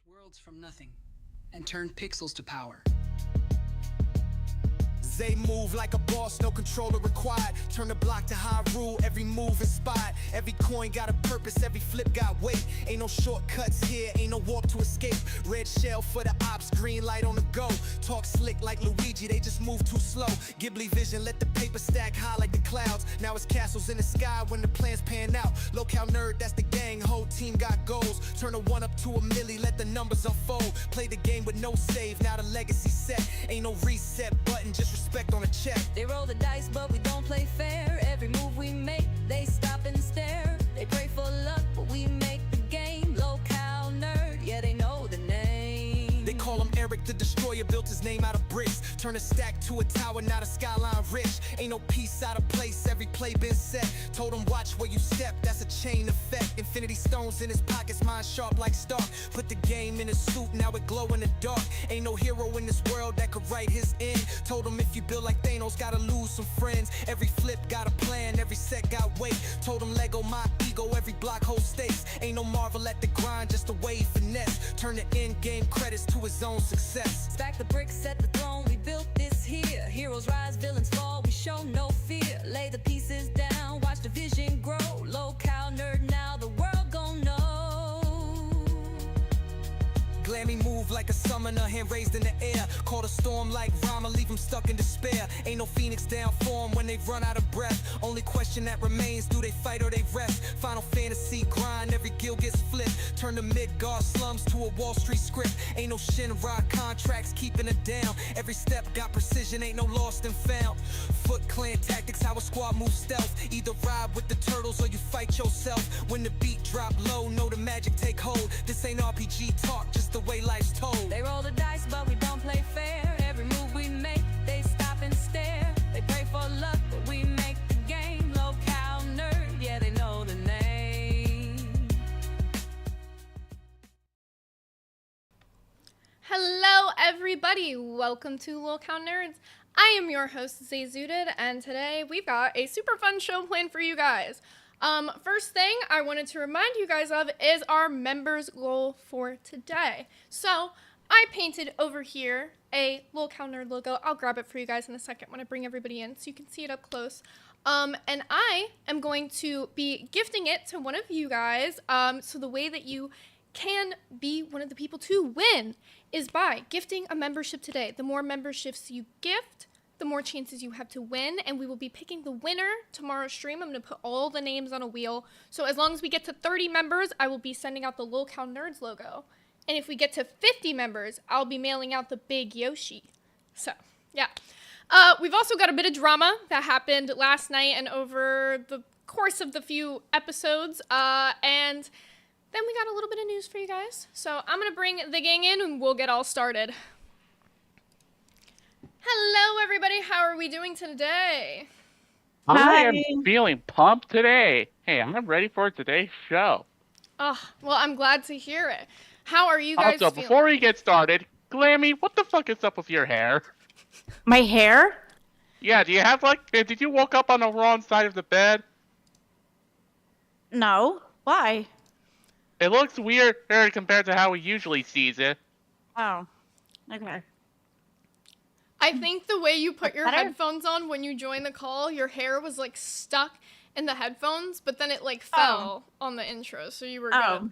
Worlds from nothing and turn pixels to power. They move like a boss, no controller required. Turn the block to high rule, every move inspired. Every coin got a purpose, every flip got weight. Ain't no shortcuts here, ain't no walk to escape. Red shell for the ops, green light on the go. Talk slick like Luigi, they just move too slow. Ghibli vision, let the paper stack high like the clouds. Now it's castles in the sky when the plans pan out. Local nerd, that's the gang, whole team got goals. Turn a 1 up to a milli, let the numbers unfold. Play the game with no save, now the legacy set. Ain't no reset button, just respect on a check. They roll the dice, but we don't play fair. Every move we make, they stop and stare. They pray for luck, but we make the game. Local nerd, yeah, they know the name. They call him Eric the Destroyer, built his name out of bricks. Turn a stack to a tower, not a skyline rich. Ain't no piece out of place, every play been set. Told him watch where you step, that's a chain effect. Infinity stones in his pockets, mind sharp like Stark. Put the game in his suit, now it glow in the dark. Ain't no hero in this world that could write his end. Told him if you build like Thanos, gotta lose some friends. Every flip got a plan, every set got weight. Told him Lego my ego, every block holds stakes. Ain't no marvel at the grind, just a wave finesse. Turn the end game credits to his own success. Stack the bricks, set the throne, we built this here. Heroes rise, villains fall, we show no fear. Lay the pieces down, watch the vision grow. Local nerd, now the world gon' know. Glammy move like a summoner, hand raised in the air. Caught a storm like Rama, leave him stuck in despair. Ain't no phoenix down for him when they run out of breath. Only question that remains, do they fight or they rest? Final Fantasy grind, every guild gets flipped. Turn the Midgard slums to a Wall Street script. Ain't no Shinra contracts keeping it down. Every step got precision, ain't no lost and found. Foot clan tactics, how a squad moves stealth. Either ride with the turtles or you fight yourself. When the beat drop low, know the magic take hold. This ain't RPG talk, just the way life's told. They roll the dice, but we don't play fair. Every move we make, they stop and stare. They pray for luck, but we make the game. Local nerd, yeah, they know the name. Hello everybody, welcome to Local Nerds. I am your host Zay Zooted, and today we've got a super fun show planned for you guys. First thing I wanted to remind you guys of is our members goal for today. So I painted over here a Local Nerd logo. I'll grab it for you guys in a second when I bring everybody in so you can see it up close. And I am going to be gifting it to one of you guys. So the way that you can be one of the people to win is by gifting a membership today. The more memberships you gift, the more chances you have to win, and we will be picking the winner tomorrow's stream. I'm going to put all the names on a wheel. So as long as we get to 30 members, I will be sending out the Local Nerds logo. And if we get to 50 members, I'll be mailing out the big Yoshi. So, yeah. We've also got a bit of drama that happened last night and over the course of the few episodes. And then we got a little bit of news for you guys. So I'm going to bring the gang in and we'll get all started. Hello, everybody. How are we doing today? I am feeling pumped today. Hey, I'm ready for today's show. Oh, well, I'm glad to hear it. How are you guys Also, feeling? before we get started, Glammy, what the fuck is up with your hair? My hair? Yeah, do you have did you woke up on the wrong side of the bed? No. Why? It looks weird compared to how we usually sees it. Oh. Okay. I think the way you put your Better? headphones on when you joined the call, your hair was stuck in the headphones, but then it fell on the intro, so you were good.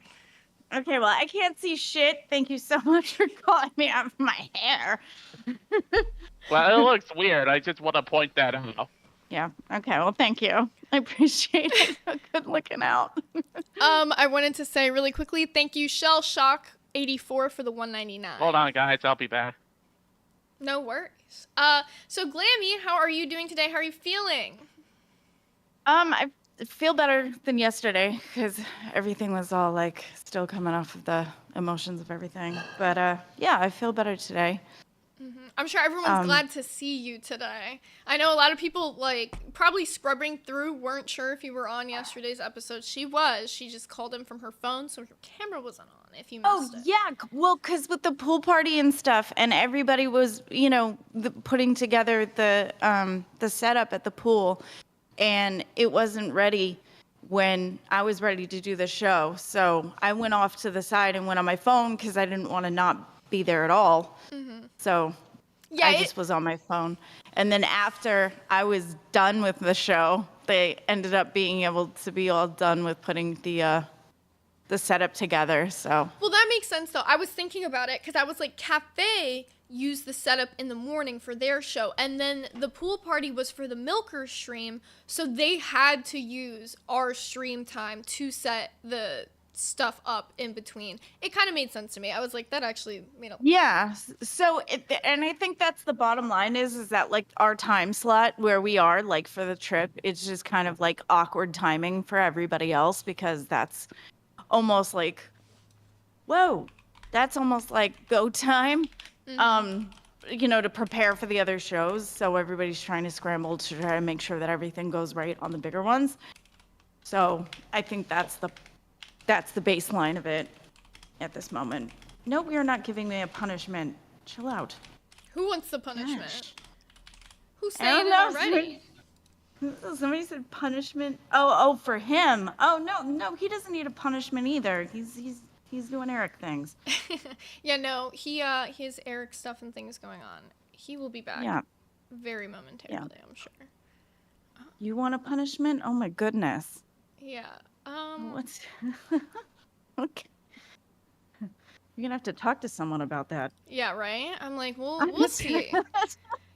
Okay, well, I can't see shit. Thank you so much for calling me out for my hair. Well, it looks weird. I just want to point that out. Yeah. Okay, well, thank you. I appreciate it. Good looking out. I wanted to say really quickly, thank you, Shell Shock 84 for the $1.99. Hold on, guys. I'll be back. No worries. So Glammy, how are you doing today? How are you feeling? I feel better than yesterday because everything was all still coming off of the emotions of everything. But yeah, I feel better today. Mm-hmm. I'm sure everyone's glad to see you today. I know a lot of people probably scrubbing through weren't sure if you were on yesterday's episode. She was. She just called in from her phone, so her camera wasn't on. If you missed it. Yeah, well, because with the pool party and stuff, and everybody was, putting together the setup at the pool, and it wasn't ready when I was ready to do the show. So I went off to the side and went on my phone because I didn't want to not be there at all. So Yeah, I just was on my phone. And then after I was done with the show, they ended up being able to be all done with putting the setup together. So well, that makes sense though. I was thinking about it because I was like, Cafe used the setup in the morning for their show, and then the pool party was for the Milkers stream, so they had to use our stream time to set the stuff up in between. It kind of made sense to me. I was like, that actually made a yeah. So and I think that's the bottom line is that like our time slot where we are like for the trip, it's just kind of like awkward timing for everybody else because that's almost like, whoa, that's almost like go time. To prepare for the other shows. So everybody's trying to scramble to try to make sure that everything goes right on the bigger ones. So I think that's the baseline of it at this moment. No, we are not giving me a punishment. Chill out. Who wants the punishment? Gosh. Who's I saying don't it know. already? Somebody said punishment. Oh, for him. Oh, no, he doesn't need a punishment either. He's doing Eric things. Yeah, no, he has Eric stuff and things going on. He will be back Yeah. very momentarily, I'm sure. You want a punishment? Oh my goodness. Yeah. What's okay? You're gonna have to talk to someone about that. Yeah, right? I'm like, we'll see.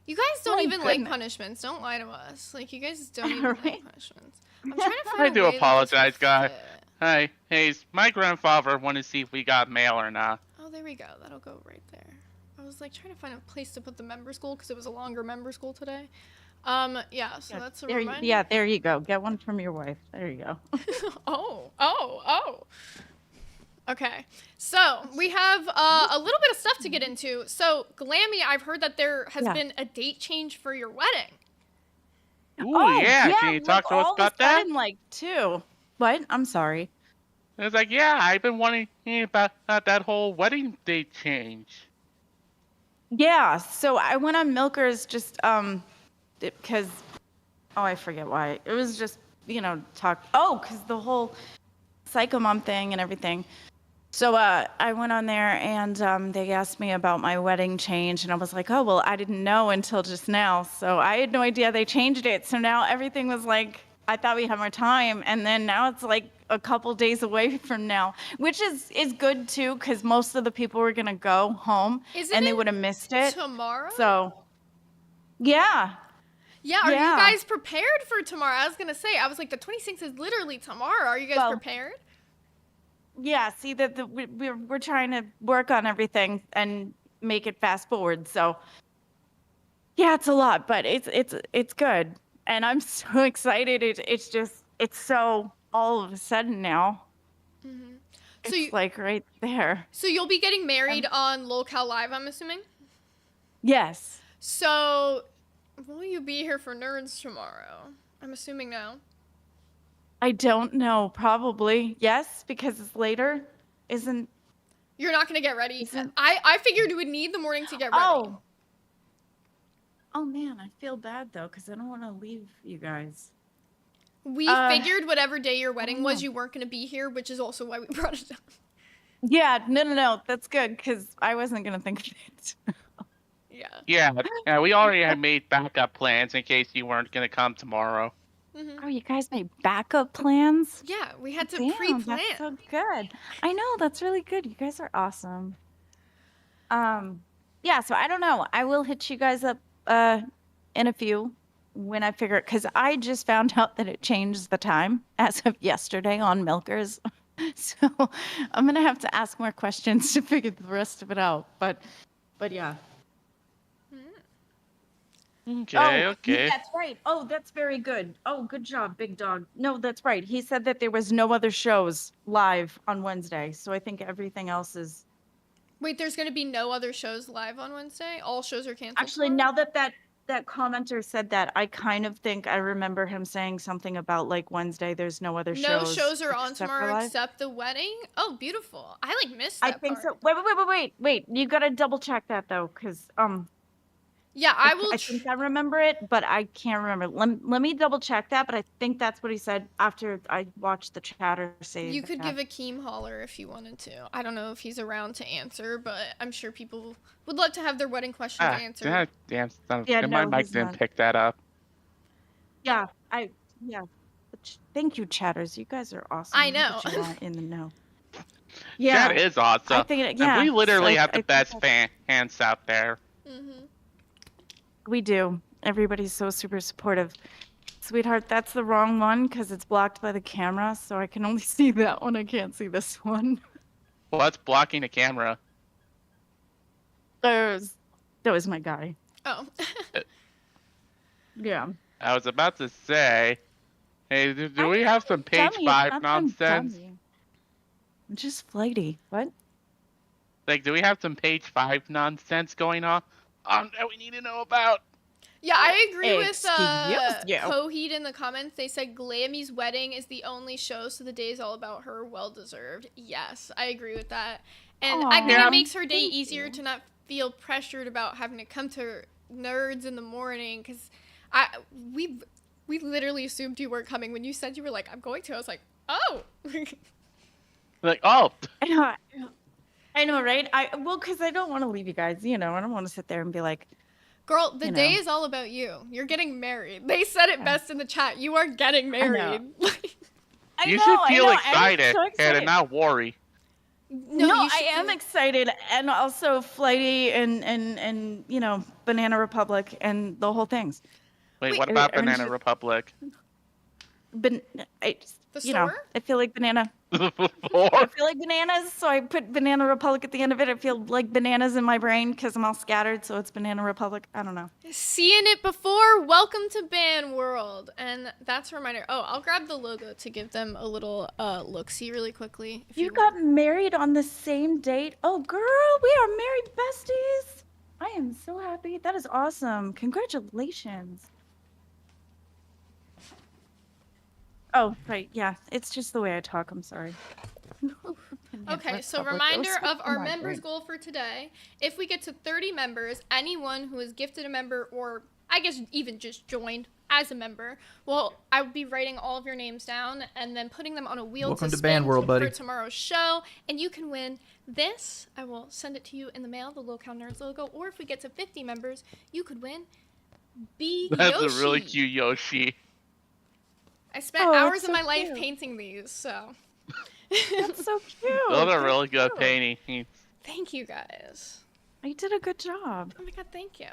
You guys don't My even like goodness. punishments. Don't lie to us. Like, you guys don't even Right? like punishments. I'm trying to find I a do way that this apologize, will guy. fit. Hey, my grandfather wanted to see if we got mail or not. Oh, there we go. That'll go right there. I was like trying to find a place to put the members goal because it was a longer members goal today. Yeah, so that's a reminder. Yeah, there you go. Get one from your wife. There you go. Oh. Okay, so we have a little bit of stuff to get into. So, Glammy, I've heard that there has been a date change for your wedding. Ooh, yeah. Can you talk to us about that? Like two. What? I'm sorry. It's like, yeah, I've been wanting to hear about that whole wedding date change. Yeah. So I went on Milkers just because I forget why. It was just talk. Oh, because the whole Psycho Mom thing and everything. So I went on there and they asked me about my wedding change, and I was like, oh, well, I didn't know until just now. So I had no idea they changed it. So now everything was like, I thought we had more time, and then now it's like a couple days away from now, which is good too, because most of the people were gonna go home and they would have missed it. Tomorrow? So yeah. Yeah, are you guys prepared for tomorrow? I was gonna say, I was like, the 26th is literally tomorrow. Are you guys prepared? Yeah, see that we're trying to work on everything and make it fast forward. So yeah, it's a lot, but it's good, and I'm so excited. It's so all of a sudden now. Mm-hmm. It's like right there. So you'll be getting married on LolCal Live, I'm assuming? Yes. So will you be here for Nerds tomorrow? I'm assuming no. I don't know. Probably yes, because it's later. Isn't? You're not gonna get ready. I figured you would need the morning to get ready. Oh man, I feel bad though because I don't want to leave you guys. We figured whatever day your wedding was, you weren't gonna be here, which is also why we brought it up. Yeah, no, that's good because I wasn't gonna think of it. Yeah, we already had made backup plans in case you weren't gonna come tomorrow. Mm-hmm. Oh, you guys made backup plans? Yeah, we had to pre-plan. That's so good. I know, that's really good. You guys are awesome. Yeah, so I don't know. I will hit you guys up in a few when I figure it, because I just found out that it changed the time as of yesterday on Milkers. So I'm gonna have to ask more questions to figure the rest of it out. But yeah. Okay. That's right. Oh, that's very good. Oh, good job, Big Dog. No, that's right. He said that there was no other shows live on Wednesday, so I think everything else is. Wait, there's gonna be no other shows live on Wednesday? All shows are canceled? Actually, tomorrow? now that commenter said that, I kind of think I remember him saying something about like Wednesday. There's no other shows. No shows are on except for tomorrow live. except the wedding? Oh, beautiful. I missed that I think part. so. Wait. You gotta double check that though, because Yeah, I will. I think I remember it, but I can't remember. Let me double check that, but I think that's what he said after I watched the chatter say. You could that. give Akeem holler if you wanted to. I don't know if he's around to answer, but I'm sure people would love to have their wedding questions answered. Damn son. Yeah, My no, mic he's didn't not. pick that up. Yeah, yeah. Thank you, chatters. You guys are awesome. I Look know. at you all in the know. Yeah, That is awesome. I think yeah. We literally so have the I think best fans out there. Mm-hmm. We do. Everybody's so super supportive. Sweetheart, that's the wrong one because it's blocked by the camera, so I can only see that one. I can't see this one. What's blocking the camera? That was my guy. Oh. Yeah. I was about to say, hey, do I'm we not have some a page dummy, 5 I'm not a nonsense? dummy. I'm just flighty. What? Like, do we have some page 5 nonsense going on that we need to know about? Yeah, I agree with Excuse you. Coheed in the comments. They said Glammy's wedding is the only show, so the day is all about her. Well deserved. Yes, I agree with that. And I think Yeah. it makes her day Thank easier you. to not feel pressured about having to come to Nerds in the morning, because we literally assumed you weren't coming. When you said you were like, I'm going to, I was like, oh. Like, oh, I know, right? Because I don't want to leave you guys. I don't want to sit there and be like, Girl, the You day know. is all about you. You're getting married. They said it best in the chat. You are getting married. I you know, should I feel know, I'm excited, so excited. and not worry. No, you I should am feel- excited, and also flighty, and Banana Republic and the whole things. Wait, what about everyone Banana should- Republic? The store? I feel like banana. I Or- feel like bananas, so I put Banana Republic at the end of it. I feel like bananas in my brain because I'm all scattered, so it's Banana Republic. I don't know. Seeing it before, welcome to Ban World. And that's a reminder. Oh, I'll grab the logo to give them a little look-see really quickly. If You want. got married on the same date? Oh, girl, we are married besties. I am so happy. That is awesome. Congratulations. Oh, right. Yeah, it's just the way I talk. I'm sorry. Okay, so reminder of our members goal for today. If we get to 30 members, anyone who is gifted a member, or I guess even just joined as a member, well, I would be writing all of your names down and then putting them on a wheel Welcome to to Band spin World, buddy. for tomorrow's show, and you can win this. I will send it to you in the mail, the Locale Nerds logo, or if we get to 50 members, you could win That's Yoshi. a really cute Yoshi. I spent Oh, hours it's of so my life cute. painting these, so That's so cute. Those are That's really good cute. paintings. thank you guys. You did a good job. Oh my god, thank you.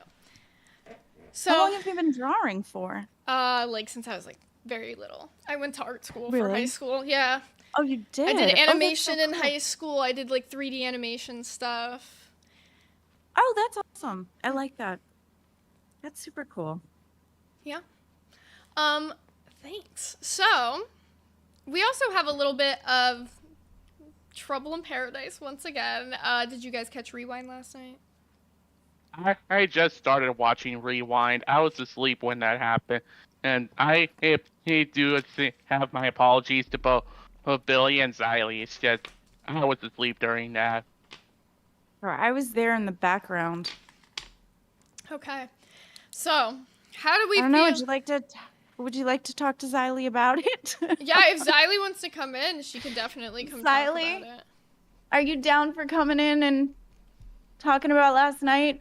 How So, long have you been drawing for? like since I was like very little. I went to art school for Really? high school. Yeah. Oh, you did? I did Oh, that's animation so in cool. high school. I did like 3D animation stuff. Oh, that's awesome. I like that. That's super cool. Yeah. Thanks. So, we also have a little bit of Trouble in Paradise once again. Did you guys catch Rewind last night? I just started watching Rewind. I was asleep when that happened, and I do have my apologies to both Billy and Xylee. It's just I was asleep during that. I was there in the background. Okay. So, how do we I feel? don't know. Would you like to talk to Xylee about it? Yeah, if Xylee wants to come in, she can definitely come talk Xylee? about it. Are you down for coming in and talking about last night?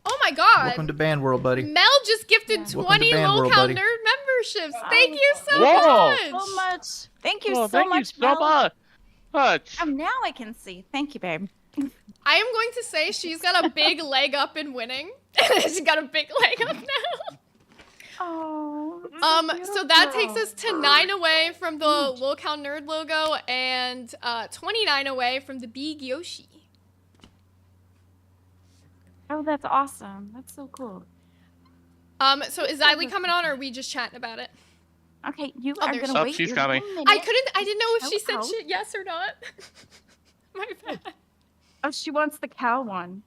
Oh my god. Welcome to Band World, buddy. Mel just gifted Welcome to 20 Band World, Locale buddy. Nerd memberships. Thank you so Whoa. much. So much. Thank you Oh, so thank much, you so Mel. much. Oh, now I can see. Thank you, babe. I am going to say she's got a big leg up in winning. She's got a big leg up now. Oh. So that takes us to 9 away from the Locale Nerd logo and 29 away from the Big Yoshi. Oh, that's awesome. That's so cool. So is Xylee coming on, or are we just chatting about it? Okay, you Oh, are there's- gonna Oh, wait. she's your coming. 1 minute. I didn't know if she said out. shit yes or not. My bad. Oh, she wants the cow one.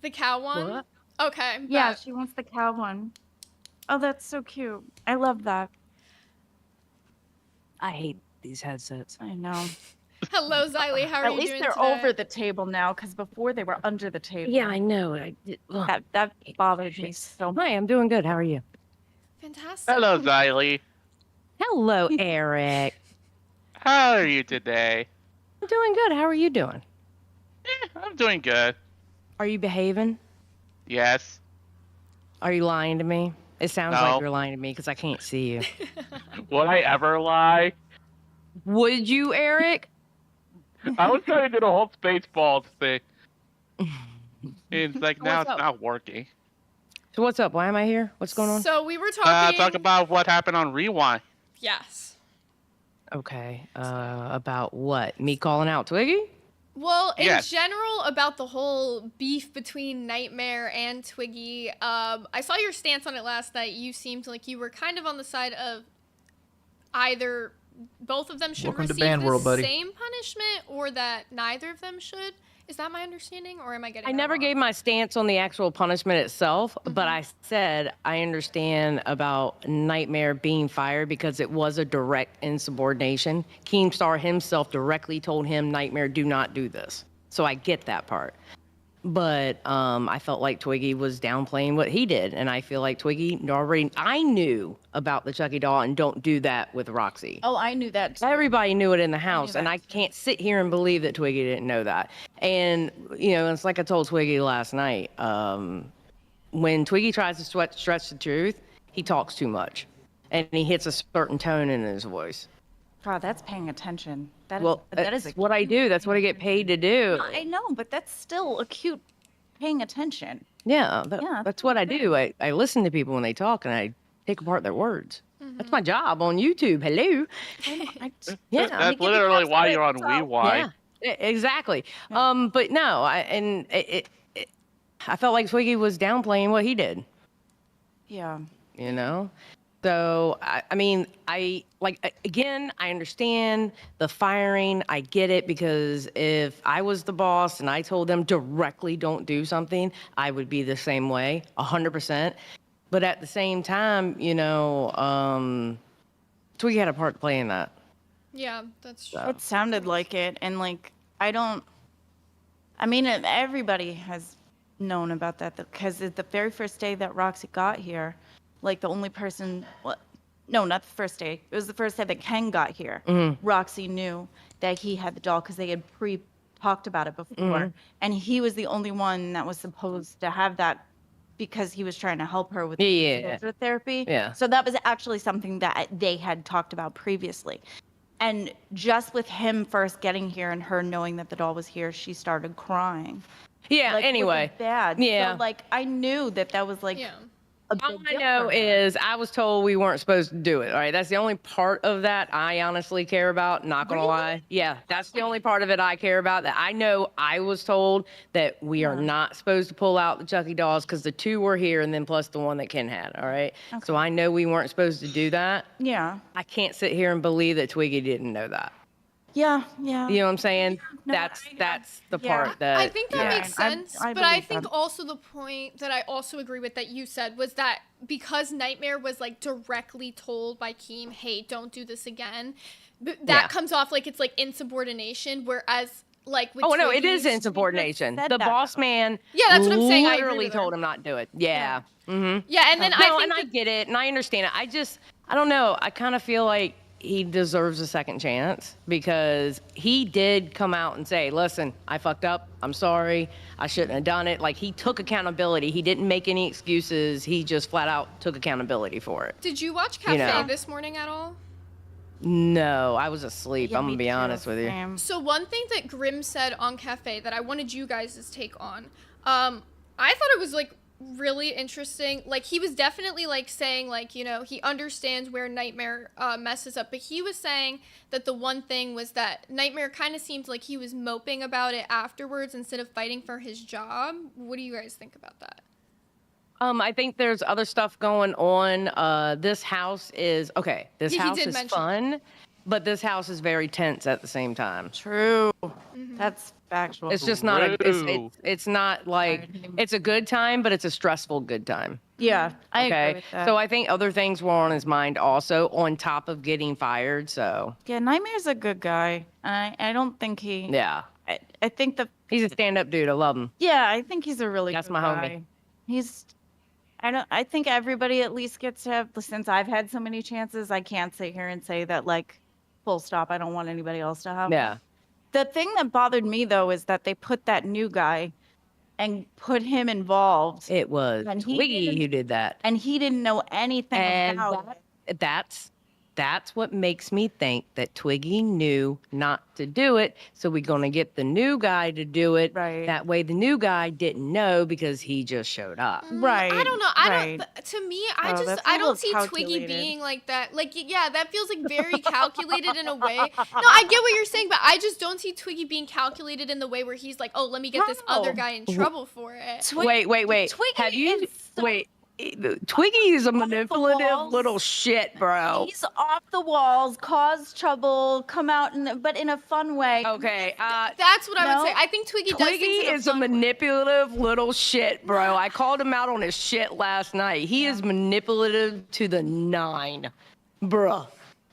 The cow one? What? Okay. Yeah, bet. she wants the cow one. Oh, that's so cute. I love that. I hate these headsets. I know. Hello, Xylee. How are At you least doing they're today? over the table now, because before they were under the table. Yeah, I know. That bothered me so much. Hi, I'm doing good. How are you? Fantastic. Hello, Xylee. Hello, Eric. How are you today? I'm doing good. How are you doing? I'm doing good. Are you behaving? Yes. Are you lying to me? It sounds No. like you're lying to me because I can't see you. Would I ever lie? Would you, Eric? I was trying to do the whole Spaceballs thing. It's like, now What's it's up? not working. So what's up? Why am I here? What's going on? So we were talking. Talk about what happened on Rewind. Yes. Okay. About what? Me calling out Twiggy? Well, in Yes. general, about the whole beef between Nightmare and Twiggy, I saw your stance on it last night. You seemed like you were kind of on the side of either both of them should Welcome to receive Band the World, buddy. same punishment or that neither of them should. Is that my understanding, or am I getting I that never wrong? gave my stance on the actual punishment itself, but I said I understand about Nightmare being fired because it was a direct insubordination. Keemstar himself directly told him, Nightmare, do not do this. So I get that part. But I felt like Twiggy was downplaying what he did. And I feel like Twiggy I knew about the Chucky doll and don't do that with Roxy. Oh, I knew that. Everybody knew it in the house, and that I can't sit here and believe that Twiggy didn't know that. And, you know, it's like I told Twiggy last night. When Twiggy tries to stretch the truth, he talks too much. And he hits a certain tone in his voice. God, that's paying attention. That Well, is that's what I do. That's what I get paid to do. I know, but that's still acute paying attention. Yeah, Yeah. that's what I do. I listen to people when they talk, and I take apart their words. That's my job on YouTube. Hello. Yeah. That's literally why you're on Rewind. Yeah, exactly. But no, I felt like Twiggy was downplaying what he did. Yeah. You know, so I mean, again, I understand the firing. I get it, because if I was the boss and I told them directly don't do something, I would be the same way, 100%. But at the same time, you know, Twiggy had a part to play in that. Yeah, that's true. It sounded like it, and like I mean, everybody has known about that because the very first day that Roxy got here, like the only person, well, no, not the first day. It was the first day that Ken got here. Roxy knew that he had the doll because they had talked about it before, and he was the only one that was supposed to have that because he was trying to help her with exposure therapy. Yeah. So that was actually something that they had talked about previously. And just with him first getting here and her knowing that the doll was here, she started crying. Yeah. Like, Anyway. which is bad. Yeah. So, like, I knew that was like Yeah. a big All I deal know for her. is I was told we weren't supposed to do it. All right, that's the only part of that I honestly care about. Not gonna lie, yeah, that's the only part of it I care about. That I know I was told that we are not supposed to pull out the Chucky dolls because the two were here, and then plus the one that Ken had. All right, so I know we weren't supposed to do that. Yeah. I can't sit here and believe that Twiggy didn't know that. Yeah. Yeah. You know what I'm saying? No, that's the yeah. part that I think that Yeah, makes I sense, but I believe think that. also the point that I also agree with that you said was that because Nightmare was like directly told by Keem, hey, don't do this again, that comes off like it's like insubordination, whereas like with Oh no, it Twiggy's- is insubordination. said The that, boss though. man, Yeah, that's what I'm saying. I agree literally with her. told him not to do it. Yeah. Mm-hmm. Yeah, and then I No, think and I get it, and I understand it. I don't know. I kind of feel like he deserves a second chance because he did come out and say, listen, I fucked up. I'm sorry. I shouldn't have done it. Like, he took accountability. He didn't make any excuses. He just flat out took accountability for it. did you watch Cafe know. this morning at all? No, I was asleep. Yeah, I'm me going to be too, honest with you. same. So one thing that Grimm said on Cafe that I wanted you guys' take on, I thought it was like really interesting. Like he was definitely like saying like, you know, he understands where Nightmare messes up, but he was saying that the one thing was that Nightmare kind of seemed like he was moping about it afterwards instead of fighting for his job. What do you guys think about that? I think there's other stuff going on. This house is okay. This Yeah, he house did is mention fun, but this house is very tense at the same time. True. That's factual. It's just not True. it's not like it's a good time, but it's a stressful good time. Yeah, I agree Okay. with that. So I think other things were on his mind also, on top of getting fired. So Yeah, Nightmare's a good guy. I don't think he. yeah, I think the. he's a stand-up dude. I love him. Yeah, I think he's a really That's good my homie. guy. He's. I think everybody at least gets to have. Since I've had so many chances, I can't sit here and say that like, full stop. I don't want anybody else to have. Yeah. The thing that bothered me though is that they put that new guy, and put him involved, It was And he Twiggy didn't- who did that. and he didn't know anything And about it. that's what makes me think that Twiggy knew not to do it. So we're gonna get the new guy to do it. Right. That way the new guy didn't know because he just showed up. Right. I don't know. right. To me, Oh, that's a I little don't see Twiggy calculated. being like that. Like, yeah, that feels like very calculated in a way. No, I get what you're saying, but I just don't see Twiggy being calculated in the way where he's like, oh, let me get this other No. guy in trouble for it. Wait. Twiggy Have you is so wait? Twiggy is a manipulative walls. little shit, bro. He's off the walls, cause trouble, come out, but in a fun way. Okay. That's what I would No. say. I think Twiggy does Twiggy things in is a fun way. manipulative little shit, bro. I called him out on his shit last night. He is manipulative to the 9, bruh.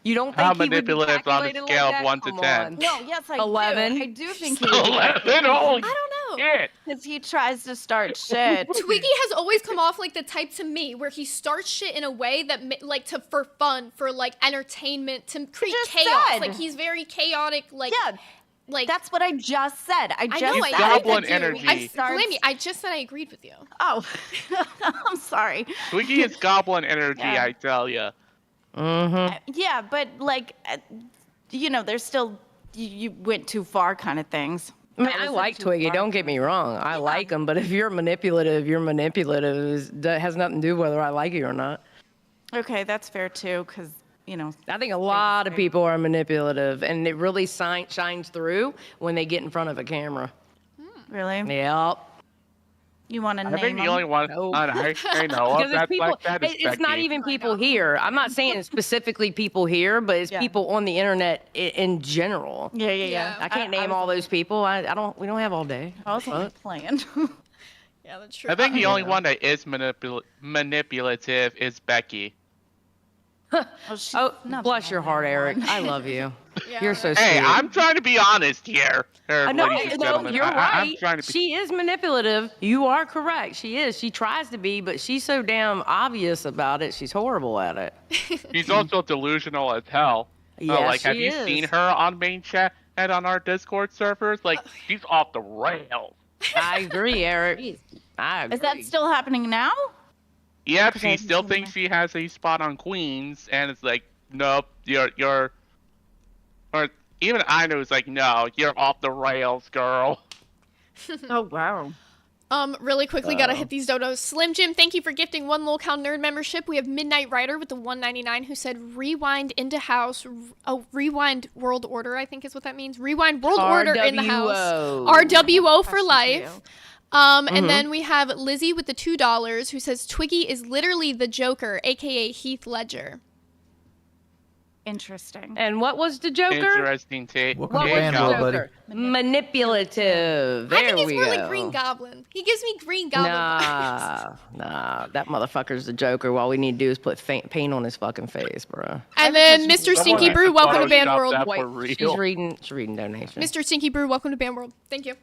You don't think How he would be manipulative on a calculated like scale of that? 1 to Come 10? on. No, yes, I 11. do. I do think he 11? Holy I don't know. shit! because he tries to start shit. Twiggy has always come off like the type to me where he starts shit in a way that like to for fun, for like entertainment, to create just chaos. said. Like he's very chaotic. Like Yeah, like that's what I just said. I I just know He's I said agree goblin with you. energy. I, Starts- Blueie, I just said I agreed with you. Oh, I'm sorry. Twiggy is goblin energy, Yeah. I tell ya. Yeah, but like, there's still you went too far kind of things. I mean, That I was like too Twiggy. far. Don't get me wrong. I like him, but if you're manipulative, you're manipulative. That has nothing to do with whether I like you or not. Okay, that's fair too, because I think a lot of people are manipulative, and it really shines through when they get in front of a camera. really, Yep. you want to I name think the them? only one No. I know Because of it's that's people, like that is it's not Becky. even people here. I'm not saying it's specifically people here, but it's Yeah. people on the internet in general. Yeah. Yeah. I can't name all those people. I don't. We don't have all day. I was only playing. Yeah, that's true. I think the only one that is manipulative is Becky. Oh, bless your heart, Eric. I love you. Yeah, You're so Hey, sweet. I'm trying to be honest here, No, ladies and no, gentlemen. you're I'm right. trying to be. She is manipulative. You are correct. She is. She tries to be, but she's so damn obvious about it. She's horrible at it. She's also delusional as hell. Yes, Like, have she you is. seen her on main chat and on our Discord servers? Like, she's off the rails. I agree, Eric. I agree. Is that still happening now? Yep, I she haven't still seen thinks her. she has a spot on Queens, and it's like, nope, you're, or even I know it's like, no, you're off the rails, girl. Oh wow. Really quickly, gotta hit these dodos. Slim Jim, thank you for gifting 1 Lolcow Nerd membership. We have Midnight Rider with the $1.99 who said rewind into house. Oh, rewind world order, I think is what that means. Rewind world order in the house. RWO for Question life. And then we have Lizzie with the $2 who says Twiggy is literally the Joker, aka Heath Ledger. Interesting. And what was the Joker? Interesting take. Welcome What to was There you the Banwell, go. buddy. Joker? Manipulative. There I think he's we more go. like Green Goblin. He gives me Green Goblin vibes. Nah, that motherfucker's the Joker. All we need to do is put paint on his fucking face, bro. And then Mr. Stinky Brew, welcome to Band Photoshop World. that Wait, for real. she's reading donations. Mr. Stinky Brew, welcome to Band World. Thank you.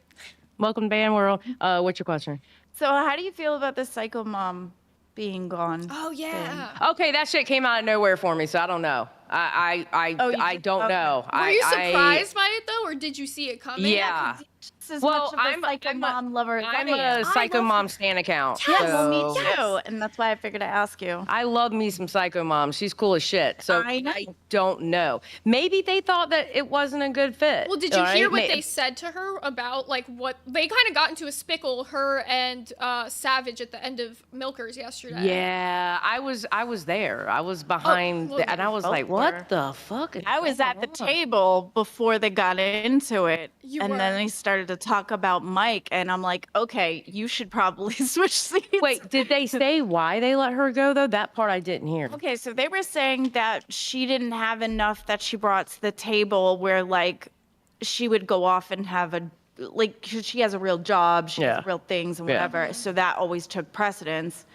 Welcome to Band World. What's your question? So how do you feel about the Psycho Mom being gone? Oh, yeah. Okay, that shit came out of nowhere for me, so I don't know. I Oh, you I did- don't okay. know. Were you surprised by it, though, or did you see it coming? Yeah. Just as Well, much of a I'm Psycho a- Mom lover as I'm I am. a Psycho Mom stan account. Yes, so me too. And that's why I figured to ask you. I love me some Psycho Mom. She's cool as shit. So I know. don't know. Maybe they thought that it wasn't a good fit. Well, did you hear what right? they said to her about, like, what they kind of got into a spickle, her and Savage, at the end of Milkers yesterday? Yeah, I was there. I was behind, well, and I was both like, were. "What the fuck?" is I was going at the on? table before they got into it. You and were. then they started to talk about Mike. And I'm like, okay, you should probably switch seats. Wait, did they say why they let her go though? That part I didn't hear. Okay, so they were saying that she didn't have enough that she brought to the table where, like, she would go off and have a, like, 'cause she has a real job, she Yeah. has real things and Yeah. whatever. So that always took precedence.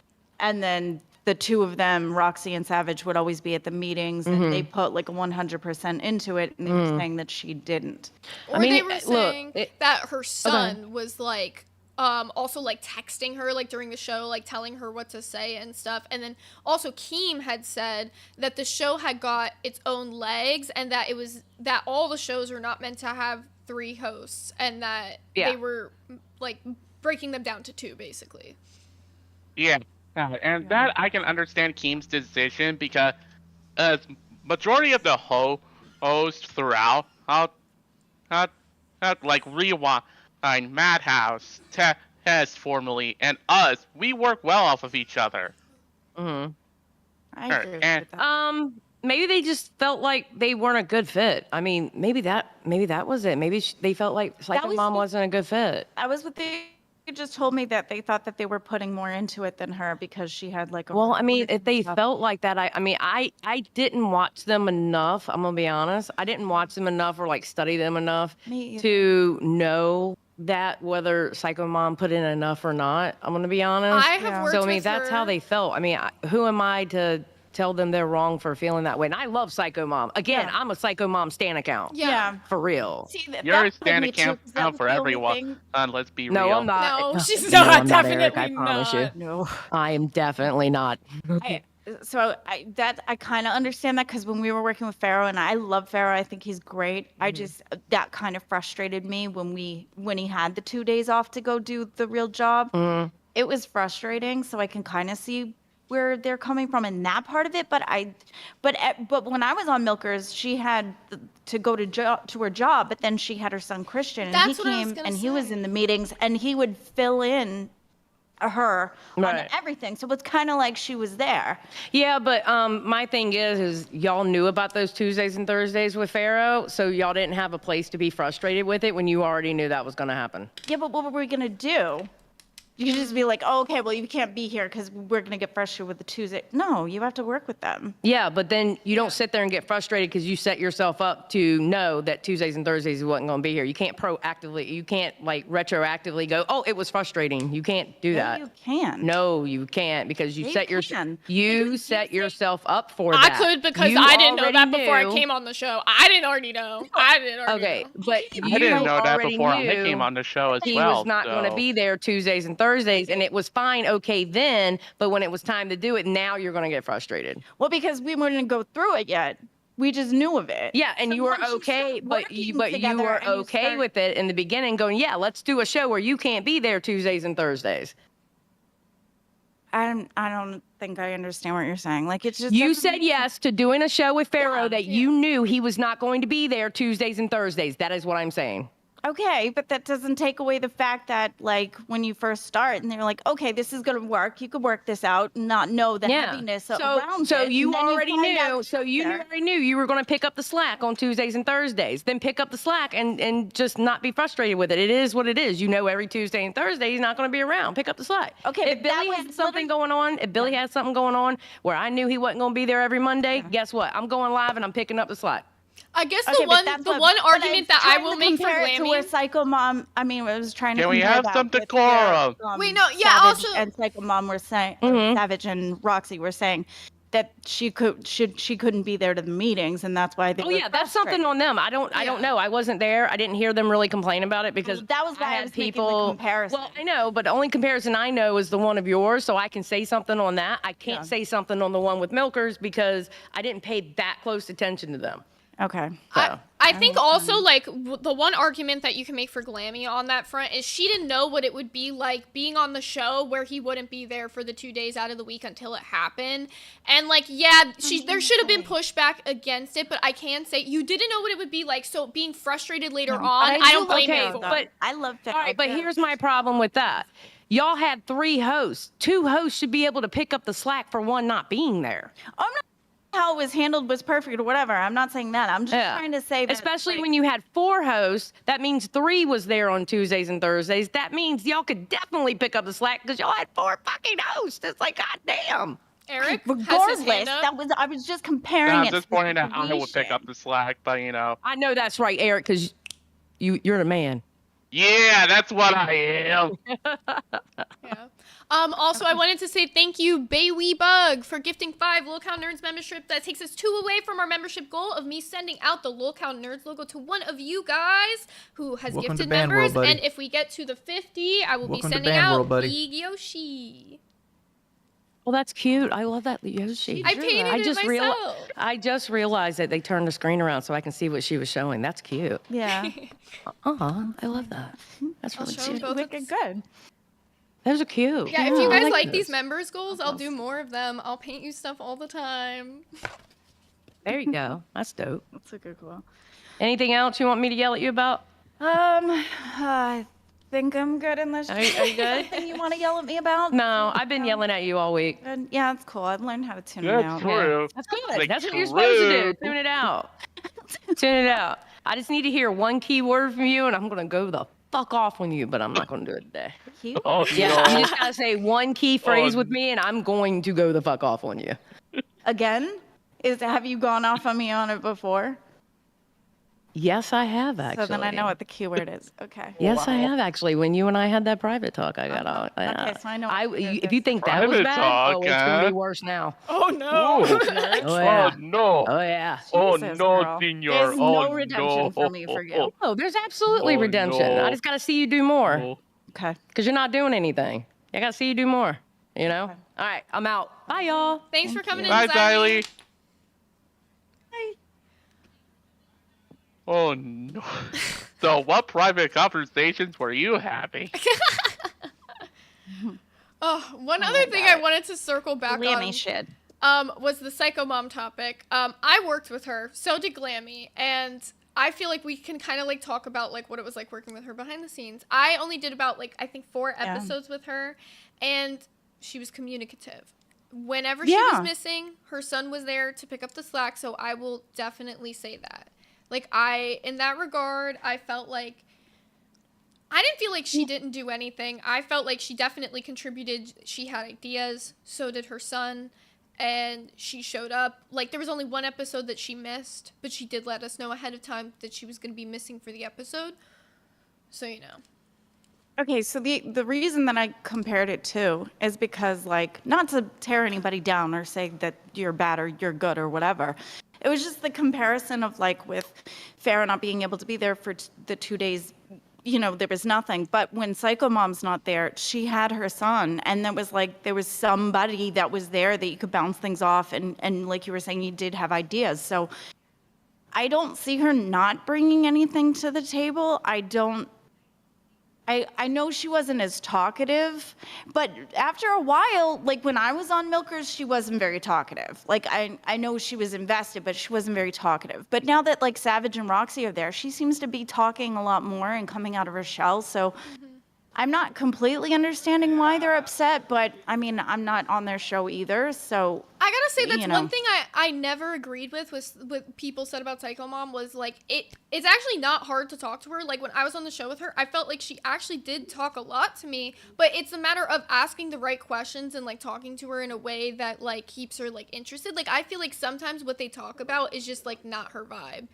And then the two of them, Roxy and Savage, would always be at the meetings, and they put like 100% into it, and they were saying that she didn't. Or they were saying that her son was like also like texting her like during the show, like telling her what to say and stuff. And then also Keem had said that the show had got its own legs, and that it was that all the shows are not meant to have 3 hosts, and that they were like breaking them down to 2 basically. Yeah, and that I can understand Keem's decision because majority of the hosts throughout like Rewind, Madhouse, Test formerly, and us, we work well off of each other. I agree with that. Maybe they just felt like they weren't a good fit. I mean, maybe that was it. Maybe they felt like Psycho Mom wasn't a good fit. I was with the. Just told me that they thought that they were putting more into it than her because she had like a. Well, I mean, if they felt like that, I didn't watch them enough. I'm gonna be honest. I didn't watch them enough or like study them enough to know that whether Psycho Mom put in enough or not. I'm gonna be honest. I have worked so I mean, with that's her. how they felt. I mean, who am I to tell them they're wrong for feeling that way? And I love Psycho Mom. Again, I'm a Psycho Mom stan account. Yeah. For real. See, You're a stan account for everyone. Let's be real. No, I'm not. No, she's No, not. I'm not, Definitely Eric, I promise you. No. I am definitely not. I kind of understand that because when we were working with Pharaoh, and I love Pharaoh, I think he's great. I just that kind of frustrated me when he had the 2 days off to go do the real job. It was frustrating, so I can kind of see where they're coming from in that part of it. But when I was on Milkers, she had to go to her job, but then she had her son Christian, and That's he what I was came gonna and he was say. in the meetings, and he would fill in her on everything. So it's kind of like she was there. Yeah, but my thing is y'all knew about those Tuesdays and Thursdays with Pharaoh, so y'all didn't have a place to be frustrated with it when you already knew that was going to happen. Yeah, but what were we gonna do? You could just be like, oh, okay, well, you can't be here because we're going to get frustrated with the Tuesday. No, you have to work with them. Yeah, but then you don't sit there and get frustrated because you set yourself up to know that Tuesdays and Thursdays wasn't going to be here. You can't you can't like retroactively go, oh, it was frustrating. You can't do that. You can. No, you can't because you Yeah, set you yourself up for I that. could because You I didn't know already that before I knew. came on the show. I didn't already know. Okay, but I didn't know that already before I knew came on the show as he well. was not going to so- be there Tuesdays and Thursdays, and it was fine, okay, then, but when it was time to do it, now you're going to get frustrated. Well, because we wouldn't go through it yet. We just knew of it. Yeah, and So you were once you okay, start but you working were together and you okay start- with it in the beginning, going, yeah, let's do a show where you can't be there Tuesdays and Thursdays. I don't think I understand what you're saying. Like, it's just. You doesn't said make yes to doing a show with Pharaoh Yeah, that you knew he was not going to be there Tuesdays and Thursdays. That is what I'm saying. Okay, but that doesn't take away the fact that, like, when you first start and they're like, okay, this is going to work. You could work this out and not know the heaviness around So it. you and then already find knew. out So you later. already knew you were going to pick up the slack on Tuesdays and Thursdays. Then pick up the slack and just not be frustrated with it. It is what it is. You know, every Tuesday and Thursday he's not going to be around. Pick up the slack. Okay, If but that Billy was had something going on, where I knew he wasn't going to be there every Monday, guess what? I'm going live and I'm picking up the slack. I guess Okay, the but that's one but argument that I trying will to make for compare it to where Glammy. Psycho Mom. I mean, I was trying to. Can we compare have that some with decorum? where, Wait, no, yeah, Savage also- and Psycho Mom were saying, Savage and Roxy were saying that she couldn't be there to the meetings, and that's why they. Oh were yeah, that's something frustrated. on them. I don't know. I wasn't there. I didn't hear them really complain about it because Well, that was why I had was making the people. comparison. Well, I know, but the only comparison I know is the one of yours, so I can say something on that. I can't say something on the one with Milkers because I didn't pay that close attention to them. Okay. So. I think also like the one argument that you can make for Glammy on that front is she didn't know what it would be like being on the show where he wouldn't be there for the 2 days out of the week until it happened. And like, yeah, there should have been pushback against it, but I can say you didn't know what it would be like. So being frustrated later on, I don't blame you for but it. I love that. All right, but here's my problem with that. Y'all had 3 hosts. 2 hosts should be able to pick up the slack for one not being there. I'm not how it was handled was perfect or whatever. I'm not saying that. I'm just trying to say that. Especially like, when you had 4 hosts, that means 3 was there on Tuesdays and Thursdays. That means y'all could definitely pick up the slack because y'all had 4 fucking hosts. It's like, goddamn. Eric regardless, has his hand up. I was just comparing I'm it. just to the pointing out I would pick situation. up the slack, but I know that's right, Eric, because you're the man. yeah, that's what I am. Yeah. Also, I wanted to say thank you, Blueie Bug, for gifting 5 Lolcow Nerds membership. That takes us 2 away from our membership goal of me sending out the Lolcow Nerds logo to one of you guys who has Welcome to gifted Band members. World, buddy. And if we get to the 50, I will Welcome be to sending Band out World, buddy. Big Yoshi. Well, that's cute. I love that Yoshi. I painted it myself. I just realized that they turned the screen around so I can see what she was showing. That's cute. Yeah. I love that. That's I'll really show 'em cute. both. Wicked good. Those are cute. Yeah, if you I guys like those. these members goals, I'll do more of them. I'll paint you stuff all the time. There you go. That's dope. That's a good goal. Anything else you want me to yell at you about? I think I'm good unless Are you good? anything you want to yell at me about? No, I've been yelling at you all week. And yeah, that's cool. I've learned how to tune it That's out. true. That's good. Like, That's what you're supposed to do. true. Tune it out. Tune it out. I just need to hear one key word from you, and I'm gonna go the fuck off on you. But I'm not gonna do it today. Cute. Oh, Yeah, no. you just gotta say one key phrase with me, and I'm going to go the fuck off on you. Again? Have you gone off on me on it before? Yes, I have actually. So then I know what the keyword is. Okay. Yes, I have actually. When you and I had that private talk, I got out. Okay, so I know what the If you think that was Private bad, talk, oh, it's gonna huh? be worse now. Oh no. Oh yeah. Oh, no. Oh yeah. Oh, Jesus, no, girl. senor. There's Oh, no redemption no. for me for you. Oh, there's absolutely Oh, redemption. no. I just gotta see you do more. Oh. Okay. Because you're not doing anything. I gotta see you do more. You know? Okay. All right, I'm out. Bye, y'all. Thanks for coming in, Bye, Xylee. Xylee. Oh, no. So, what private conversations were you having? Oh, one other thing I wanted to circle back on shit. was the Psycho Mom topic. I worked with her, so did Glammy, and I feel like we can kind of like talk about like what it was like working with her behind the scenes. I only did about like I think 4 episodes with her, and she was communicative. Whenever she was missing, her son was there to pick up the slack, so I will definitely say that. Like in that regard, I felt like I didn't feel like she didn't do anything. I felt like she definitely contributed. She had ideas, so did her son, and she showed up. Like, there was only 1 episode that she missed, but she did let us know ahead of time that she was going to be missing for the episode. So, you know. Okay, so the reason that I compared it to is because, like, not to tear anybody down or say that you're bad or you're good or whatever. It was just the comparison of, like, with Pharaoh not being able to be there for the 2 days, you know, there was nothing. But when Psycho Mom's not there, she had her son. And there was somebody that was there that you could bounce things off. And like you were saying, you did have ideas. So I don't see her not bringing anything to the table. I know she wasn't as talkative, but after a while, like when I was on Milkers, she wasn't very talkative. Like I know she was invested, but she wasn't very talkative. But now that like Savage and Roxy are there, she seems to be talking a lot more and coming out of her shell. So I'm not completely understanding why they're upset, but I mean, I'm not on their show either. So I gotta say that's you know. one thing I never agreed with was what people said about Psycho Mom was like it's actually not hard to talk to her. Like when I was on the show with her, I felt like she actually did talk a lot to me, but it's a matter of asking the right questions and like talking to her in a way that like keeps her like interested. Like I feel like sometimes what they talk about is just like not her vibe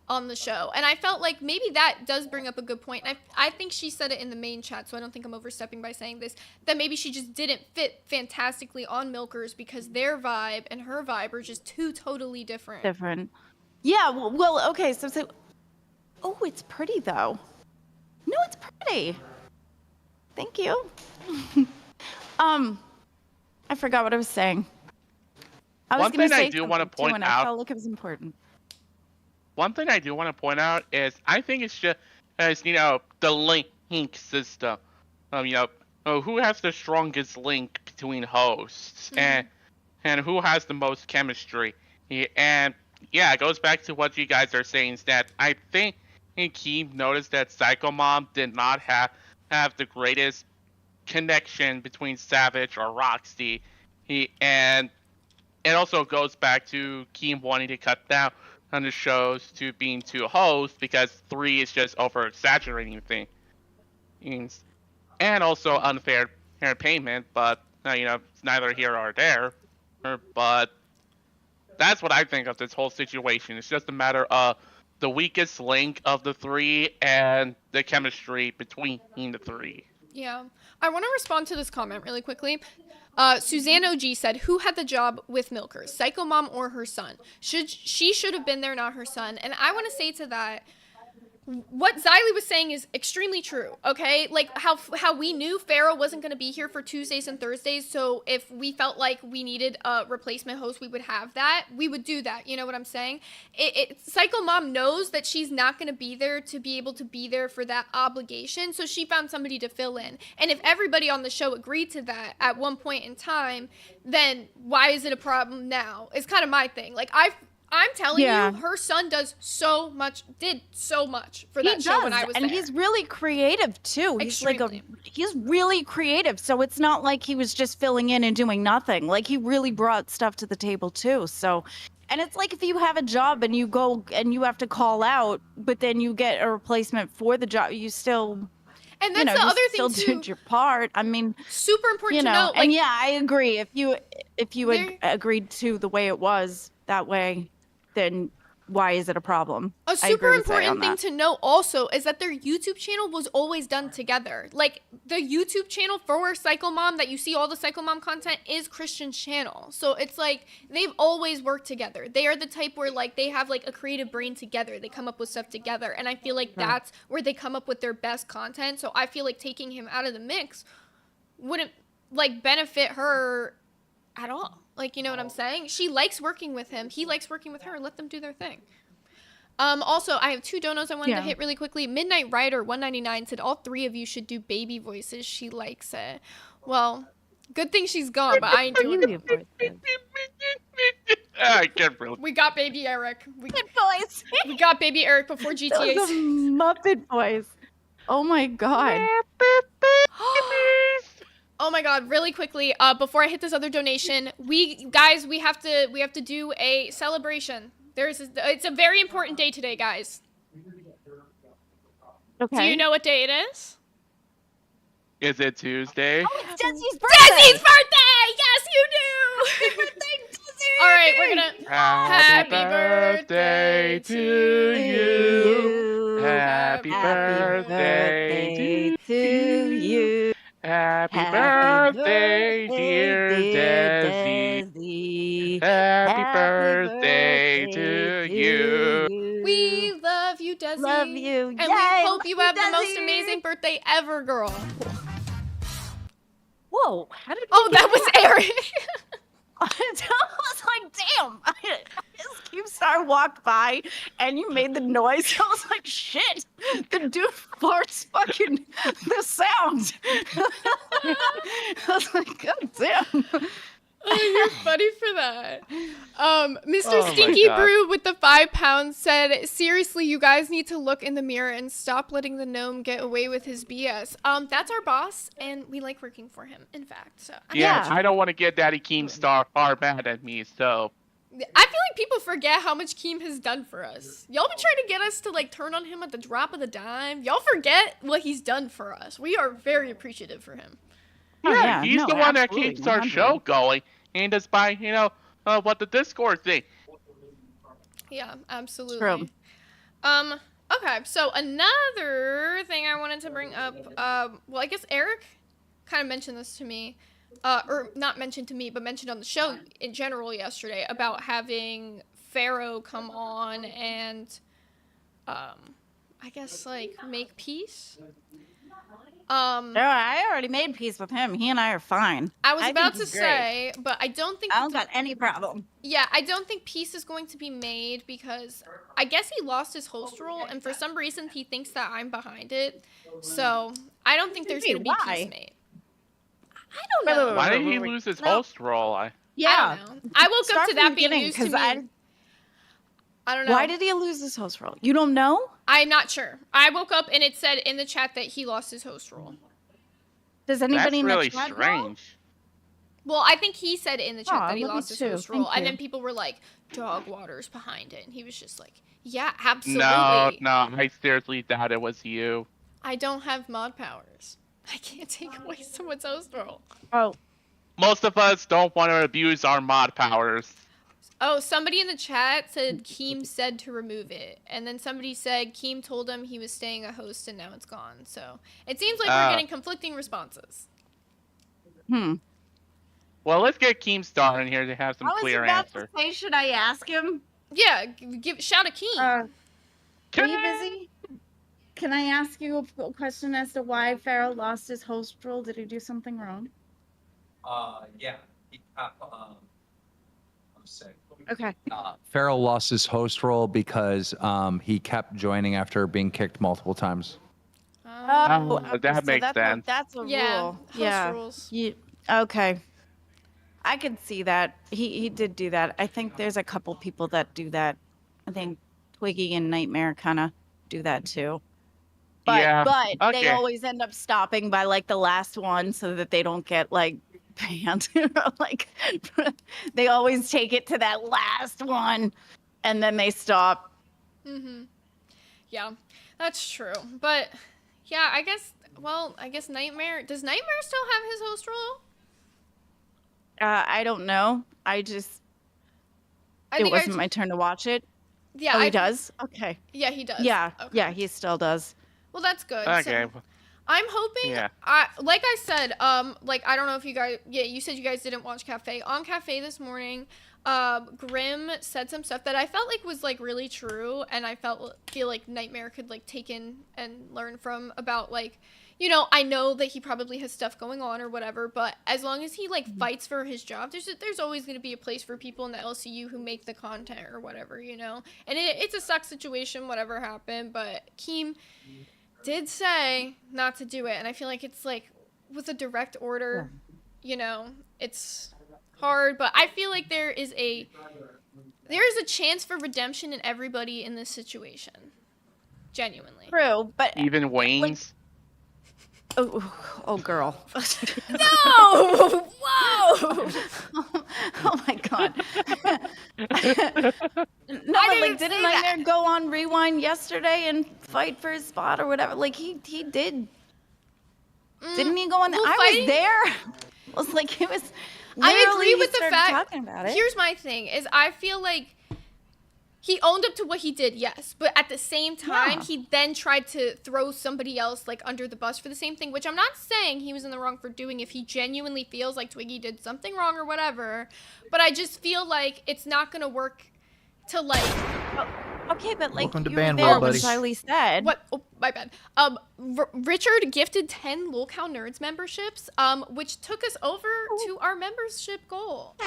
on the show. And I felt like maybe that does bring up a good point. And I think she said it in the main chat, so I don't think I'm overstepping by saying this, that maybe she just didn't fit fantastically on Milkers because their vibe and her vibe are just 2 totally different. Yeah, well, okay, so oh, it's pretty though. No, it's pretty. Thank you. I forgot what I was saying. I was One gonna thing I say do wanna something, too, point and out- I felt like it was important. One thing I do want to point out is I think it's just, the link system. Who has the strongest link between hosts and who has the most chemistry. And yeah, it goes back to what you guys are saying is that I think Keem noticed that Psycho Mom did not have the greatest connection between Savage or Roxy. And it also goes back to Keem wanting to cut down on the shows to being 2 hosts because 3 is just over exaggerating things, and also unfair payment. But it's neither here or there. But that's what I think of this whole situation. It's just a matter of the weakest link of the 3 and the chemistry between the 3. Yeah. I want to respond to this comment really quickly. Suzanne OG said, who had the job with Milkers, Psycho Mom or her son? She should have been there, not her son. And I want to say to that, what Xylee was saying is extremely true, okay? Like, how we knew Pharaoh wasn't going to be here for Tuesdays and Thursdays, so if we felt like we needed a replacement host, we would have that. We would do that, you know what I'm saying? Psycho Mom knows that she's not going to be there to be able to be there for that obligation, so she found somebody to fill in. And if everybody on the show agreed to that at one point in time, then why is it a problem now? It's kind of my thing. Like, I'm telling you, her son did so much for that show when I was there. And he's really creative too. He's really creative. So it's not like he was just filling in and doing nothing. Like, he really brought stuff to the table too. So, and it's like if you have a job and you go and you have to call out, but then you get a replacement for the job, you still. And that's the other thing too. Still did your part. I mean, super important to know. Like, and yeah, I agree. If you had agreed to the way it was that way, then why is it a problem? A super important thing to know also is that their YouTube channel was always done together. Like, the YouTube channel for Psycho Mom that you see all the Psycho Mom content is Christian's channel. So it's like they've always worked together. They are the type where like they have like a creative brain together. They come up with stuff together. And I feel like that's where they come up with their best content. So I feel like taking him out of the mix wouldn't like benefit her at all. Like, you know what I'm saying? She likes working with him. He likes working with her. Let them do their thing. Also, I have 2 donos I wanted to hit really quickly. Midnight Rider 199 said, all 3 of you should do baby voices. She likes it. Well, good thing she's gone, but I ain't doing it. I can't really. We got baby Eric. Good voice. We got baby Eric before GTA. That was a Muppet voice. Oh my God. Oh my God, really quickly, before I hit this other donation, we have to do a celebration. It's a very important day today, guys. Okay. Do you know what day it is? Is it Tuesday? Oh, it's Desi's birthday! Desi's birthday! Yes, you do! Happy birthday, Desi! All right, we're gonna... Happy birthday to you. Happy birthday to you. Happy birthday, dear Desi. Happy birthday to you. We love you, Desi. Love you. And we hope you have the most amazing birthday ever, girl. Whoa, how did that was Eric. I was like, damn. His Keemstar walked by and you made the noise. I was like, shit. The dude farts fucking the sound. I was like, God damn. You're funny for that. Mr. Stinky Brew with the £5 said, seriously, you guys need to look in the mirror and stop letting the gnome get away with his BS. That's our boss, and we like working for him, in fact. So I don't want to get Daddy Keemstar far mad at me, so. I feel like people forget how much Keem has done for us. Y'all be trying to get us to, like, turn on him at the drop of the dime. Y'all forget what he's done for us. We are very appreciative for him. Yeah, he's the one that keeps our show going. And it's by, what the Discord thing. Yeah, absolutely. True. Okay, so another thing I wanted to bring up, well, I guess Eric kind of mentioned this to me, or not mentioned to me, but mentioned on the show in general yesterday about having Pharaoh come on and, I guess, like, make peace. No, I already made peace with him. He and I are fine. I was about to say, but I don't think... I don't got any problem. Yeah, I don't think peace is going to be made because I guess he lost his host role, and for some reason he thinks that I'm behind it. So I don't think there's going to be peace made. I don't know. Why did he lose his host role? I don't know. I woke up to that being news to me. I don't know. Why did he lose his host role? You don't know? I'm not sure. I woke up and it said in the chat that he lost his host role. Does anybody in the chat know? That's really strange. Well, I think he said in the chat that he lost his host role. Thank and you. then people were like, Dog Water's behind it. And he was just like, yeah, absolutely. No, I seriously doubt it was you. I don't have mod powers. I can't take away someone's host role. Oh. Most of us don't want to abuse our mod powers. Oh, somebody in the chat said Keem said to remove it. And then somebody said Keem told him he was staying a host and now it's gone. So it seems like we're getting conflicting responses. Well, let's get Keemstar in here to have some clear answer. Say, should I ask him? Yeah, shout a Keem. Are you busy? Can I ask you a question as to why Pharaoh lost his host role? Did he do something wrong? Yeah. I'm sick. Okay. Pharaoh lost his host role because he kept joining after being kicked multiple times. Oh, that makes sense. That's a Yeah, rule. host rules. Okay. I could see that. He did do that. I think there's a couple people that do that. I think Twiggy and Nightmare kind of do that too. But Yeah, but they okay. always end up stopping by like the last one so that they don't get like banned. Like they always take it to that last one and then they stop. Yeah, that's true. But yeah, I guess Nightmare, does Nightmare still have his host role? I don't know. It wasn't my turn to watch it. Yeah, Oh, he does? Okay. Yeah, he does. Yeah, Okay. yeah, he still does. Well, that's good. Okay. So I'm hoping. Yeah. Like I said, like I don't know if you guys. Yeah, you said you guys didn't watch Cafe. On Cafe this morning, Grim said some stuff that I felt like was like really true, and I feel like Nightmare could like take in and learn from about like. You know, I know that he probably has stuff going on or whatever, but as long as he like fights for his job, there's always going to be a place for people in the LCU who make the content or whatever, you know. And it's a suck situation, whatever happened, but Keem did say not to do it, and I feel like it's like with a direct order, you know, it's hard, but I feel like there is a chance for redemption in everybody in this situation, genuinely. True, but Even Wayne's. oh girl. No! Whoa! Oh my god. No, but like didn't Nightmare go on Rewind yesterday and fight for his spot or whatever? Like he did. Didn't he go on? Well, I was there. It was like it was. I literally agree with he the started fact. talking about it. Here's my thing: is I feel like he owned up to what he did, yes, but at the same time, he then tried to throw somebody else like under the bus for the same thing. Which I'm not saying he was in the wrong for doing if he genuinely feels like Twiggy did something wrong or whatever. But I just feel like it's not gonna work to like. Okay, but like Welcome to you were Band there World, when buddy. Siley said. What? Oh, my bad. Richard gifted 10 LolCow Nerds memberships, which took us over to our membership goal. So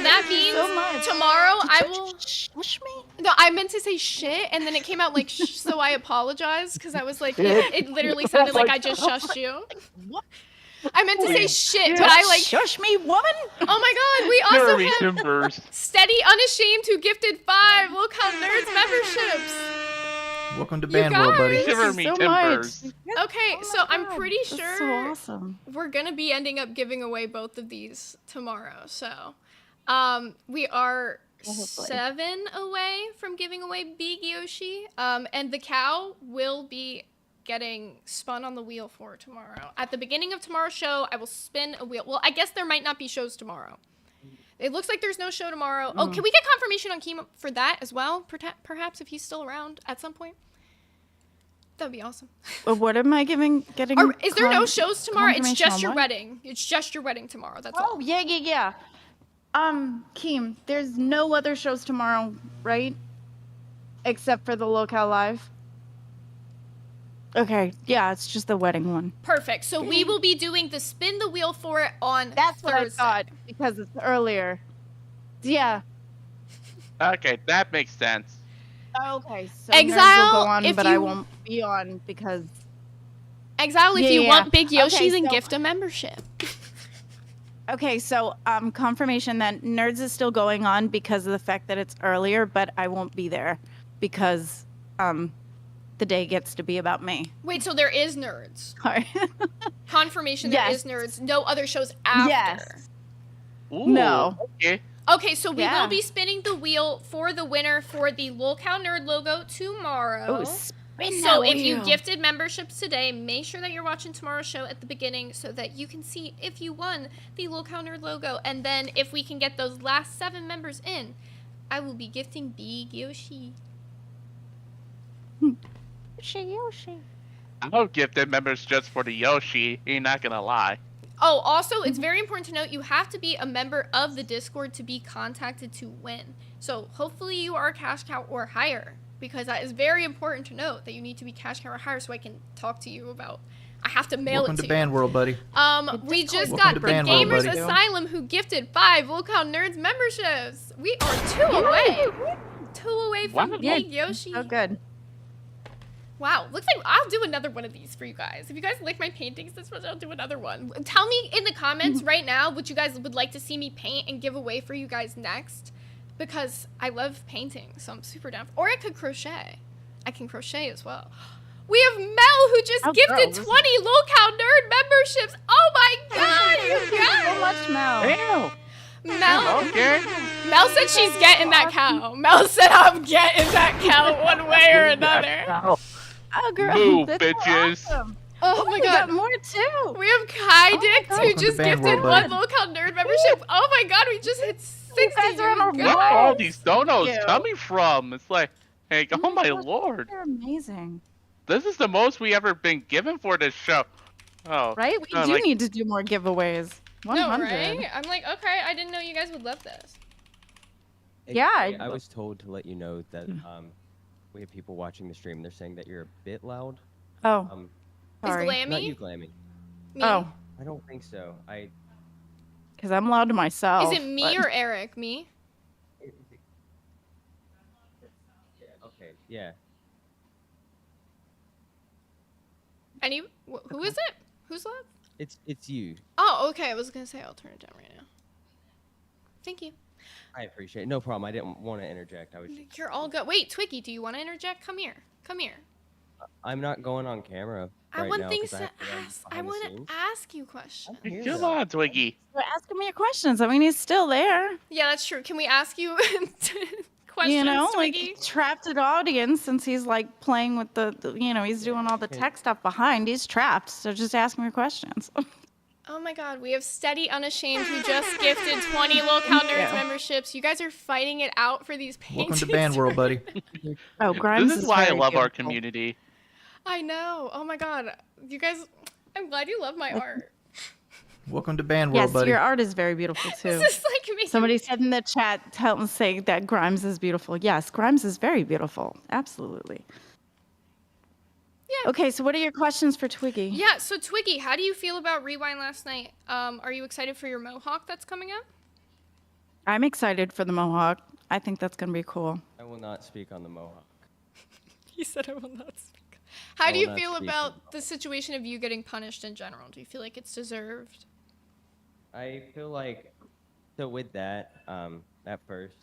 that means So much. tomorrow Did I you will. Shush me. No, I meant to say shit, and then it came out like so I apologize because I was like, it literally sounded like I just shushed you. What? I meant to say shit, but I like. Shush me, woman. Oh my god, we also Jeremy have Timbers. Steady Unashamed who gifted 5 LolCow Nerds memberships. Welcome to You Band World, buddy. guys- Shiver me so timbers. much. Okay, so I'm pretty That's sure so awesome. we're gonna be ending up giving away both of these tomorrow. So, we are Hopefully. 7 away from giving away Big Yoshi. And the cow will be getting spun on the wheel for tomorrow. At the beginning of tomorrow's show, I will spin a wheel. Well, I guess there might not be shows tomorrow. It looks like there's no show tomorrow. Oh, can we get confirmation on Keem for that as well? Perhaps if he's still around at some point. That'd be awesome. What am I getting? Is there no shows tomorrow? It's confirmation just on your what? wedding. It's just your wedding tomorrow. That's Oh all. yeah. Keem, there's no other shows tomorrow, right? Except for the Locale Live. Okay, yeah, it's just the wedding one. Perfect. So we will be doing the spin the wheel for it on That's what I Thursday. thought because it's earlier. Yeah. Okay, that makes sense. Okay, so Exile, Nerds will go on, if but I you- won't be on because. Exile, if Yeah, you yeah. want Big Yoshi, Okay, then so- gift a membership. Okay, so confirmation that Nerds is still going on because of the fact that it's earlier, but I won't be there because the day gets to be about me. Wait, so there is Nerds. Sorry. Confirmation Yes. there is Nerds. No other shows after. Yes. Ooh, No. Okay. Okay, so we Yeah. will be spinning the wheel for the winner for the LolCow Nerd logo tomorrow. Oh, So if you gifted memberships today, make sure that you're watching tomorrow's show at the beginning so that you can see if you won the Locale Nerd logo. And then if we can get those last 7 members in, I will be gifting Big Yoshi. Yoshi. I'll gift members just for the Yoshi. You're not gonna lie. Oh, also, it's very important to note you have to be a member of the Discord to be contacted to win. So hopefully you are cash cow or higher, because that is very important to note that you need to be cash cow or higher so I can talk to you about. I have to mail Welcome it to to Band World, buddy. you. We just Welcome got to the Band World, Gamers buddy. Asylum who gifted 5 Locale Nerds memberships. We are 2 away. 2 away from Wow. Big Yoshi. So good. Wow, looks like I'll do another one of these for you guys. If you guys like my paintings this much, I'll do another one. Tell me in the comments right now what you guys would like to see me paint and give away for you guys next. Because I love painting, so I'm super down. Or I could crochet. I can crochet as well. We have Mel who just gifted 20 Locale Nerd memberships. Oh my god, you guys! So much, Mel. Damn. Mel, Okay. Mel said she's getting that cow. Mel said I'm getting that cow one way or another. Oh, girl. Move, that's so bitches. awesome. Oh my we god. got more too. We have Kai Dix who Welcome to just Band gifted World, buddy. 1 Locale Nerd membership. Oh my god, we just hit 60. guys are on a you Where roll. are guys. all these donos you. coming from? It's like, hey, oh my gosh, lord. They're amazing. This is the most we ever been given for this show. Oh. Right? We do like- need to do more giveaways. 100. No, right? I'm like, okay, I didn't know you guys would love this. Yeah, I was told to let you know that we have people watching the stream. They're saying that you're a bit loud. Oh, Is sorry. Not you, Glammy? Glammy. Me? Oh, I don't think so. because I'm loud to myself. Is it me but- or Eric? Me? Yeah. Okay. Yeah. Any? Who is it? Who's loud? It's you. Oh, okay. I was gonna say I'll turn it down right now. Thank you. I appreciate it. No problem. I didn't want to interject. You're all good. Wait, Twiggy, do you want to interject? Come here. Come here. I'm not going on camera I right want now things 'cause to have run ask. I behind the want scenes. to ask you questions. Here, Come though. on, Twiggy. We're asking me your questions. I mean, he's still there. Yeah, that's true. Can we ask you questions, You know, Twiggy? like trapped at audience since he's like playing with he's doing all the tech stuff behind. He's trapped. So just ask me your questions. Oh my god, we have Steady Unashamed who just gifted 20 Locale Nerds memberships. You guys are fighting it out for these paintings. Welcome to Band World, buddy. Oh, Grimes This is why I very love our beautiful. community. I know. Oh my god. You guys, I'm glad you love my art. Welcome to Band World, Yes, buddy. your art is very beautiful too. This is like me. Somebody said in the chat, say that Grimes is beautiful. Yes, Grimes is very beautiful. Absolutely. Yeah. Okay, so what are your questions for Twiggy? Yeah, so Twiggy, how do you feel about Rewind last night? Are you excited for your Mohawk that's coming up? I'm excited for the Mohawk. I think that's going to be cool. I will not speak on the Mohawk. He said I will not speak. How I do will you not feel speak on about the situation of you getting punished in general? Do you feel like it's deserved? I feel like, so with that, at first,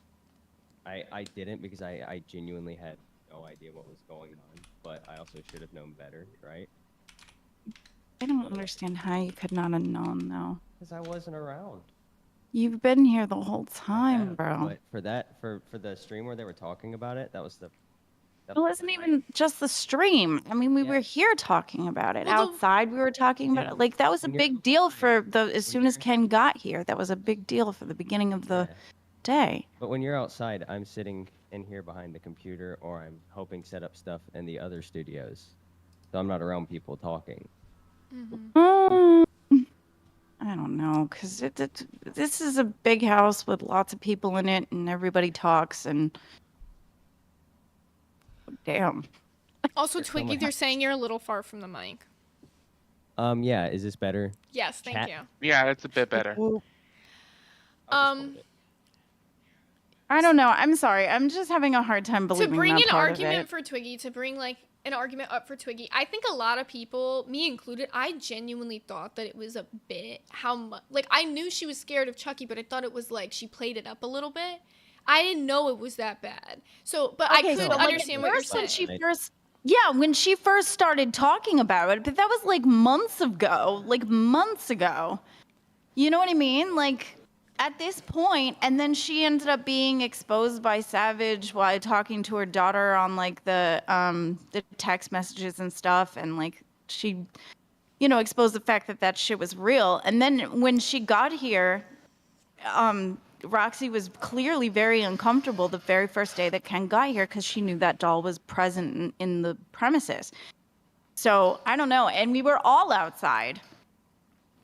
I didn't because I genuinely had no idea what was going on, but I also should have known better, right? I don't understand how you could not have known, though. Because I wasn't around. You've been here the whole I time, have, bro. But for that, for the stream where they were talking about it, that was the. It wasn't even just the stream. I mean, we Yeah. were here talking about it. Well, the- Outside, we were talking about Yeah. it. Like, that was a When you're big deal for as when soon as you're- Ken got here. That was a big deal for the beginning of the Yeah. day. But when you're outside, I'm sitting in here behind the computer, or I'm helping set up stuff in the other studios, so I'm not around people talking. Mm, I don't know, because this is a big house with lots of people in it, and everybody talks, and damn. Also, There's so Twiggy, much- they're saying you're a little far from the mic. Yeah, is this better? Yes, thank Chat. you. Yeah, it's a bit better. I'll just Um, hold it. I don't know. I'm sorry. I'm just having a hard time To believing bring that an part of argument it. for Twiggy, to bring like an argument up for Twiggy, I think a lot of people, me included, I genuinely thought that it was a bit how much. Like, I knew she was scared of Chucky, but I thought it was like she played it up a little bit. I didn't know it was that bad. So, but I Okay, could so, like, understand at what you're first when saying. she first, yeah, when she first started talking about it, but that was like months ago. Like months ago. You know what I mean? Like, at this point, and then she ended up being exposed by Savage while talking to her daughter on like the text messages and stuff, and like she, exposed the fact that that shit was real. And then when she got here, Roxy was clearly very uncomfortable the very first day that Ken got here because she knew that doll was present in the premises. So I don't know. And we were all outside.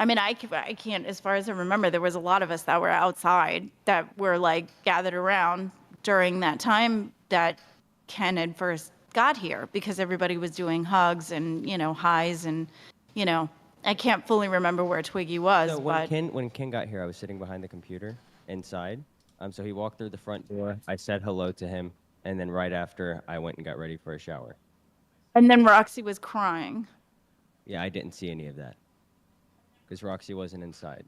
I mean, I can't, as far as I remember, there was a lot of us that were outside that were like gathered around during that time that Ken had first got here because everybody was doing hugs and, highs and, I can't fully remember where Twiggy was. So but when Ken got here, I was sitting behind the computer inside. So he walked through the front door. I said hello to him, and then right after, I went and got ready for a shower. And then Roxy was crying. Yeah, I didn't see any of that because Roxy wasn't inside.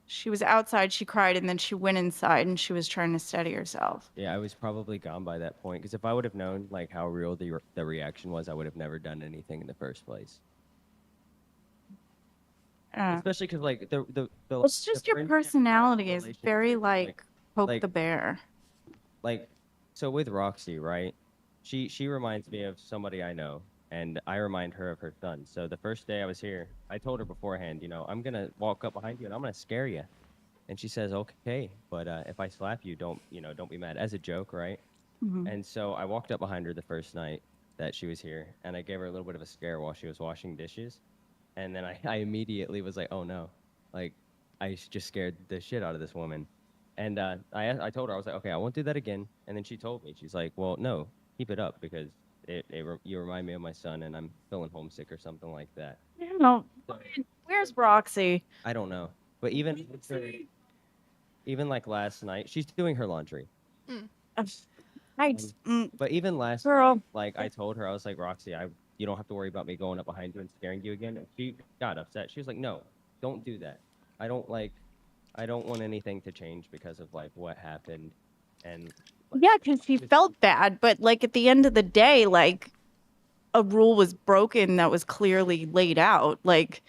She was outside, she cried, and then she went inside and she was trying to steady herself. Yeah, I was probably gone by that point because if I would have known like how real the reaction was, I would have never done anything in the first place. Especially because like the it's just your personality is very like poke like- the bear. Like, so with Roxy, right? She reminds me of somebody I know, and I remind her of her son. So the first day I was here, I told her beforehand, I'm gonna walk up behind you and I'm gonna scare you. And she says, okay, but if I slap you, don't be mad. As a joke, right? Mhm. And so I walked up behind her the first night that she was here, and I gave her a little bit of a scare while she was washing dishes. And then I immediately was like, oh no, like I just scared the shit out of this woman. And I told her, I was like, okay, I won't do that again. And then she told me, she's like, well, no, keep it up because you remind me of my son and I'm feeling homesick or something like that. Where's Roxy? I don't know. But even like last night, she's doing her laundry. But even last Girl. night, like I told her, I was like, Roxy, you don't have to worry about me going up behind you and scaring you again. And she got upset. She was like, no, don't do that. I don't want anything to change because of like what happened. And Yeah, because she felt bad, but like at the end of the day, like a rule was broken that was clearly laid out. Like,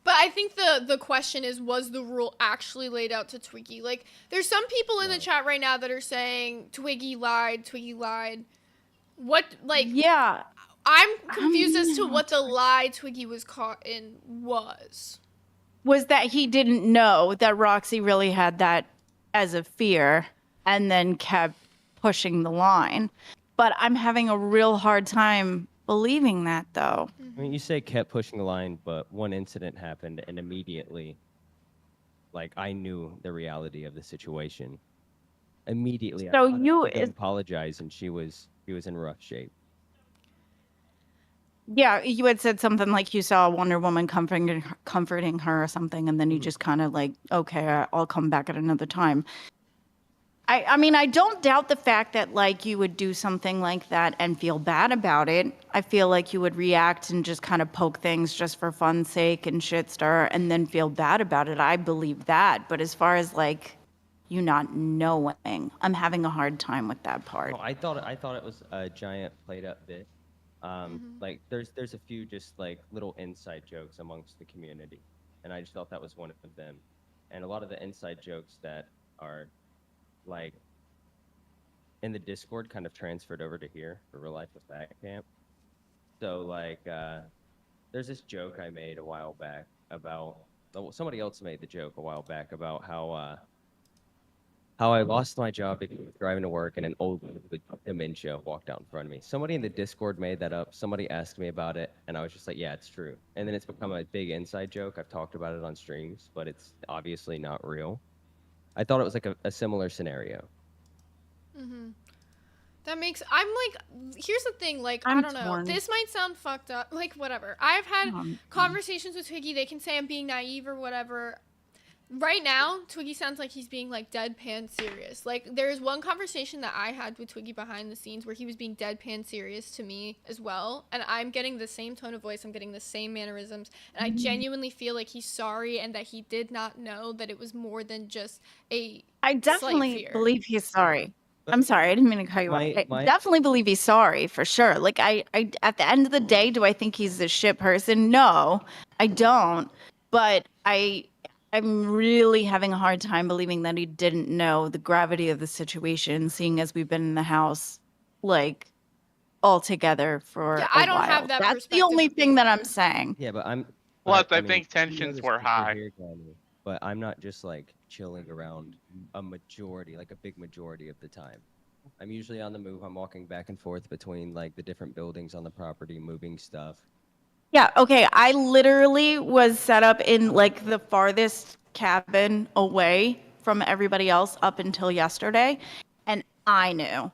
But I think the question is, was the rule actually laid out to Twiggy? Like, there's some people in the chat right now that are saying Twiggy lied. What, like, yeah, I'm confused as to what the lie Twiggy was caught in was. was that he didn't know that Roxy really had that as a fear and then kept pushing the line. But I'm having a real hard time believing that, though. I mean, you say kept pushing the line, but one incident happened and immediately, like I knew the reality of the situation. Immediately, So I apologized, and she was in rough shape. Yeah, you had said something like you saw Wonder Woman comforting her or something, and then you just kind of like, okay, I'll come back at another time. I mean, I don't doubt the fact that like you would do something like that and feel bad about it. I feel like you would react and just kind of poke things just for fun's sake and shit stir and then feel bad about it. I believe that. But as far as like you not knowing, I'm having a hard time with that part. No, I thought it was a giant played up bit. Like there's a few just like little inside jokes amongst the community, and I just felt that was one of them. And a lot of the inside jokes that are like in the Discord kind of transferred over to here for Real Life with Back Camp. So like there's this joke I made a while back about somebody else made the joke a while back about how I lost my job because I was driving to work and an old woman with dementia walked out in front of me. Somebody in the Discord made that up. Somebody asked me about it, and I was just like, yeah, it's true. And then it's become a big inside joke. I've talked about it on streams, but it's obviously not real. I thought it was like a similar scenario. That makes, I'm like, here's the thing, like, I I'm don't know, torn. this might sound fucked up, like, whatever. I've had conversations with Twiggy, they can say I'm being naive or whatever. Right now, Twiggy sounds like he's being, like, deadpan serious. Like, there's one conversation that I had with Twiggy behind the scenes where he was being deadpan serious to me as well, and I'm getting the same tone of voice, I'm getting the same mannerisms, and I genuinely feel like he's sorry and that he did not know that it was more than just a I slight definitely fear. believe he's sorry. I'm sorry, I didn't mean to cut you off. I my- definitely believe he's sorry for sure. Like I at the end of the day, do I think he's a shit person? No, I don't. But I I'm really having a hard time believing that he didn't know the gravity of the situation, seeing as we've been in the house, like, all together for Yeah, a I don't while. have that That's the perspective only of thing being that there. I'm saying. Yeah, but Plus, I I mean, think you know tensions this were because you're high. here, Glenn, but I'm not just like chilling around a majority, like a big majority of the time. I'm usually on the move. I'm walking back and forth between like the different buildings on the property, moving stuff. Yeah, okay. I literally was set up in like the farthest cabin away from everybody else up until yesterday, and I knew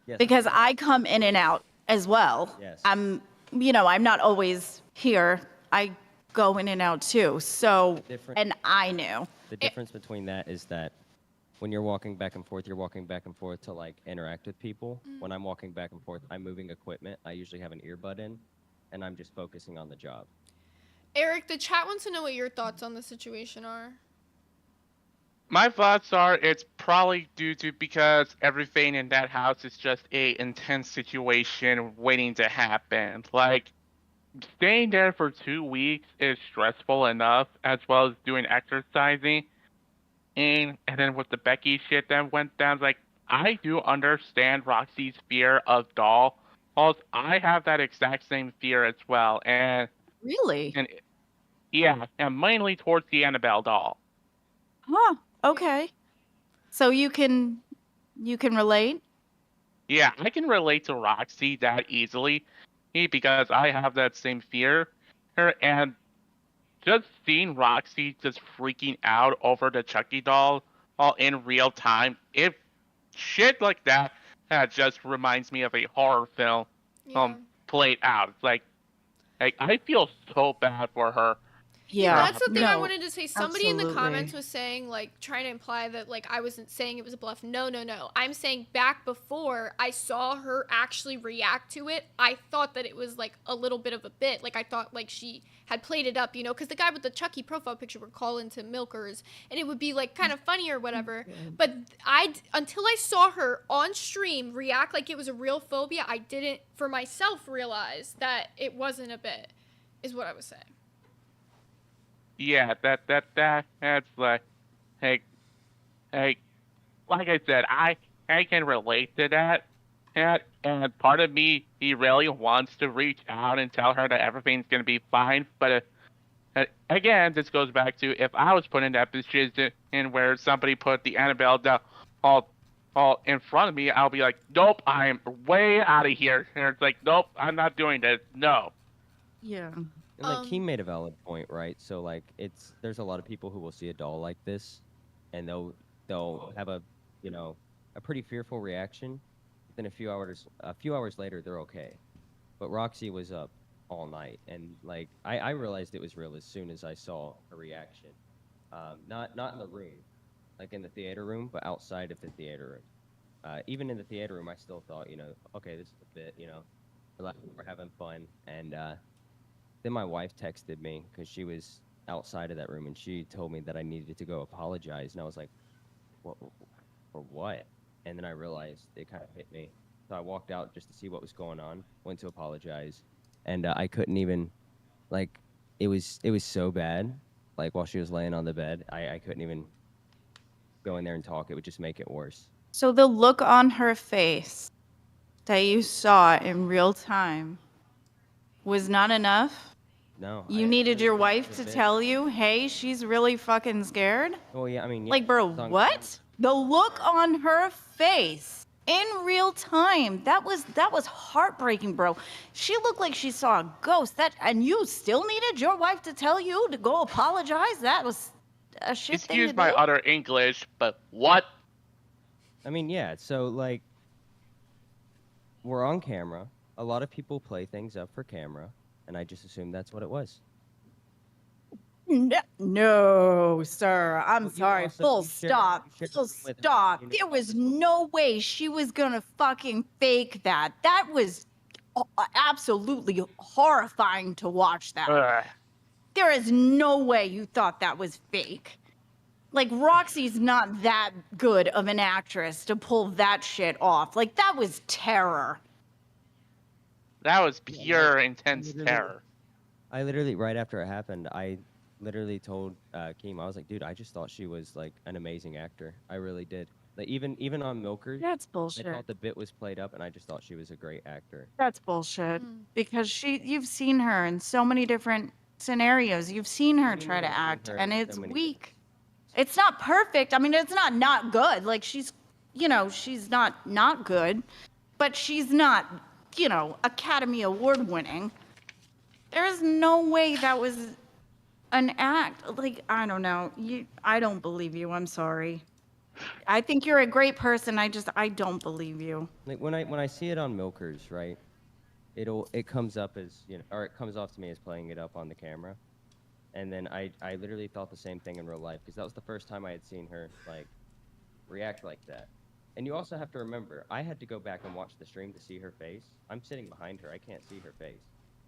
Yes. because I come in and out as well. Yes. I'm not always here. I go in and out too. So, Different- and I knew. The difference between that is that when you're walking back and forth, you're walking back and forth to like interact with people. When I'm walking back and forth, I'm moving equipment. I usually have an earbud in, and I'm just focusing on the job. Eric, the chat wants to know what your thoughts on the situation are. My thoughts are it's probably due to because everything in that house is just a intense situation waiting to happen. Like, staying there for 2 weeks is stressful enough, as well as doing exercising. And then with the Becky shit that went down, like, I do understand Roxy's fear of dolls. I have that exact same fear as well. Really? And yeah, and mainly towards the Annabelle doll. Huh. Okay. So you can relate? Yeah, I can relate to Roxy that easily because I have that same fear. And just seeing Roxy just freaking out over the Chucky doll all in real time, if shit like that just reminds me of a horror film Yeah. played out. It's like I feel so bad for her. Yeah. That's the thing I No, wanted to say. Somebody in the absolutely. comments was saying, like, trying to imply that, like, I wasn't saying it was a bluff. No, no, no. I'm saying back before I saw her actually react to it, I thought that it was, like, a little bit of a bit. Like, I thought, like, she had played it up, you know, because the guy with the Chucky profile picture would call into Milkers, and it would be, like, kind of funny or whatever. But until I saw her on stream react like it was a real phobia, I didn't, for myself, realize that it wasn't a bit, is what I was saying. Yeah, that's like, hey, like I said, I can relate to that. And part of me, he really wants to reach out and tell her that everything's gonna be fine. But again, this goes back to if I was put in that position in where somebody put the Annabelle doll all in front of me, I'll be like, nope, I'm way out of here. And it's like, nope, I'm not doing this. No. Yeah. And like he made a valid point, right? So like there's a lot of people who will see a doll like this, and they'll have a pretty fearful reaction. Then a few hours later, they're okay. But Roxy was up all night, and like I realized it was real as soon as I saw her reaction. Not in the room, like in the theater room, but outside of the theater room. Even in the theater room, I still thought, okay, this is a bit, we're having fun. And then my wife texted me because she was outside of that room, and she told me that I needed to go apologize. And I was like, what, for what? And then I realized it kind of hit me. So I walked out just to see what was going on, went to apologize. And I couldn't even, like, it was so bad. Like, while she was laying on the bed, I couldn't even go in there and talk. It would just make it worse. So the look on her face that you saw in real time was not enough? No. You needed your wife to tell you, hey, she's really fucking scared? Well, yeah, I mean... Yeah, like, bro, what? The look on her face in real time, that was heartbreaking, bro. She looked like she saw a ghost. And you still needed your wife to tell you to go apologize? That was a shit thing to do. Excuse my utter English, but what? I mean, yeah, so, like, we're on camera. A lot of people play things up for camera, and I just assumed that's what it was. No, sir. I'm sorry. Full stop. Full stop. There was no way she was gonna fucking fake that. That was absolutely horrifying to watch that. There is no way you thought that was fake. Like, Roxy's not that good of an actress to pull that shit off. Like, that was terror. That was pure intense terror. I literally, right after it happened, I literally told Keem, I was like, dude, I just thought she was like an amazing actor. I really did. Like even on Milkers, That's I bullshit. thought the bit was played up, and I just thought she was a great actor. That's bullshit. Because you've seen her in so many different scenarios. You've seen her What do you try mean to I've seen act, her and in it's so many weak. different- It's not perfect. I mean, it's not good. Like she's not good, but she's not, Academy Award winning. There is no way that was an act. Like, I don't know. I don't believe you. I'm sorry. I think you're a great person. I don't believe you. Like when I see it on Milkers, right? It comes up as, or it comes off to me as playing it up on the camera. And then I literally thought the same thing in real life, because that was the first time I had seen her like react like that. And you also have to remember, I had to go back and watch the stream to see her face. I'm sitting behind her, I can't see her face.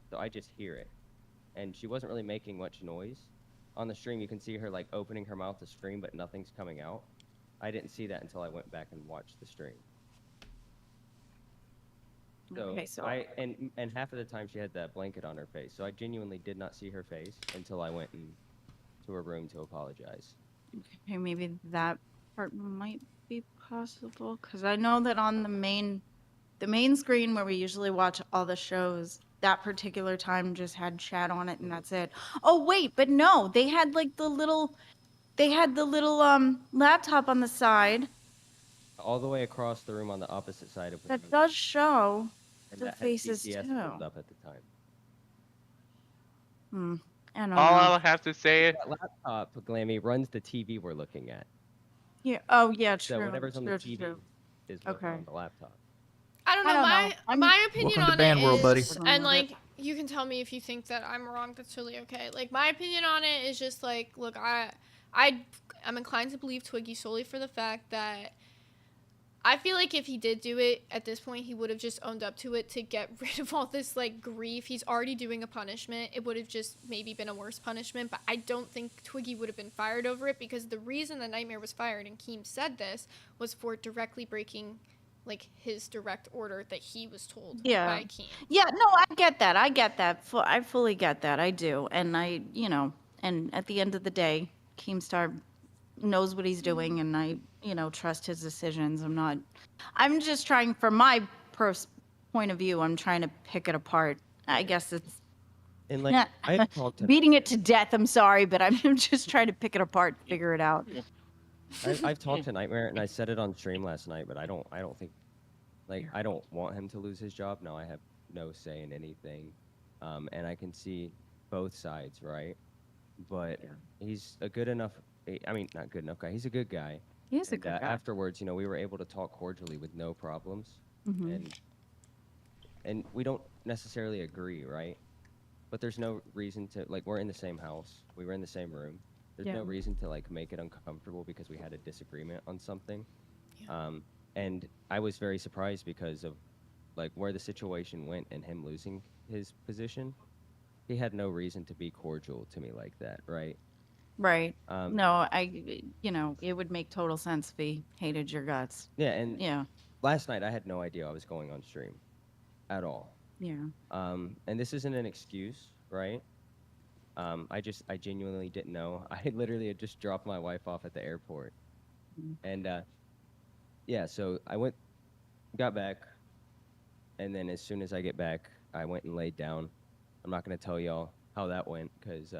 So I just hear it. And she wasn't really making much noise. On the stream, you can see her like opening her mouth to scream, but nothing's coming out. I didn't see that until I went back and watched the stream. So, Okay, so and half of the time she had that blanket on her face. So I genuinely did not see her face until I went to her room to apologize. okay, maybe that part might be possible, because I know that on the main screen where we usually watch all the shows, that particular time just had chat on it and that's it. Oh wait, but no, they had like the little laptop on the side All the way across the room on the opposite side of the that room. does show And the that had faces CCS too. pulled up at the time. I don't All know. I'll have to say is, That laptop, Glammy, runs the TV we're looking at. Yeah. Oh yeah, true. So whatever's on the TV true. is what's Okay. on the laptop. I don't know. I'm- My opinion Welcome to on Band it World, buddy. is, and like you can tell me if you think that I'm wrong. That's totally okay. Like my opinion on it is just like, look, I'm inclined to believe Twiggy solely for the fact that I feel like if he did do it at this point, he would have just owned up to it to get rid of all this like grief. He's already doing a punishment. It would have just maybe been a worse punishment, but I don't think Twiggy would have been fired over it, because the reason that Nightmare was fired, and Keem said this, was for directly breaking like his direct order that he was told by Keem. Yeah, no, I get that. I fully get that. I do. And and at the end of the day, Keemstar knows what he's doing, and I, trust his decisions. I'm just trying, from my point of view, I'm trying to pick it apart. I guess it's And like I've talked to beating it to death. I'm sorry, but I'm just trying to pick it apart, figure it out. I've talked to Nightmare, and I said it on stream last night, but I don't think, like, I don't want him to lose his job. No, I have no say in anything, and I can see both sides, right? But he's a good enough. I mean, not good enough guy. He's a good guy. He's a good guy. Afterwards, we were able to talk cordially with no problems, and we don't necessarily agree, right? But there's no reason to, like, we're in the same house. We were in the same room. There's no reason to like make it uncomfortable because we had a disagreement on something. And I was very surprised because of like where the situation went and him losing his position. He had no reason to be cordial to me like that, right? Right. No, it would make total sense if he hated your guts. Yeah, and Yeah. last night I had no idea I was going on stream at all. Yeah. And this isn't an excuse, right? I genuinely didn't know. I literally had just dropped my wife off at the airport. And yeah, so I got back, and then as soon as I get back, I went and laid down. I'm not gonna tell y'all how that went, because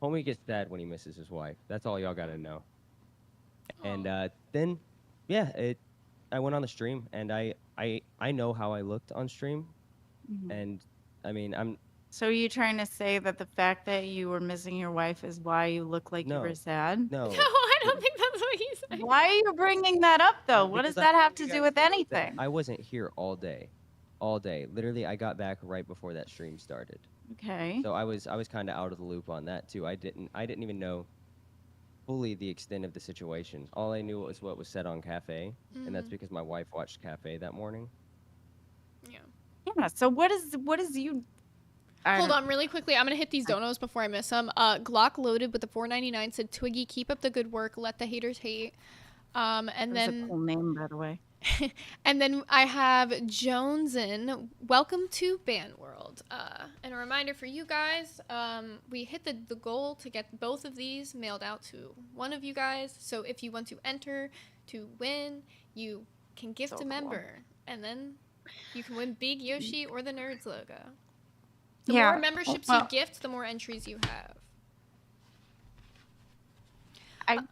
homie gets sad when he misses his wife. That's all y'all gotta know. And then, yeah, I went on the stream, and I know how I looked on stream, and I mean, So are you trying to say that the fact that you were missing your wife is why you look like you were sad? no. No, I don't think that's what he said. Why are you bringing that up, though? What does Because that have to you do guys with know that anything? I wasn't here all day. Literally, I got back right before that stream started. Okay. So I was kind of out of the loop on that too. I didn't even know fully the extent of the situation. All I knew was what was said on Cafe, and that's because my wife watched Cafe that morning. Yeah. Yeah. So what is you? Hold on, really quickly. I'm gonna hit these donos before I miss them. Glock loaded with the 4.99 said, "Twiggy, keep up the good work. Let the haters hate." And That's then a cool name, by the way. And then I have Jonesin. Welcome to Band World. And a reminder for you guys, we hit the goal to get both of these mailed out to one of you guys. So if you want to enter to win, you can gift a member. And then you can win Big Yoshi or the Nerds logo. The more memberships you gift, the more entries you have.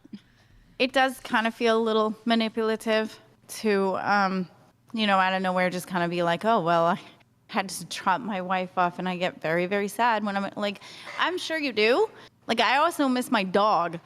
It does kind of feel a little manipulative to, out of nowhere just kind of be like, oh, well, I had to drop my wife off, and I get very, very sad when I'm like, I'm sure you do. Like, I also miss my dog.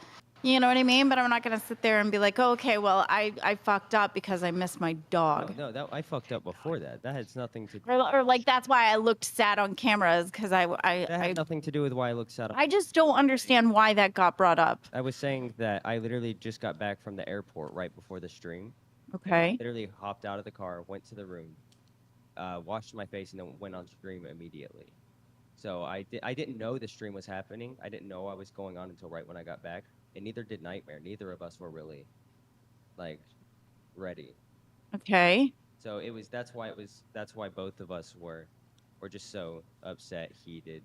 You know what I mean? But I'm not going to sit there and be like, oh, okay, well, I fucked up because I missed my dog. No, I fucked up before that. That has nothing to. Or like that's why I looked sad on cameras because That had nothing to do with why I looked sad. I just don't understand why that got brought up. I was saying that I literally just got back from the airport right before the stream. Okay. Literally hopped out of the car, went to the room, washed my face, and then went on stream immediately. So I didn't know the stream was happening. I didn't know what was going on until right when I got back. And neither did Nightmare. Neither of us were really, ready. Okay. So that's why both of us were just so upset, heated.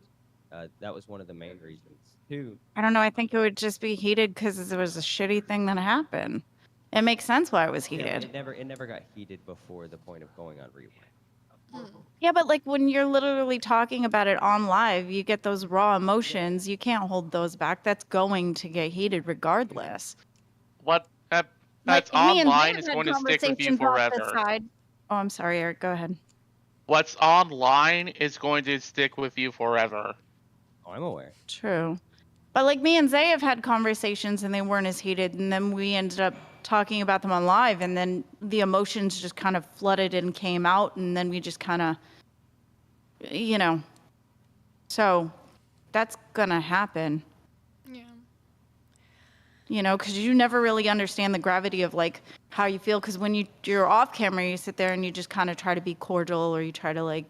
That was one of the main reasons. Two. I don't know. I think it would just be heated because it was a shitty thing that happened. It makes sense why it was heated. Yeah, it never got heated before the point of going on Rewind. Yeah, but like when you're literally talking about it on live, you get those raw emotions. You can't hold those back. That's going to get heated regardless. That's online is going to stick with you forever. Oh, I'm sorry, Eric. Go ahead. What's online is going to stick with you forever. Oh, I'm aware. True. But like me and Zay have had conversations and they weren't as heated, and then we ended up talking about them on live, and then the emotions just kind of flooded and came out, and then we just kind of, so that's gonna happen. Yeah. Because you never really understand the gravity of like how you feel, because when you're off camera, you sit there and you just kind of try to be cordial, or you try to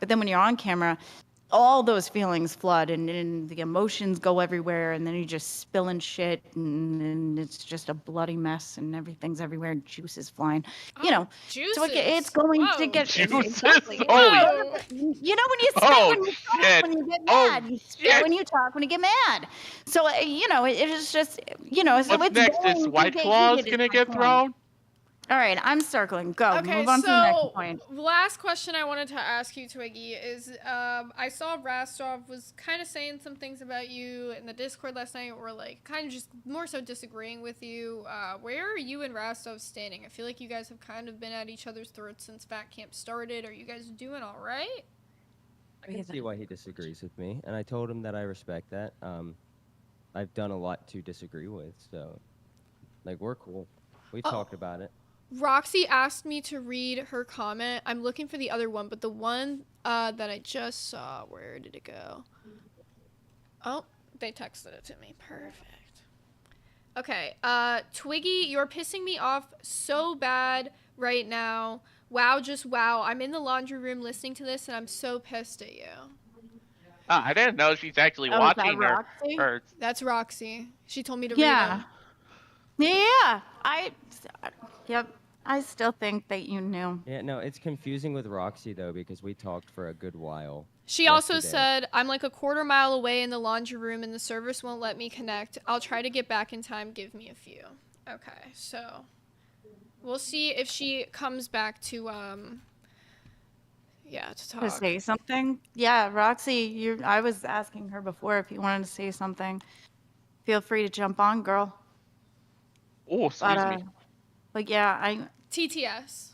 but then when you're on camera, all those feelings flood, and the emotions go everywhere, and then you just spilling shit, and it's just a bloody mess, and everything's everywhere, and juice is flying. Juices. So it's going to get Juices. exactly. Holy. When you spit, when you talk, when you get mad, you spit shit. when you talk, when you get mad. So it is just so What's it's next? going Is to White get Claws heated gonna at get some point. thrown? All right, I'm circling. Go. Okay, Move on to the next point. last question I wanted to ask you, Twiggy, is I saw Rastov was kind of saying some things about you in the Discord last night, or like kind of just more so disagreeing with you. Where are you and Rastov standing? I feel like you guys have kind of been at each other's throats since Fat Camp started. Are you guys doing all right? I can see why he disagrees with me, and I told him that I respect that. I've done a lot to disagree with, so we're cool. We talked about it. Roxy asked me to read her comment. I'm looking for the other one, but the one that I just saw, where did it go? Oh, they texted it to me. Perfect. Okay, Twiggy, you're pissing me off so bad right now. Wow, just wow. I'm in the laundry room listening to this, and I'm so pissed at you. I didn't know she's actually Oh, is that watching Roxy? her. That's Roxy. She told me to read them. Yeah. Yep. I still think that you knew. Yeah, no, it's confusing with Roxy, though, because we talked for a good while. She also yesterday. said, I'm like a quarter mile away in the laundry room and the service won't let me connect. I'll try to get back in time. Give me a few. Okay, so we'll see if she comes back to to talk. To say something? Yeah, Roxy, I was asking her before if you wanted to say something. Feel free to jump on, girl. Oh, excuse me. But yeah, TTS.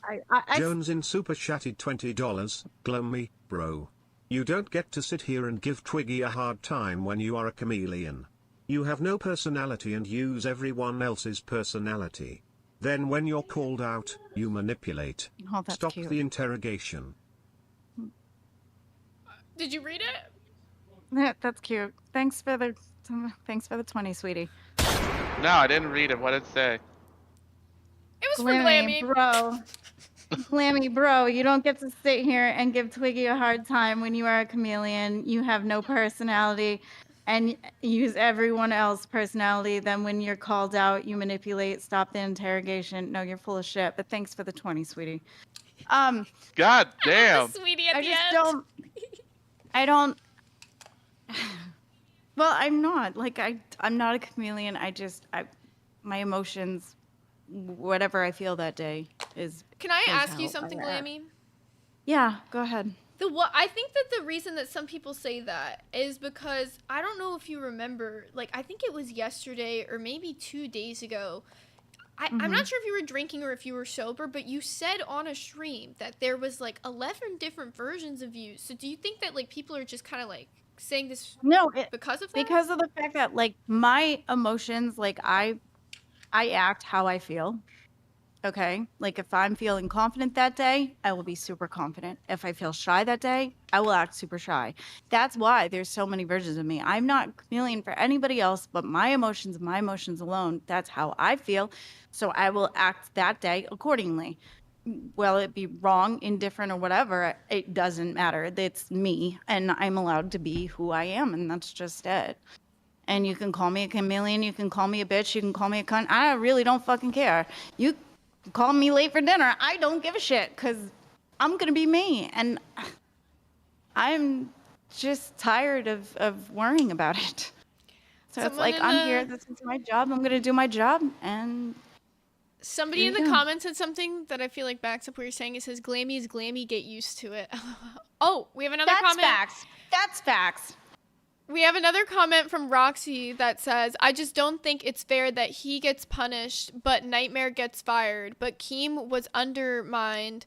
Jones in super chatted $20. Glow me, bro. You don't get to sit here and give Twiggy a hard time when you are a chameleon. You have no personality and use everyone else's personality. Then when you're called out, you manipulate. Oh, that's Stop cute. the interrogation. Did you read it? Yeah, that's cute. Thanks for the 20, sweetie. No, I didn't read it. What did it say? It was for Glammy. Bro. Glammy, bro, you don't get to sit here and give Twiggy a hard time when you are a chameleon. You have no personality. and use everyone else's personality. Then when you're called out, you manipulate, stop the interrogation. No, you're full of shit. But thanks for the 20, sweetie. God damn. The sweetie at I the just end. don't. I don't. Well, I'm not like I'm not a chameleon. My emotions, whatever I feel that day is. Can I is ask you how something, I act. Glammy? Yeah, go ahead. I think that the reason that some people say that is because I don't know if you remember, like I think it was yesterday or maybe 2 days ago. I'm not sure if you were drinking or if you were sober, but you said on a stream that there was like 11 different versions of you. So do you think that like people are just kind of like saying this because of that? Because of the fact that like my emotions, like I act how I feel. Okay. Like if I'm feeling confident that day, I will be super confident. If I feel shy that day, I will act super shy. That's why there's so many versions of me. I'm not chameleon for anybody else, but my emotions alone. That's how I feel. So I will act that day accordingly. Will it be wrong, indifferent, or whatever? It doesn't matter. It's me, and I'm allowed to be who I am, and that's just it. And you can call me a chameleon, you can call me a bitch, you can call me a cunt. I really don't fucking care. You call me late for dinner. I don't give a shit because I'm going to be me. And I'm just tired of worrying about it. So it's like, I'm here. This is my job. I'm going to do my job. And somebody in the comments said something that I feel like backs up what you're saying. It says, Glammy is Glammy, get used to it. Oh, we have another comment. That's facts. We have another comment from Roxy that says, I just don't think it's fair that he gets punished, but Nightmare gets fired. But Keem was undermined,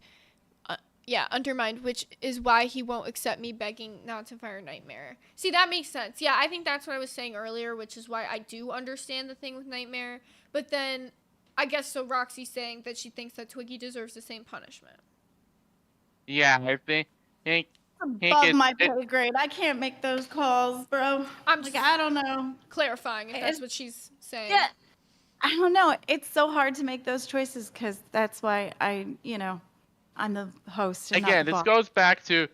which is why he won't accept me begging not to fire Nightmare. See, that makes sense. Yeah, I think that's what I was saying earlier, which is why I do understand the thing with Nightmare. But then, I guess so Roxy's saying that she thinks that Twiggy deserves the same punishment. Yeah, I think above my pay grade. I can't make those calls, bro. I don't know. Clarifying if that's what she's saying. Yeah. I don't know. It's so hard to make those choices because that's why I'm the host. And Again, not the this boss. goes back to,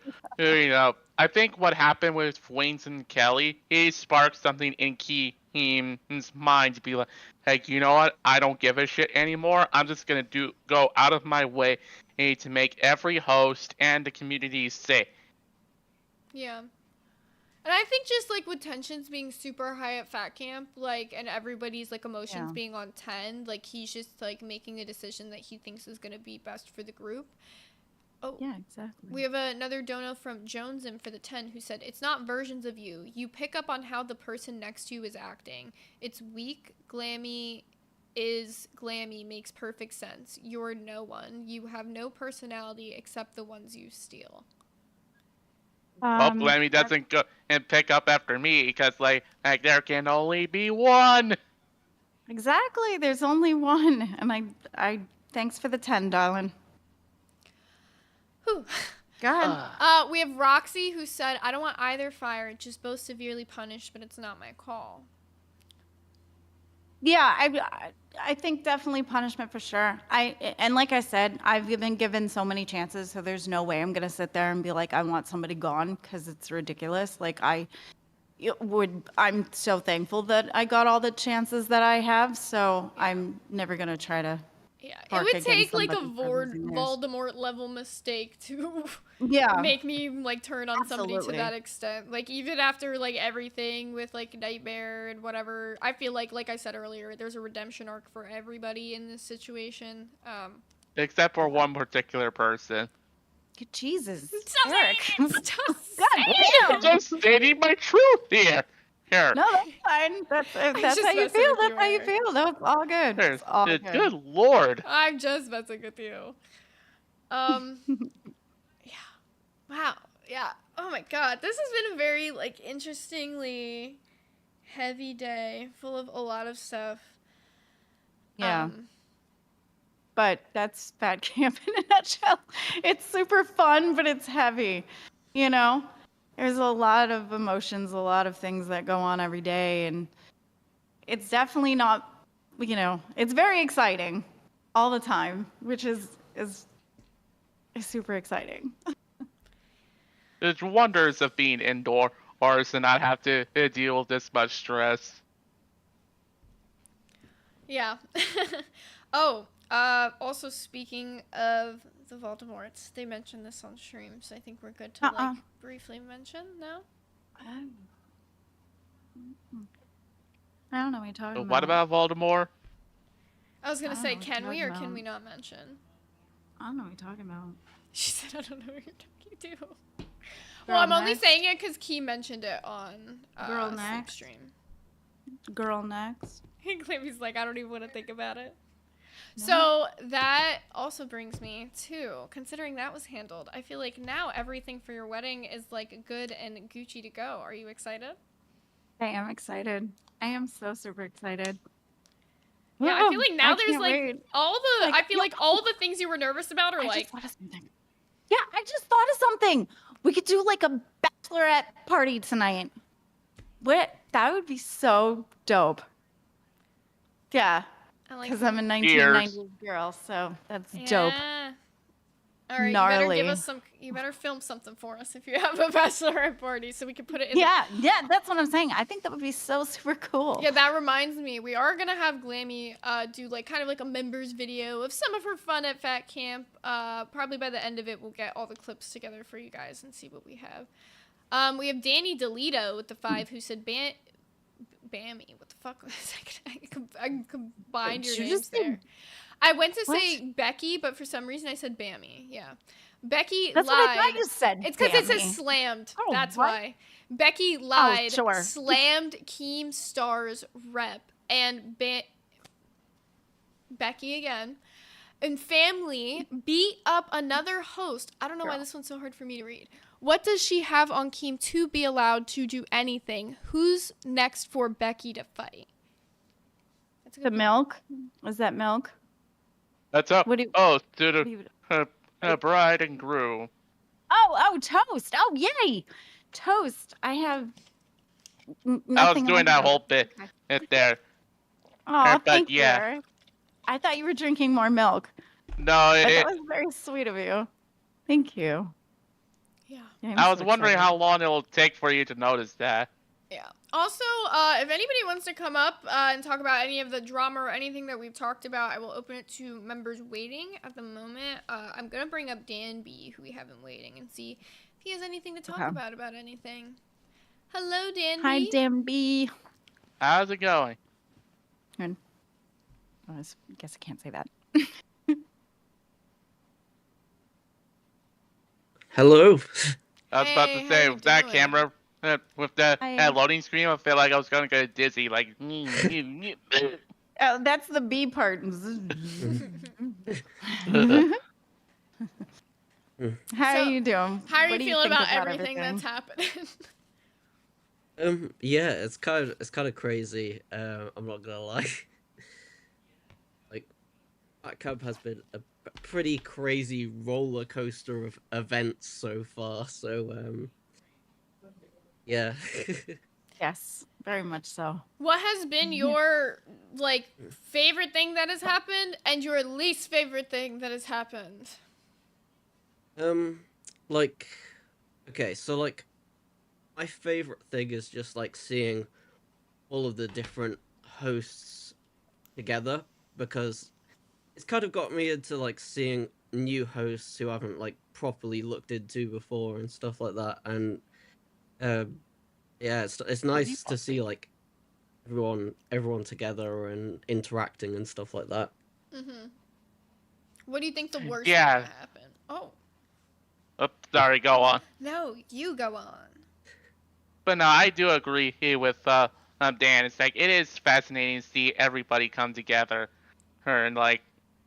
I think what happened with Wayne's and Kelly, it sparked something in Keem's mind to be like, hey, you know what? I don't give a shit anymore. I'm just going to go out of my way to make every host and the community safe. Yeah. And I think just like with tensions being super high at Fat Camp, like, and everybody's like emotions being on 10, like he's just like making a decision that he thinks is going to be best for the group. Oh, yeah, exactly. We have another dono from Jonesin for the 10 who said, it's not versions of you. You pick up on how the person next to you is acting. It's weak, Glammy is Glammy makes perfect sense. You're no one. You have no personality except the ones you steal. Well, Glammy doesn't go and pick up after me because like there can only be one. Exactly. There's only one. And I thanks for the 10, darling. Whew. Go ahead. We have Roxy who said, I don't want either fired, just both severely punished, but it's not my call. Yeah, I think definitely punishment for sure. And like I said, I've been given so many chances, so there's no way I'm gonna sit there and be like, I want somebody gone because it's ridiculous. Like I'm so thankful that I got all the chances that I have, so I'm never gonna try to. Yeah, it would take like a Voldemort level mistake to make me like turn on somebody to that extent. Like even after like everything with like Nightmare and whatever, I feel like I said earlier, there's a redemption arc for everybody in this situation. Except for one particular person. Jesus, Eric. I'm just stating my truth here. Here. No, that's fine. That's how you feel. That's how you feel. That's all good. It's all good. Good Lord. I'm just messing with you. Yeah. Wow. Yeah. Oh my God. This has been a very like interestingly heavy day, full of a lot of stuff. Yeah. But that's Fat Camp in a nutshell. It's super fun, but it's heavy. You know? There's a lot of emotions, a lot of things that go on every day, and it's definitely not, it's very exciting all the time, which is super exciting. There's wonders of being indoor for us to not have to deal with this much stress. Yeah. Oh, also speaking of the Voldemorts, they mentioned this on stream, so I think we're good to like briefly mention. No. I don't know what you're talking about. What about Voldemort? I was gonna say, what can you're we or talking can about. we not mention? I don't know what you're talking about. She said, I don't know what you're talking to. Well, I'm only saying it because Key mentioned it on Girl Sleep next. stream. Girl next. He's like, I don't even want to think about it. No. So that also brings me to, considering that was handled, I feel like now everything for your wedding is like good and Gucci to go. Are you excited? I am excited. I am so super excited. Yeah, I feel like now there's like wait. all the, I feel like all the things you were nervous about are like. Just thought of something. Yeah, I just thought of something. We could do like a bachelorette party tonight. What? That would be so dope. Yeah, because I'm a 1990s girl, so that's dope. All right, Gnarly. you better give us some. You better film something for us if you have a bachelorette party, so we can put it in. Yeah, that's what I'm saying. I think that would be so super cool. Yeah, that reminds me, we are gonna have Glammy do like kind of like a members video of some of her fun at Fat Camp. Probably by the end of it, we'll get all the clips together for you guys and see what we have. We have Danny DeLito with the 5 who said Bammy. What the fuck was I combined your names there. I went to say Becky, but for some reason I said Bammy. Yeah. Becky That's lied. what I thought you said. It's because it says slammed. Oh, That's what? why. Becky lied, sure. slammed Keemstar's rep, and Becky again. And family beat up another host. I don't know why this one's so hard for me to read. What does she have on Keem to be allowed to do anything? Who's next for Becky to fight? That's a good The milk? Was that milk? That's up. To the bride and groom. Oh, toast. Oh, yay. Toast. I have nothing. I was doing that whole bit there. Oh, thank you. I thought you were drinking more milk. No, that was very sweet of you. Thank you. Yeah. I was wondering how long it'll take for you to notice that. Yeah. Also, if anybody wants to come up and talk about any of the drama or anything that we've talked about, I will open it to members waiting at the moment. I'm going to bring up Dan B, who we have in waiting, and see if he has anything to talk about anything. Hello, Dan B. Hi, Dan B. How's it going? Good. I guess I can't say that. Hello. I was about to say, with that camera, with that loading screen, I feel like I was going to get dizzy. Like, oh, that's the B part. How are you doing? How are you feeling about everything that's happening? Yeah, it's kind of crazy. I'm not gonna lie. Like, that camp has been a pretty crazy roller coaster of events so far. So, yeah. Yes, very much so. What has been your favorite thing that has happened and your least favorite thing that has happened? Okay, so my favorite thing is just seeing all of the different hosts together, because it's kind of got me into seeing new hosts who I haven't properly looked into before and stuff like that. And yeah, it's nice to see everyone together and interacting and stuff like that. What do you think the worst thing that happened? Oh, sorry, go on. no, you go on. But no, I do agree here with Dan. It's it is fascinating to see everybody come together, and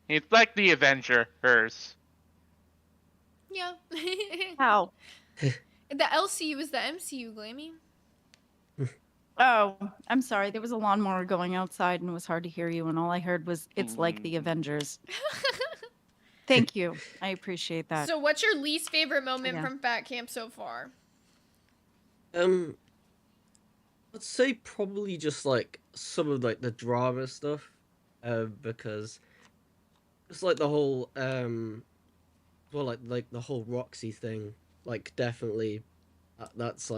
it's like the Avengers. Yeah. How? The LCU is the MCU, Glammy. Oh, I'm sorry. There was a lawnmower going outside and it was hard to hear you, and all I heard was, it's like the Avengers. Thank you. I appreciate that. So what's your least favorite moment from Fat Camp so far? I'd say probably just some of the drama stuff, because it's the whole the whole Roxy thing, definitely that's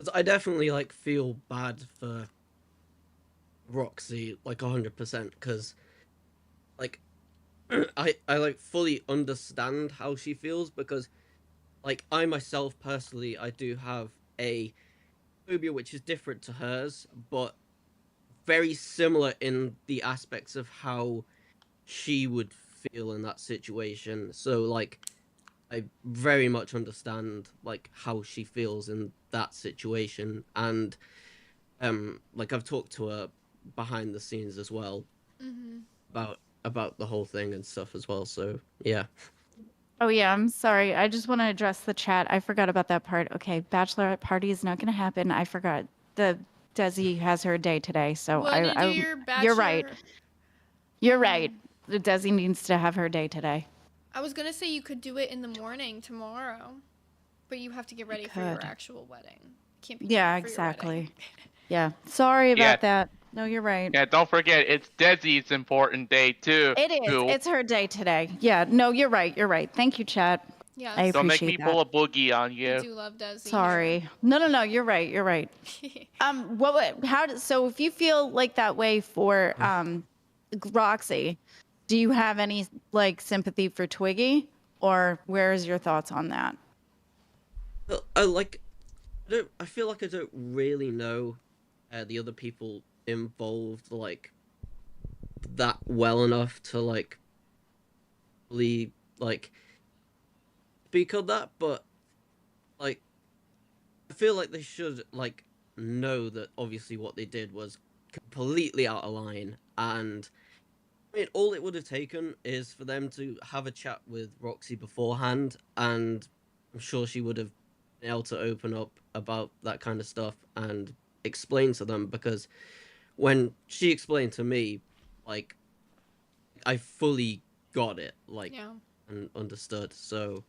'Cause I definitely like feel bad for Roxy, like 100%, because like I like fully understand how she feels because like I myself personally I do have a phobia which is different to hers, but very similar in the aspects of how she would feel in that situation. So like I very much understand like how she feels in that situation, and like I've talked to her behind the scenes as well about the whole thing and stuff as well. So yeah. Oh yeah, I'm sorry. I just want to address the chat. I forgot about that part. Okay, bachelorette party is not going to happen. I forgot. The Desi has her day today, so When you do your you're right. bachelor- You're right. The Desi needs to have her day today. I was gonna say you could do it in the morning tomorrow, but you have to get ready for your could. actual wedding. Can't be Yeah, doing it for your wedding. exactly. Yeah, sorry Yeah. about that. No, you're right. Yeah, don't forget, it's Desi's important day, too. It is. Who- It's her day today. Yeah, no, you're right. You're right. Thank you, chat. Yes. I Don't make me appreciate that. pull a boogie on I you. do love Desi. Sorry. No. You're right. You're right. So if you feel like that way for Roxy, do you have any like sympathy for Twiggy, or where's your thoughts on that? I feel like I don't really know the other people involved like that well enough to like really like speak on that, but like I feel like they should like know that obviously what they did was completely out of line, and I mean all it would have taken is for them to have a chat with Roxy beforehand, and I'm sure she would have been able to open up about that kind of stuff and explain to them, because when she explained to me, like I fully got it, like and understood. So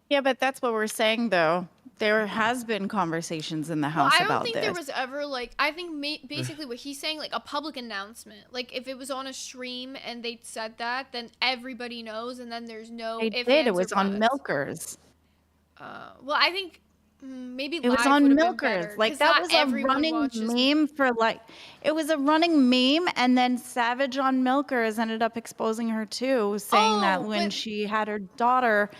Yeah, but that's what we're saying though. There has been conversations in the house I don't about think this. there was ever like I think basically what he's saying like a public announcement. Like if it was on a stream and they said that, then everybody knows, and then there's no. They ifs, did. It ands, or was on buts. Milkers. Well, I think maybe It was live on would have been Milkers. better, Like 'cause that not was a everyone running watches- meme for like it was a running meme, and then Savage on Milkers ended up exposing her too, saying that when she had her daughter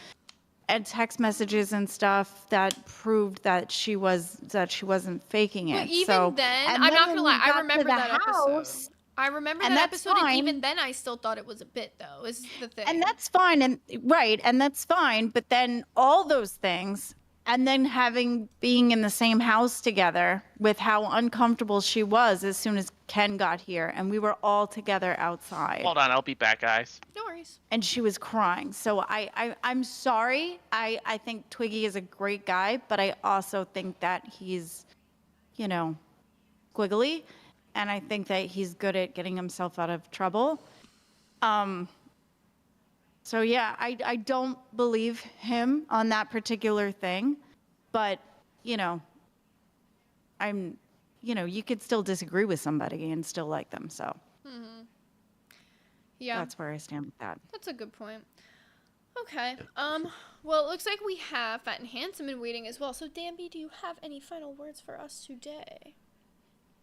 and text messages and stuff that proved that she wasn't faking it. But even so, then, and I'm not when gonna we lie. I got to remember the that episode. house, I remember and that that's episode, fine. and even then, I still thought it was a bit though. Is the thing. And that's fine, and right, and that's fine. But then all those things, and then being in the same house together with how uncomfortable she was as soon as Ken got here, and we were all together outside. Hold on, I'll be back, guys. No worries. And she was crying. So I'm sorry. I think Twiggy is a great guy, but I also think that he's, squiggly, and I think that he's good at getting himself out of trouble. So yeah, I don't believe him on that particular thing, but you could still disagree with somebody and still like them. So Yeah. that's where I stand with that. That's a good point. Okay. Well, it looks like we have Fat and Handsome in waiting as well. So, Danby, do you have any final words for us today?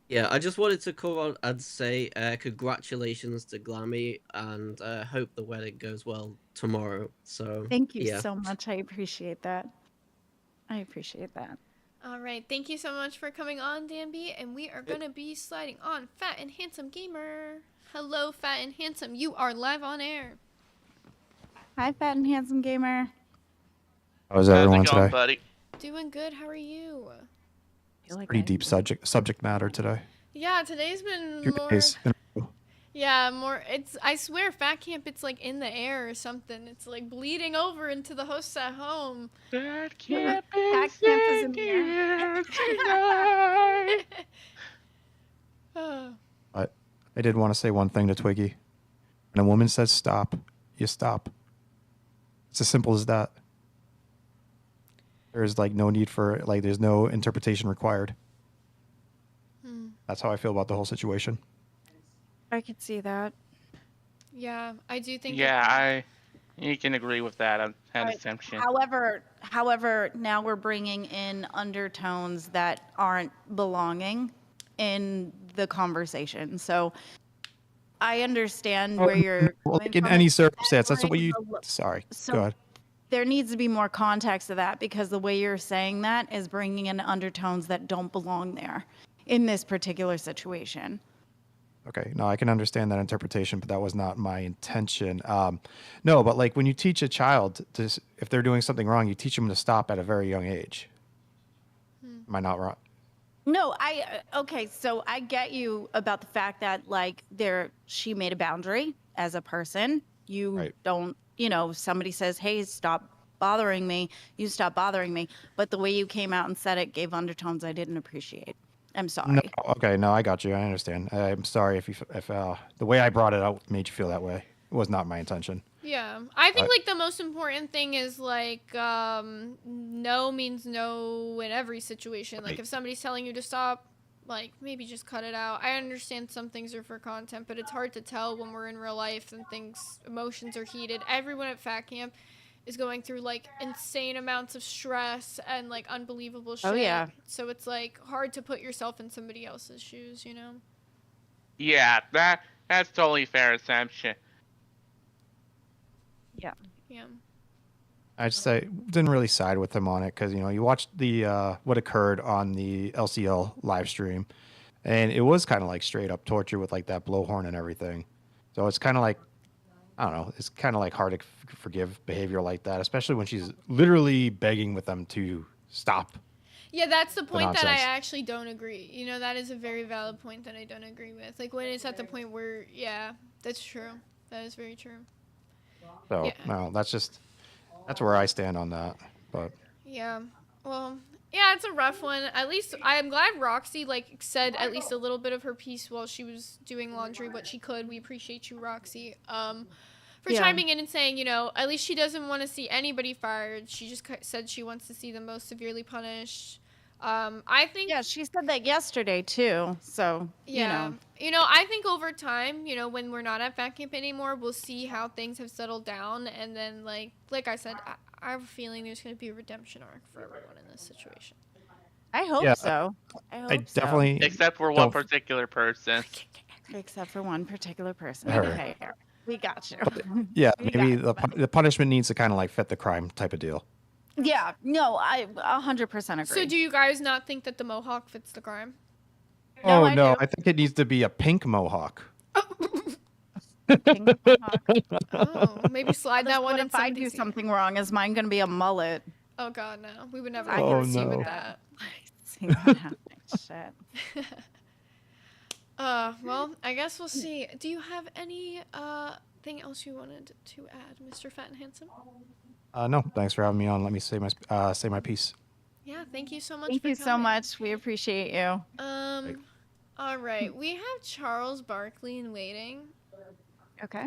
yeah, I just wanted to come on and say congratulations to Glammy, and hope the wedding goes well tomorrow. So Thank you yeah. so much. I appreciate that. All right. Thank you so much for coming on, Danby. And we are going to be sliding on Fat and Handsome Gamer. Hello, Fat and Handsome. You are live on air. Hi, Fat and Handsome Gamer. How's everyone How's it going, today? buddy? Doing good. How are you? Pretty deep subject matter today. Yeah, today's been Few more. days in a row. Yeah, more. It's. I swear, Fat Camp. It's like in the air or something. It's like bleeding over into the hosts at home. Fat Camp Fat is Camp is in in the the air. air tonight. But I did want to say one thing to Twiggy. When a woman says stop, you stop. It's as simple as that. There's no need for there's no interpretation required. That's how I feel about the whole situation. I could see that. Yeah, I do think. Yeah, you can agree with that. an Right. assumption. However, now we're bringing in undertones that aren't belonging in the conversation. So I understand where you're Well, coming like in from. any It's circumstance, that's what entering you. the lo- Sorry. So Go ahead. there needs to be more context to that because the way you're saying that is bringing in undertones that don't belong there in this particular situation. Okay, no, I can understand that interpretation, but that was not my intention. No, but like when you teach a child to, if they're doing something wrong, you teach them to stop at a very young age. Am I not wrong? No, okay, so I get you about the fact that like she made a boundary as a person. You Right. don't, somebody says, "Hey, stop bothering me." You stop bothering me, but the way you came out and said it gave undertones I didn't appreciate. I'm sorry. No, okay, no, I got you. I understand. I'm sorry if the way I brought it out made you feel that way. It was not my intention. Yeah, I think like the most important thing is like no means no in every situation. Like Right. if somebody's telling you to stop, like maybe just cut it out. I understand some things are for content, but it's hard to tell when we're in real life and emotions are heated. Everyone at Fat Camp is going through like insane amounts of stress and like unbelievable shit. Oh, yeah. So it's like hard to put yourself in somebody else's shoes, you know? Yeah, that's totally fair assumption. Yeah. Yeah. I just didn't really side with him on it because you watched the what occurred on the LCL live stream, and it was kind of like straight up torture with like that blowhorn and everything. So it's kind of like, I don't know, it's kind of like hard to forgive behavior like that, especially when she's literally begging with them to stop. Yeah, that's the point that I nonsense. actually don't agree. That is a very valid point that I don't agree with. Like when it's at the point where, yeah, that's true. That is very true. So Yeah. no, that's where I stand on that. But Yeah. Well, yeah, it's a rough one. At least I'm glad Roxy like said at least a little bit of her piece while she was doing laundry, what she could. We appreciate you, Roxy. For Yeah. chiming in and saying, at least she doesn't want to see anybody fired. She just said she wants to see them most severely punished. I think. Yeah, she said that yesterday too. So, Yeah. I think over time, when we're not at Fat Camp anymore, we'll see how things have settled down. And then, like I said, I have a feeling there's going to be a redemption arc for everyone in this situation. I hope Yeah, so. I hope I definitely Except for one don't- particular person. Except for one particular person. Her. Okay, Eric, we got you. Yeah, We maybe got the punishment needs to kind of like fit the crime type of deal. Yeah, no, I 100% agree. So do you guys not think that the mohawk fits the crime? No, Oh I no, do. I think it needs to be a pink mohawk. Pink mohawk. Oh, maybe slide that one What in if I do somebody's ear. something wrong? Is mine going to be a mullet? Oh God, no. We would never I Oh, agree with you no. with that. See that happening. Shit. Well, I guess we'll see. Do you have any thing else you wanted to add, Mr. Fat and Handsome? No, thanks for having me on. Let me say my piece. Yeah, thank you so much. Thank for you so coming. much. We appreciate you. All right. We have Charles Barkley in waiting. Okay.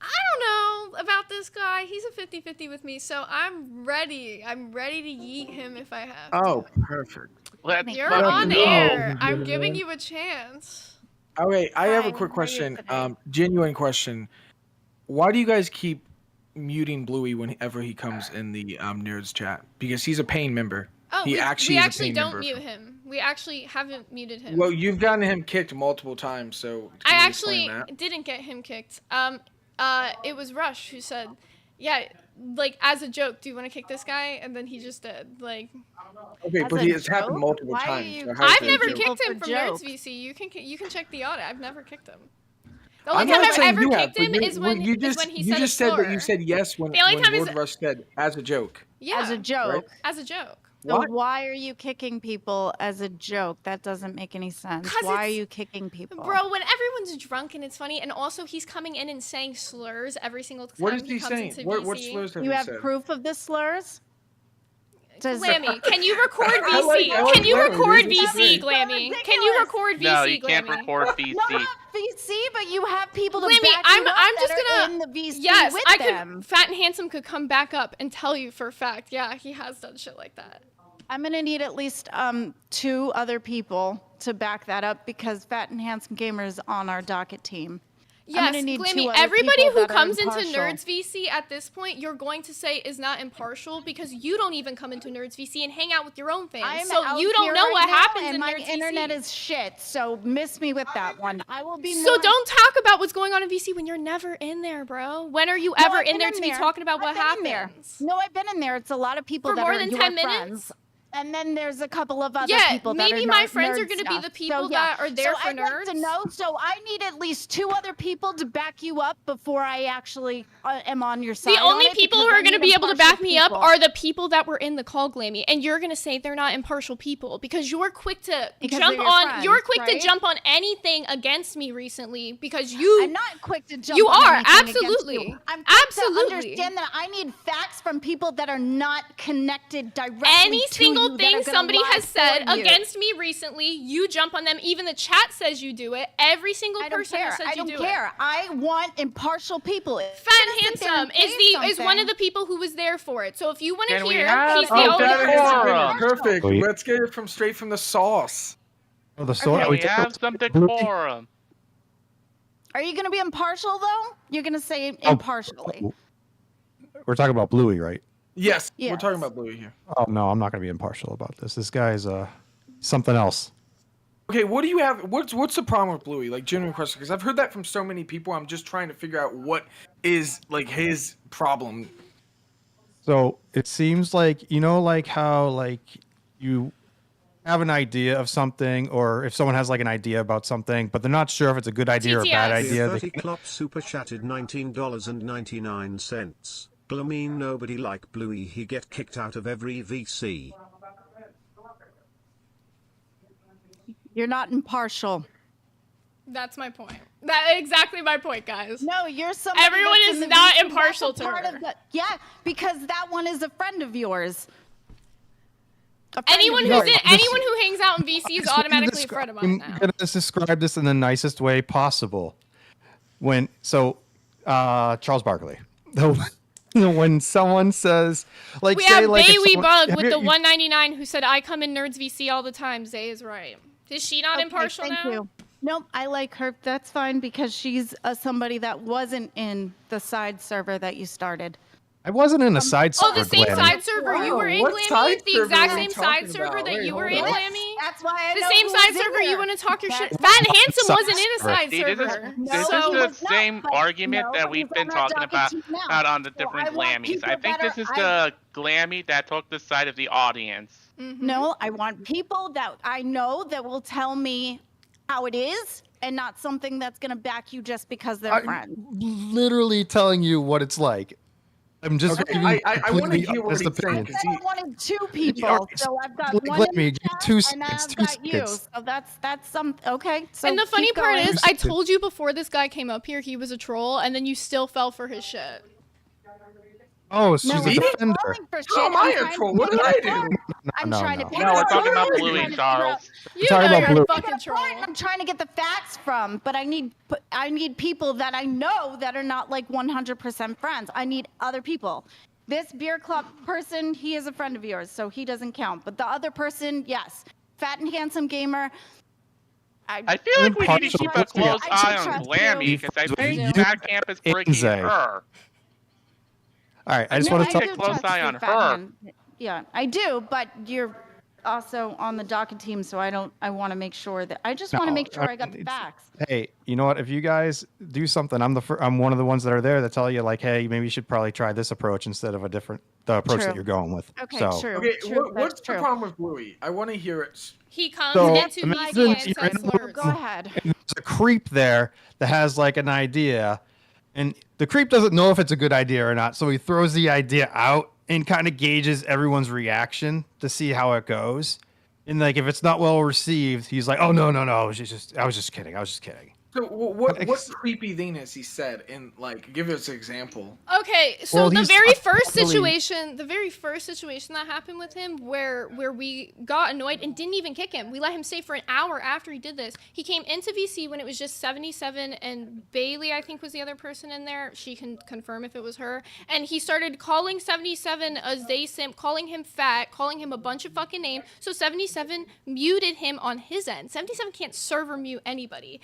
I don't know about this guy. He's a 50-50 with me, so I'm ready. I'm ready to yeet him if I have to. Oh, perfect. Let's You're fucking on go. air. I'm giving you a chance. Okay, I have a Fine, quick how are you question. today? Genuine question. Why do you guys keep muting Bluey whenever he comes in the nerds chat? Because he's a paying member. Oh, He we actually is a actually paying don't member. mute him. We actually haven't muted him. Well, you've gotten him kicked multiple times, so I can you actually explain that? didn't get him kicked. It was Rush who said, "Yeah, like as a joke, do you want to kick this guy?" And then he just did. Like, Okay, As but a it's happened joke? multiple Why are times. you so how's I've that a never joke? kicked him for from Nerds jokes? VC. You can check the audit. I've never kicked him. The I'm only time not I've saying ever you have, kicked but him you, is when you just he you said just a said that slur. you said yes when The only time Lord is- Rush said as a joke. Yeah, As a joke. Right. as a joke. So What? why are you kicking people as a joke? That doesn't make any sense. 'Cause Why are it's- you kicking people? Bro, when everyone's drunk and it's funny, and also he's coming in and saying slurs every single time What is he he comes saying? into What VC. slurs have You he have said? proof of the slurs? Does Glammy, can you record I VC? like Can you Glammy, record dude. This is VC, great. Glammy? Can you record VC, No, you can't Glammy? record No, VC. not VC, but you have people to Glammy, back I'm you up I'm that just are gonna in the VC yes, with I them. could. Fat and Handsome could come back up and tell you for a fact. Yeah, he has done shit like that. I'm gonna need at least 2 other people to back that up because Fat and Handsome Gamer is on our docket team. Yes, gonna need Glammy, 2 other everybody people who that are comes into impartial. Nerds VC at this point, you're going to say is not impartial because you don't even come into Nerds VC and hang out with your own fans. I'm So out you don't here know right what now, happens and in my Nerds internet VC. is shit. So miss me with that one. I will be. So more... don't talk about what's going on in VC when you're never in there, bro. When are you No, ever I've in been there to be talking about what I've been in happens? there. No, I've been in there. It's a lot of people For that more are than your 10 minutes? friends. And then there's a couple of other Yeah, people that maybe are my not friends are nerd gonna be stuff. the people So, yeah. that are there so for I'd like nerds. to know. So I need at least 2 other people to back you up before I actually am on your side. The only on it, people who because are I going to need be able to impartial back me up people. are the people that were in the call, Glammy, and you're going to say they're not impartial people because you're quick to Because jump they're your on. friends, You're quick to right? jump on anything against me recently because you. I'm not quick to jump. You on are anything against absolutely. you. I'm quick Absolutely. to understand that I need facts from people that are not connected directly. Any to single you that thing are gonna somebody lie has said for you. against me recently, you jump on them. Even the chat says you do it. Every single I don't person care. has said I you don't do care. it. I want impartial people. Fat and Handsome is one of the people who was there for it. So if you want to Can we hear, have he's the a only better person. forum? Perfect. Wait. Let's get it from straight from the sauce. Oh, the sword. Can we have some decorum? Are you going to be impartial though? You're going to say Oh. impartially. We're talking about Bluey, right? Yes, we're Yes. talking about Bluey here. Oh no, I'm not going to be impartial about this. This guy's something else. Okay, what do you have? What's the problem with Bluey? Like, genuine question, because I've heard that from so many people. I'm just trying to figure out what is like his problem. So it seems like, you know, like how like you have an idea of something, or if someone has like an idea about something, but they're not sure if it's a good idea or a bad TTS. idea. 30 Clop super chatted $19.99. Glumine nobody like Bluey, he get kicked out of every VC. You're not impartial. That's my point. That's exactly my point, guys. No, you're somebody. Everyone that's is in the not VC, impartial that's a to part her. of the- yeah, because that one is a friend of yours. A friend Anyone of who's yours. anyone who hangs out in VC is automatically a friend of mine now. I'm gonna describe this in the nicest way possible. Charles Barkley. When someone says, like, We say, have like, if Bailey someone- Bug have with you- the 199 who said, I come in Nerds VC all the time. Zay is right. Is she not Okay, impartial thank now? you. Nope, I like her. That's fine because she's somebody that wasn't in the side server that you started. I wasn't in a side Oh, server. the same Glammy. side server you were in, What Glammy? side The server exact are we same talking side server about? that Wait, you were hold in, on. Glammy? That's why I The know same who side was in server you there. want to talk your shit. That's- Fat and Handsome Side wasn't in a server. side See, this is server. No, this he is the was not, same but- argument no, that but we've he's been on our talking docket about team now. out on the So different I want Glammies. people I think that this are- is the Glammy that took the side of the audience. No, I want people that I know that will tell me how it is and not something that's going to back you just because they're friends. Literally telling you what it's like. I'm just Okay, giving I you wanna completely hear what honest he's saying, opinion. 'cause I wanted 2 people, already- so I've got Let one in me the give chat, 2 and seconds, I've 2 got you. seconds. So that's some okay. So And the funny keep part going. is, I Interesting. told you before this guy came up here, he was a troll, and then you still fell for his shit. Oh, she's No, a I'm not defender. falling for shit. How am I I'm a trying to troll? What pick did I it do? apart. I'm No, trying no. to pick No, it we're apart. talking about I'm Bluey, trying to figure out- Charles. You talking know about you're a Blue. fucking Pick it apart. troll. I'm trying to get the facts from, but I need people that I know that are not like 100% friends. I need other people. This beer club person, he is a friend of yours, so he doesn't count. But the other person, yes, fat and handsome gamer. I feel like we need to keep a Impartial. close I eye should on trust Glammy you. because I You think that camp is and breaking Zay. her. All right, I just No, want to I tell do Close trust eye you, on Fat her. Man. Yeah, I do, but you're also on the docket team, so I want to make sure that I just want to No, make sure I I got mean, the it's- facts. Hey, you know what? If you guys do something, I'm one of the ones that are there that tell you like, hey, maybe you should probably try this approach instead of the approach True. that you're going with. Okay, so, true. Okay, true, what's that's the true. problem with Bluey? I want to hear it. He comes So, into imagine VC and you're says in a slurs. Go ahead. There's a creep there that has like an idea, and the creep doesn't know if it's a good idea or not, so he throws the idea out and kind of gauges everyone's reaction to see how it goes. And like if it's not well received, he's like, "Oh no, I was just kidding. So what creepy thing has he said? And like, give us an example. Okay, so Well, the he's very not first really- situation that happened with him where we got annoyed and didn't even kick him. We let him stay for an hour after he did this. He came into VC when it was just 77 and Bailey, I think, was the other person in there. She can confirm if it was her. And he started calling 77 a Zay simp, calling him fat, calling him a bunch of fucking names. So 77 muted him on his end. 77 can't server mute anybody.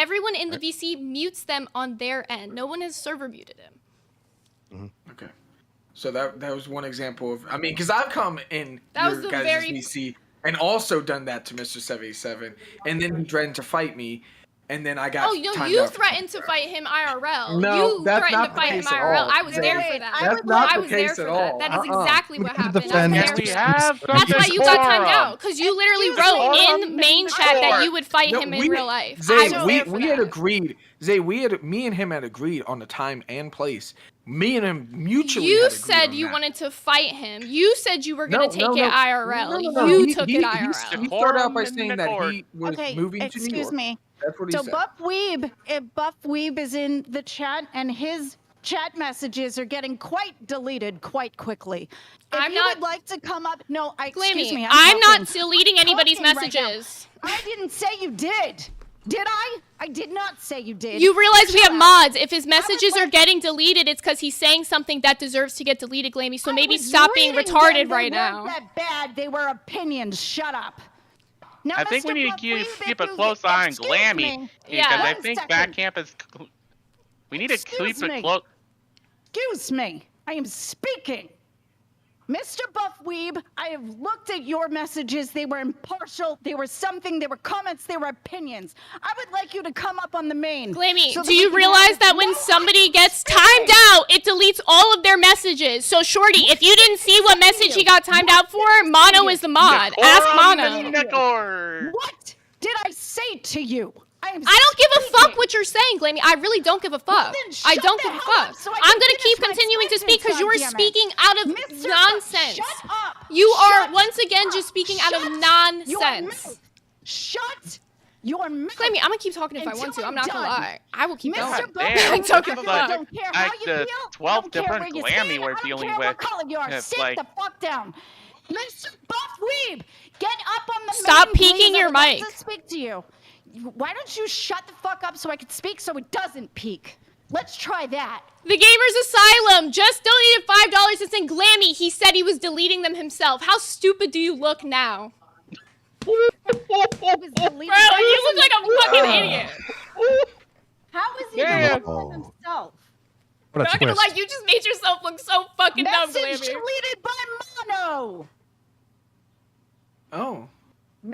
everyone in the VC mutes them on their end. No one has server muted him. Okay. So that was one example of, I mean, because I've come in That was your the guys' very- VC and also done that to Mr. 77, and then he threatened to fight me, and then I got. Oh, no, timed you out for threatened to fight him IRL. No, you that's threatened not to the fight him case at IRL. all. I was there for that. That's not I the was there case for at that. all. That is Uh-uh. exactly what happened. I was defend there Yes, for we that. have That's why you got timed out, because you literally wrote me. in main chat that you would fight No, him in real life. Zay, I was we there for had that. agreed. Zay, me and him had agreed on the time and place. Me and him mutually. You had agreed said on you that. wanted to fight him. You said you were going to take No, it no. IRL. No. You He- took he- it he- IRL. He started out by saying that he was Okay, moving to New excuse York. me. That's what he So said. Buff Weeb is in the chat, and his chat messages are getting quite deleted quite quickly. If I'm you not- would like to come up, no, excuse Glammy, me. I'm not talking. deleting anybody's Talking right now. messages. I didn't say you did. Did I? I did not say you did. You realize we Shut have up. mods. If his messages are getting deleted, it's because he's saying something that deserves to get deleted, Glammy. So maybe was stop being reading retarded them. They right weren't now. that bad. They were opinions. Shut up. Now, I think we Mr. need to Buff keep, Weeb, keep if a you- close eye on excuse Glammy me. because I One think second. back camp is. We need to keep Excuse it me. close. Excuse me. I am speaking. Mr. Buff Weeb, I have looked at your messages. They were impartial. They were something. They were comments. They were opinions. I would like you to come up on the main. Glammy, so that do we you can realize have that it. when No, somebody I'm gets speaking. timed out, it deletes all of their messages? So, Shorty, if you didn't see what message he got timed out for, Mono is the mod. Ask Mono. What did I say to you? I don't give a fuck what you're saying, Glammy. I really don't give a fuck. then I shut don't the give a hell fuck. up so I I'm can gonna finish keep my continuing to sentence, speak because you are goddammit. speaking out of Mr. Buff, nonsense. shut up. You are Shut once again up. just speaking out Shut of your nonsense. mouth. Shut your mouth. Glammy, I'm gonna keep talking if I want to. I'm not gonna lie. I will keep Mr. going. Buff, I Damn, don't give it's a like- fuck. don't care how like you the feel. 12 I don't care different where you Glammy stand. we're I don't dealing care with. what color you are. It's Sit like- the fuck down. Mr. Buff Weeb, get up on the Stop main, please. peeking I your would like mic. to speak to you. Why don't you shut the fuck up so I can speak so it doesn't peak? Let's try that. The Gamers Asylum just donated $5 and saying, Glammy, he said he was deleting them himself. How stupid do you look now? Bro, you look like a fucking idiot. How is he Damn. deleting himself? What a Not gonna twist. lie, you just made yourself look so fucking dumb, Message Glammy. deleted by Mono. Oh.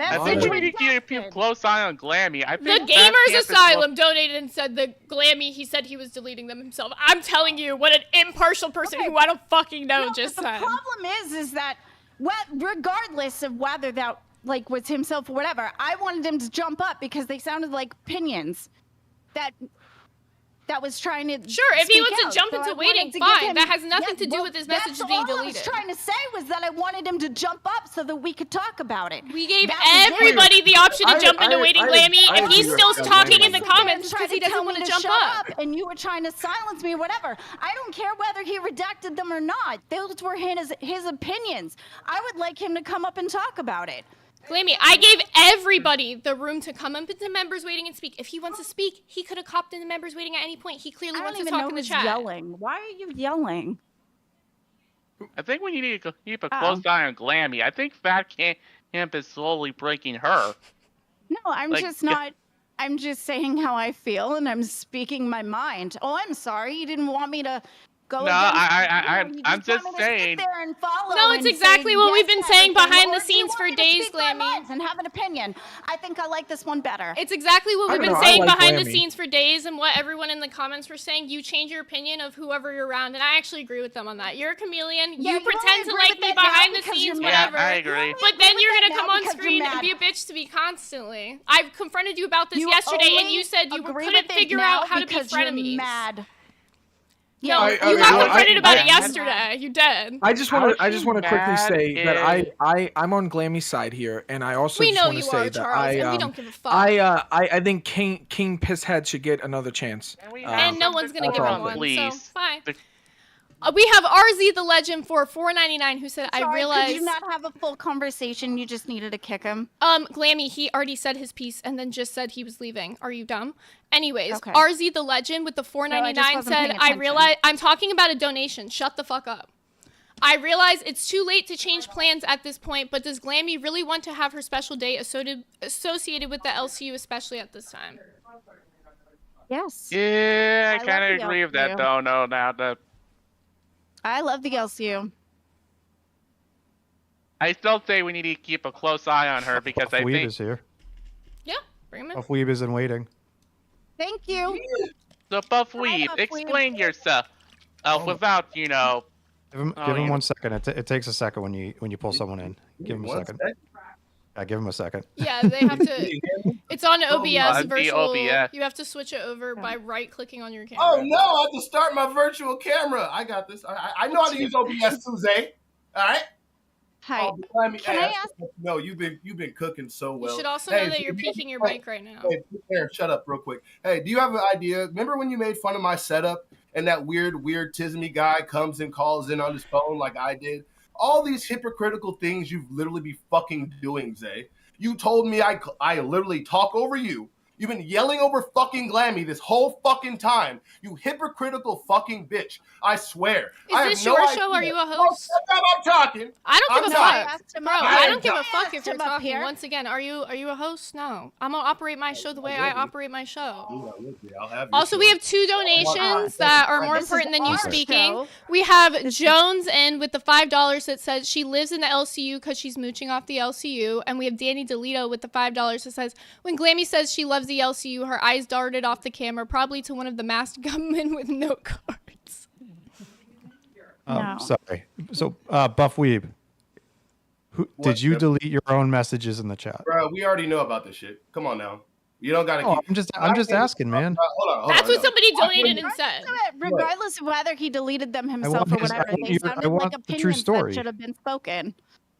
I think we need to keep a close eye on Glammy. I The think Gamers Camp is Asylum donated and said that Glammy, he said he was deleting them himself. I'm telling you, what an impartial person who I don't fucking know just The said. problem is that regardless of whether that like was himself or whatever, I wanted him to jump up because they sounded like opinions that was trying to Sure, if he speak wants to out. jump So into I waiting, wanted to give fine. him- That has nothing to do well, with his message that's being all deleted. I was trying to say was that I wanted him to jump up so that we could talk about it. We gave That was it. everybody the option to I- jump into I- waiting, I- Glammy. I If he's agree still with that, talking in Glammy. the comments, it's Tried because he to tell doesn't want me to jump shut up. and you were trying to silence me or whatever. I don't care whether he redacted them or not. Those were his opinions. I would like him to come up and talk about it. Glammy, I gave everybody the room to come up into members waiting and speak. If he wants to speak, he could have copped into members waiting at any point. He clearly I wants don't to even talk know in the who's chat. yelling. Why are you yelling? I think we need to keep a Oh. close eye on Glammy. I think Fat Camp is slowly breaking her. No, I'm Like, just not. I'm just saying how I feel, and I'm speaking my mind. Oh, I'm sorry. You didn't want me to go. No, against, I'm just want me to sit saying. there and follow No, it's and exactly say what we've yes been to saying everything, behind the or do you scenes want for me to days, speak my Glammy. mind and have an opinion. I think I like this one better. It's exactly what I we've don't been know, I saying like behind the Glammy. scenes for days and what everyone in the comments were saying. You change your opinion of whoever you're around, and I actually agree with them on that. You're a chameleon. Yeah, you you pretend only to agree like with me that now behind the because scenes, you're Yeah, whatever. I agree. But then with you're that gonna now come on because you're screen and mad. be a bitch to me constantly. I've confronted you about this You yesterday, and only you said you agree couldn't with it figure now out how to be because you're frenemies. mad. No, I- you got I- confronted about I- it yesterday. You did. I just How want is to. I she just want to quickly mad say that if- I'm on Glammy's side here, and I also We just know want to you say are, that Charles, and we don't give a fuck. I think King Pisshead should get another chance. And no one's gonna that's give all him I'm one, saying. so Please. fine. The- We have RZ the Legend for $4.99 who said, I Sorry, realized... could you not have a full conversation? You just needed to kick him. Glammy, he already said his piece and then just said he was leaving. Are you dumb? Anyways, Okay. RZ the Legend with the $4.99 wasn't said, paying I attention. realize I'm talking about a donation. Shut the fuck up. I realize it's too late to change plans at this point, but does Glammy really want to have her special day associated with the LCU, especially at this time? Yes. Yeah, I love kind of the agree with that, LCU. though. No, now that I love the LCU. I still say we need to keep a close eye on her because I Weeb think. is here. Yeah, bring him in. Weeb is in waiting. Thank you. So, Buff Weeb, Buff Weeb. explain yourself without, Give him Oh, yeah. 1 second. It takes a second when you pull someone in. Give him a second. Yeah, give him a second. Yeah, they have to. It's on OBS the virtual. OBS. You have to switch it over by right-clicking on your camera. Oh no! I have to start my virtual camera. I got this. I know how to use OBS too, Zay. All right. Hi. Can I ask? No, you've been cooking so well. You should also know that you're peeking your mic right now. Hey, Aaron, shut up real quick. Hey, do you have an idea? Remember when you made fun of my setup and that weird Tismy guy comes and calls in on his phone like I did? All these hypocritical things you've literally be fucking doing, Zay. You told me I literally talk over you. You've been yelling over fucking Glammy this whole fucking time. You hypocritical fucking bitch. I swear. Is this your show? Are you a host? I'm talking. I don't give a fuck. Bro, I don't give a I fuck asked if you're him up talking. here. Once again, are you a host? No. I'm gonna operate my show the way I operate my show. I'll have Also, we have 2 donations that are more This is important than you our speaking. show. We have Jones in with the $5 that says she lives in the LCU because she's mooching off the LCU. And we have Danny DeLito with the $5 that says, when Glammy says she loves the LCU, her eyes darted off the camera, probably to one of the masked gunmen with note cards. No. Sorry. So, Buff Weeb, did you delete your own messages in the chat? Bro, we already know about this shit. Come on now. You don't gotta Oh, keep. I'm just asking, man. Hold on. That's what somebody donated and said. Regardless of whether he deleted them himself want or his- whatever, I want they your- sounded I like want the true opinions that story. should have been spoken.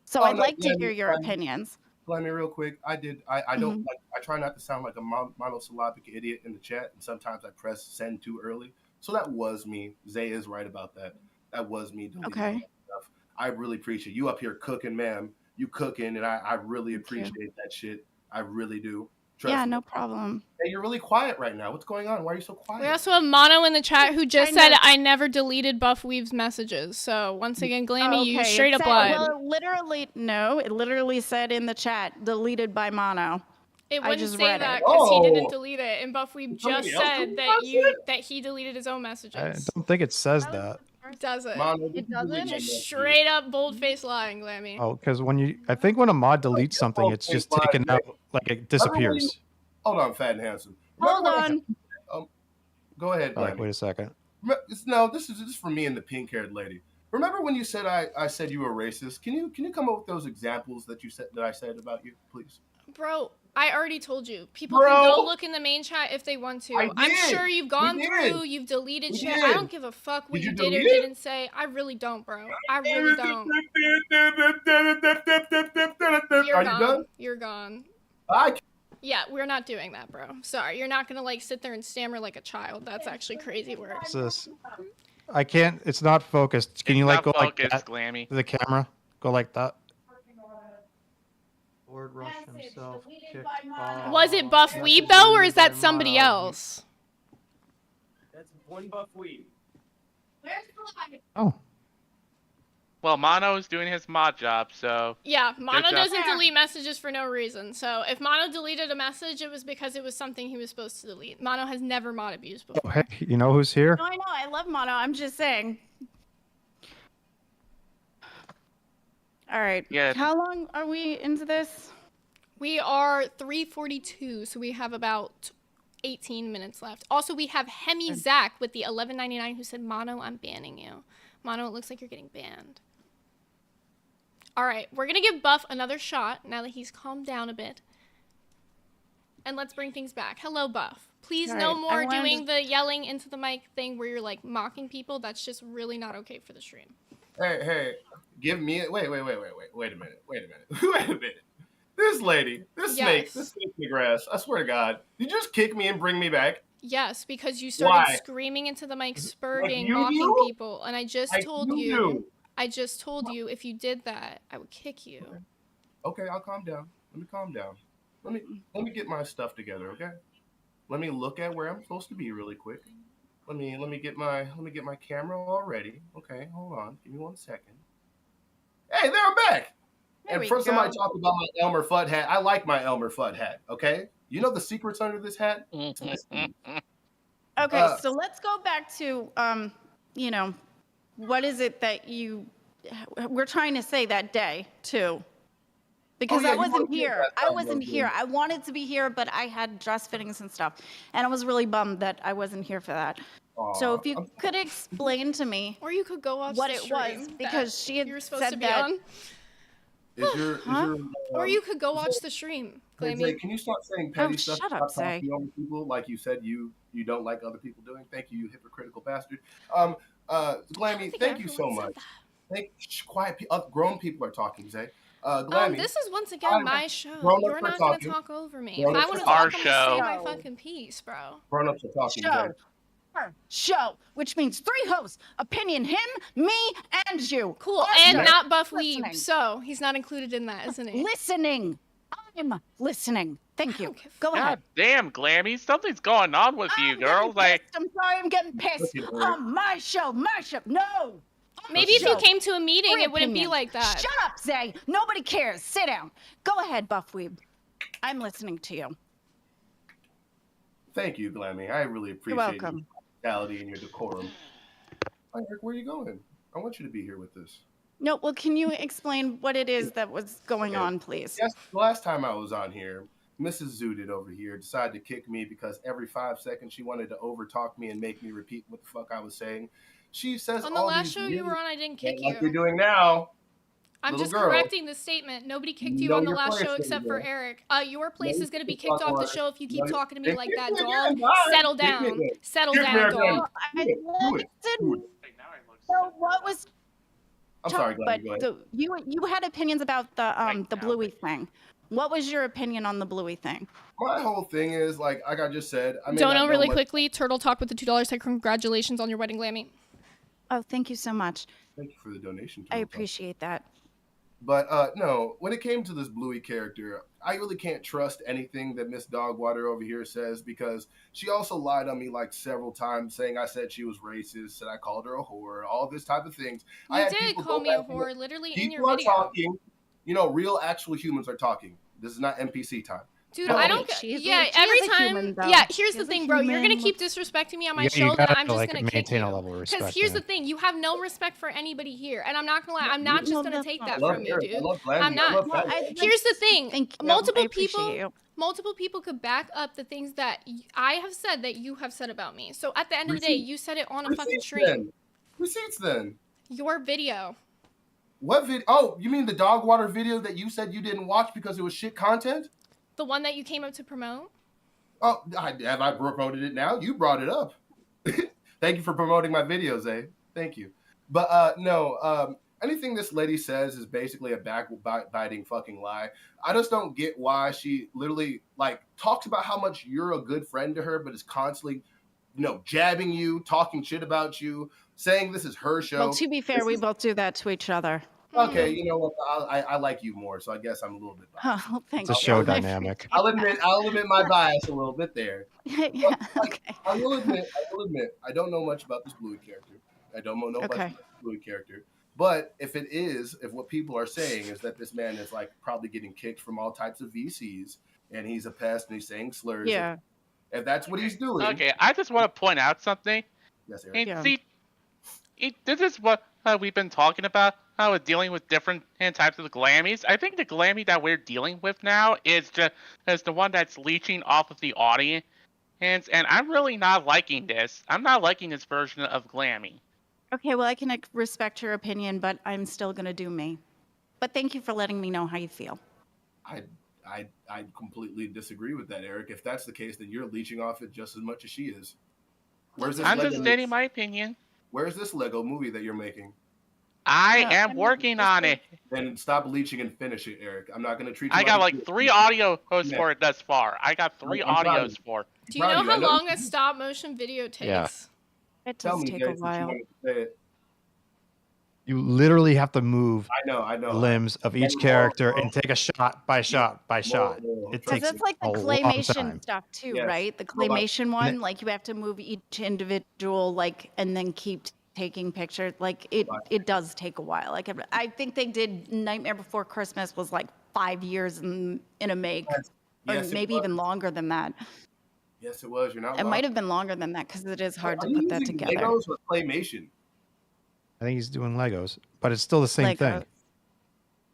So Oh, I'd no, like to yeah, hear your yeah. opinions. Let me real quick. I don't like. I try not to sound like a monosyllabic idiot in the chat, and sometimes I press send too early. So that was me. Zay is right about that. That was me. Deleting Okay. all that stuff. I really appreciate you up here cooking, ma'am. You cooking, and I really appreciate that shit. I really do. Trust Yeah, me. no problem. Hey, you're really quiet right now. What's going on? Why are you so quiet? We also have Mono in the chat who just Kind said, of- I never deleted Buff Weave's messages. So once again, Glammy, you Okay, straight it up said- lied. Well, it literally said in the chat, deleted by Mono. It I wouldn't just say read that it. because he Oh. didn't delete it. And Buff Weave just somebody else said delete that he deleted his own I messages. don't think it says that. Does it? Mono, It doesn't? Just straight up bold face lying, Glammy. Oh, because I think when a mod deletes something, it's just taken out, like it disappears. Hold on, fat and handsome. Hold Remember when- on. Go ahead, All right, Glammy. wait a second. No, this is for me and the pink-haired lady. Remember when you said I said you were racist? Can you come up with those examples that I said about you, please? Bro, I already told you. People Bro. can go look in the main chat if they want to. I I'm did. sure you've gone We did. through, you've deleted We shit. did. I don't give a fuck what Did you you did or delete it? didn't say. I really don't, bro. I really don't. You're Are you gone. done? You're gone. I Yeah, we're not doing that, bro. Sorry, you're not gonna like sit there and stammer like a child. That's actually crazy work. What's this? I can't. It's not focused. Can It's you like not go like focused, that Glammy. to the camera? Go like that. Lord Rush himself kicked off. Was it Buff Weeb though, or is that somebody else? That's one Buff Weeb. Oh. Well, Mono's doing his mod job, so. Yeah, Mono job. doesn't delete messages for no reason. So if Mono deleted a message, it was because it was something he was supposed to delete. Mono has never mod abused before. Hey, you know who's here? No, I know. I love Mono. I'm just saying. All right. Yeah. How long are we into this? We are 3:42, so we have about 18 minutes left. Also, we have Hemi Zach with the $11.99 who said, Mono, I'm banning you. Mono, it looks like you're getting banned. All right, we're going to give Buff another shot now that he's calmed down a bit. And let's bring things back. Hello, Buff. Please All no right, more I wanna doing the yelling into the mic thing where you're like mocking people. That's just really not okay for the stream. Hey, give me wait a minute. Wait a minute. This lady, this snake in the grass. I swear to God, did you just kick me and bring me back? Yes, because you started Why? screaming into the mic, spurting, you mocking do? people, and I just Like told you you. do. I just told you if you did that, I would kick you. Okay, I'll calm down. Let me calm down. Let me get my stuff together, okay? Let me look at where I'm supposed to be really quick. Let me get my camera all ready. Okay, hold on. Give me 1 second. Hey, there I'm back. There we And for somebody go. talking about my Elmer Fudd hat, I like my Elmer Fudd hat, okay? You know the secrets under this hat? Okay, so let's go back to, you know, what is it that we're trying to say that day too? Because yeah, I you wasn't wanted to here. that I time, wasn't Rosie. here. I wanted to be here, but I had dress fittings and stuff. And I was really bummed that I wasn't here for that. So Aw, if you could explain to me Or you could go watch what the it was, stream because she had you were supposed to said be that. on. Or you could go watch the stream, Zay, Glammy. can you stop saying petty Oh, stuff? shut up, Stop Zay. talking over people like you said you don't like other people doing. Thank you, you hypocritical bastard. Glammy, thank you so much. Quiet. Grown people are talking, Zay. Glammy. This is once again my show. Grown-ups You're are not gonna talking. talk over me. If Grown-ups I want to are talk, talking. I'm gonna say Our my show. fucking piece, bro. Grown-ups are talking, Zay. Show, which means 3 hosts, opinion him, me, and you. Cool, Our and show. not Buff Listening. Weeb, so he's not included in that, isn't he? Listening. I'm listening. Thank you. Go God ahead. damn, Glammy, something's going on with you, girl. Like, I'm sorry, I'm getting pissed. My show, No. Maybe if you came to a meeting, Free it wouldn't be opinion. like that. Shut up, Zay. Nobody cares. Sit down. Go ahead, Buffweeb. I'm listening to you. Thank you, Glammy. I really appreciate welcome. your hospitality and your decorum. Hi, Eric, where are you going? I want you to be here with this. No, well, can you explain what it is that was going on, please? Yes, the last time I was on here, Mrs. Zooted over here decided to kick me because every 5 seconds she wanted to overtalk me and make me repeat what the fuck I was saying. She says On the all last these show you weird- were on, I didn't kick like you're you. doing now. I'm little just girl. correcting the statement. Nobody kicked you Know on the your last place, show little except for girl. Eric. Your place Know is going to your be kicked off the place. show if you keep Know your- talking to me like that, dog. Bye. Settle Kick me down. again. Settle Kick me down, again. dog. Do it. So what was? I'm sorry, but Glenn, go ahead. you had opinions about the Bluey thing. What was your opinion on the Bluey thing? My whole thing is, like I just said, I may Dono, not know really much- quickly. Turtle Talk with the $2 said congratulations on your wedding, Glammy. Oh, thank you so much. Thank you for the donation. I appreciate that. But no, when it came to this Bluey character, I really can't trust anything that Miss Dogwater over here says because she also lied on me like several times, saying I said she was racist, said I called her a whore, all this type of things. I You had did people call go me a back and whore, look. literally in your People are video. talking. You know, real actual humans are talking. This is not NPC time. Dude, No, I don't. Every time. Here's the thing, bro. You're gonna keep disrespecting me on my You show, then gotta, I'm just like, gonna kick maintain you. a level of Because respect, here's man. the thing, you have no respect for anybody here, and I'm not gonna lie. I'm not just gonna take that love from you, Eric. I dude. love Glenn. I'm I not. love Glenn. Here's the thing. you. I Multiple appreciate you. people could back up the things that I have said that you have said about me. So at the end of the day, you said it on a fucking Receipts stream. then. Receipts then. Your video. What video? Oh, you mean the Dogwater video that you said you didn't watch because it was shit content? The one that you came up to promote? Oh, have I promoted it now? You brought it up. Thank you for promoting my videos, eh? Thank you. But no, anything this lady says is basically a backbiting fucking lie. I just don't get why she literally like talks about how much you're a good friend to her, but is constantly, jabbing you, talking shit about you, saying this is her show. Well, to be fair, we both do that to each other. Okay, you know what? I like you more, so I guess I'm a little bit biased. Oh, thank It's a you. show I dynamic. I'll admit my bias a little bit there. Yeah, okay. I will admit, I don't know much about this Bluey character. I don't know much about this Bluey character. But if what people are saying is that this man is like probably getting kicked from all types of VCs and he's a pest and he's saying slurs. Yeah. If that's what he's doing. okay, I just want to point out something. Yes, Eric. And see, this is what we've been talking about. How we're dealing with different types of Glammies. I think the Glammy that we're dealing with now is the one that's leeching off of the audience, and I'm really not liking this. I'm not liking this version of Glammy. Okay, well, I can respect your opinion, but I'm still going to do me. But thank you for letting me know how you feel. I completely disagree with that, Eric. If that's the case, then you're leeching off it just as much as she is. Where's this I'm Lego just stating my opinion. Where's this Lego movie that you're making? I am working on it. Then stop leeching and finish it, Eric. I'm not going to treat you I got like like 3 audio hosts for it thus far. I got 3 I'm proud of audios for it. Do you know how long a stop motion video takes? Yeah. It Tell does me, take Jay, a since you while. wanted to say it. You literally have to move I know. the limbs of each character and take a shot by shot by shot. It Because takes it's like the a long claymation time. stuff too, Yes. right? The Robot. claymation one, like you have to move each individual, like, and then keep taking pictures. Like it does take a while. Like I think they did Nightmare Before Christmas was like 5 years in a make, or Yes, it maybe was. even longer than that. Yes, it was. You're not It wrong. might have been longer than that because it is hard Are to you put that using together. Legos or Claymation? I think he's doing Legos, but it's still the same thing. Legos.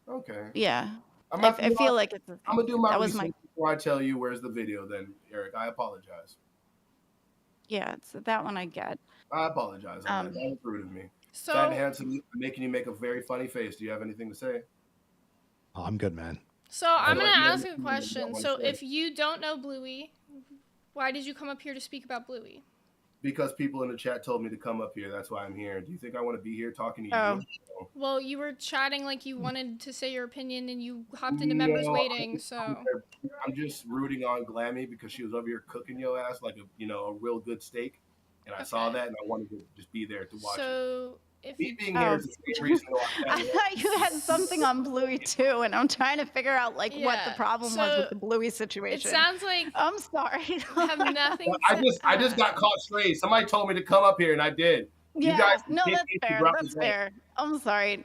Okay. Yeah. I'm I feel like it's. I'm gonna do my That was research my. before I tell you where's the video. Then, Eric, I apologize. Yeah, it's that one I get. I apologize on that. That was rude of me. So- Sad and handsome, making you make a very funny face. Do you have anything to say? Oh, I'm good, man. So I'm like gonna you ask have a anything that you don't question. wanna So say. if you don't know Bluey, why did you come up here to speak about Bluey? Because people in the chat told me to come up here. That's why I'm here. Do you think I want to be here talking to Oh. you? Well, you were chatting like you wanted to say your opinion, and you hopped into members No, waiting. So I'm just rooting on Glammy because she was over here cooking your ass like a real good steak, and I saw Okay. that and I wanted to just be there to watch it. So if Me you being here is the main reason why I thought you had something on Bluey too, and I'm trying to figure out like what the Yeah, problem was with the Bluey situation. it sounds like I'm sorry. have nothing. I just got caught straight. Somebody told me to come up here and I did. Yeah, You guys no, take that's me to fair. That's represent. fair. I'm sorry.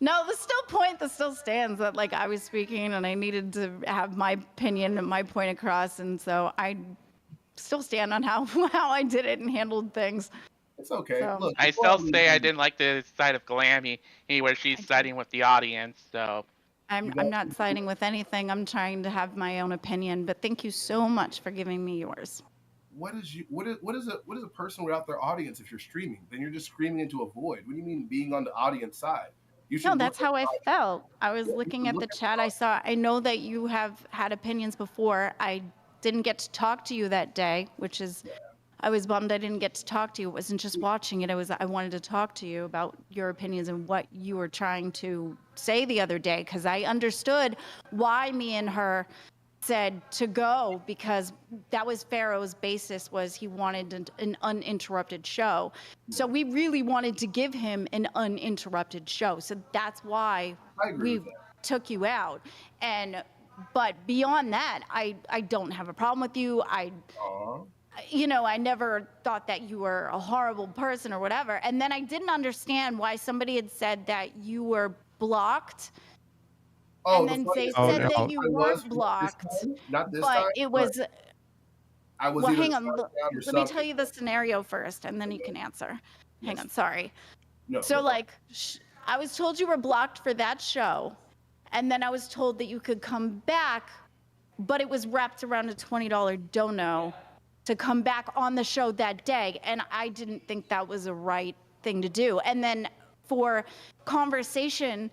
No, the point that still stands that like I was speaking and I needed to have my opinion and my point across, and so I still stand on how I did it and handled things. It's okay. So- Look, I still say I didn't like the side of Glammy where she's siding with the audience. So I'm not siding with anything. I'm trying to have my own opinion, but thank you so much for giving me yours. what is a person without their audience if you're streaming? Then you're just screaming into a void. What do you mean being on the audience side? You No, look that's at how I the felt. I was Yeah, you looking should at look the at chat. I know that you have had opinions before. I didn't get to talk to you that day, which is, I was bummed I didn't get to talk to you. It wasn't just watching it. I wanted to talk to you about your opinions and what you were trying to say the other day, because I understood why me and her said to go, because that was Pharaoh's basis, was he wanted an uninterrupted show. So we really wanted to give him an uninterrupted show. So that's why I agree we with that. took you out. But beyond that, I don't have a problem with you. Aw. I never thought that you were a horrible person or whatever. And then I didn't understand why somebody had said that you were blocked. Oh, And then they Oh, said no. that you I was weren't this blocked, time, not this but time. it was. I was Well, either hang on. shut down or Let me something. tell you the scenario first, and then you can answer. Hang Yes. on, sorry. No, So, no. like, I was told you were blocked for that show, and then I was told that you could come back, but it was wrapped around a $20 dono to come back on the show that day, and I didn't think that was a right thing to do. And then for conversation,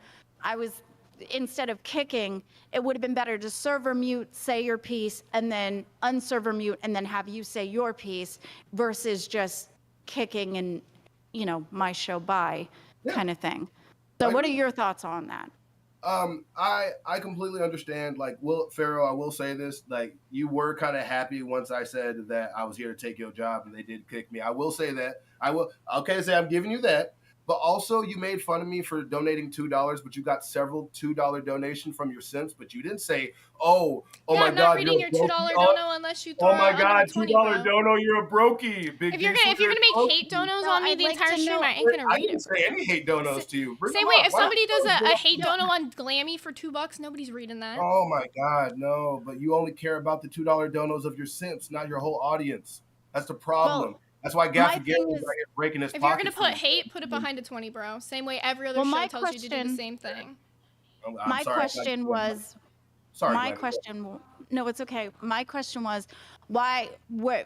instead of kicking, it would have been better to server mute, say your piece, and then unserver mute, and then have you say your piece, versus just kicking and, my show by kind of thing. So what are your thoughts on that? I completely understand. Like, Pharaoh, I will say this: like, you were kind of happy once I said that I was here to take your job, and they did kick me. I will say that. Say I'm giving you that. But also, you made fun of me for donating $2, but you got several $2 donations from your simps. But you didn't say, "Oh yeah, my I'm not God, reading you're your a $2 brokey." dono unless you throw Oh my out God, under 20, $2 bro. dono, you're a brokey. Big If you're D gonna Sugar, make brokey. hate donos No, on me I'd the like entire to stream, know- I ain't gonna I read didn't it. say any hate donos to you. Bring Same them way, up. if Why somebody don't does you a go- hate dono on Glammy for $2, nobody's reading that. Oh my God, no! But you only care about the $2 donos of your simps, not your whole audience. That's the problem. That's why my Gaffy thing Gary is is- out here breaking his If you're pockets. gonna put hate, put it behind a 20, bro. Same way every other Well, show my tells you to do the question- same thing. I'm My sorry, question was, Sorry, my Glenn. question, no, it's okay. My question was,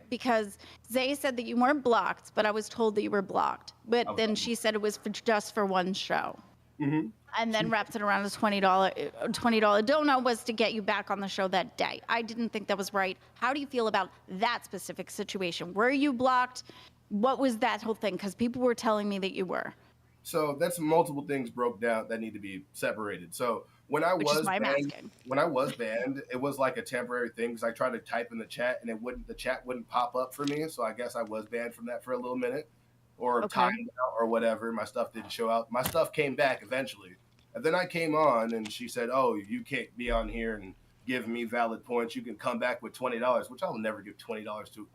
because Zay said that you weren't blocked, but I was told that you were blocked. But then she said it was just for one show. Mm-hmm. And then wrapped it around a $20 dono was to get you back on the show that day. I didn't think that was right. How do you feel about that specific situation? Were you blocked? What was that whole thing? Because people were telling me that you were. So that's multiple things broke down that need to be separated. So when I Which is was why I'm banned, asking. when I was banned, it was like a temporary thing because I tried to type in the chat and the chat wouldn't pop up for me. So I guess I was banned from that for a little minute, or Okay. timed out or whatever. My stuff didn't show out. My stuff came back eventually, and then I came on and she said, "Oh, you can't be on here and give me valid points. You can come back with $20," which I will never give $20 to.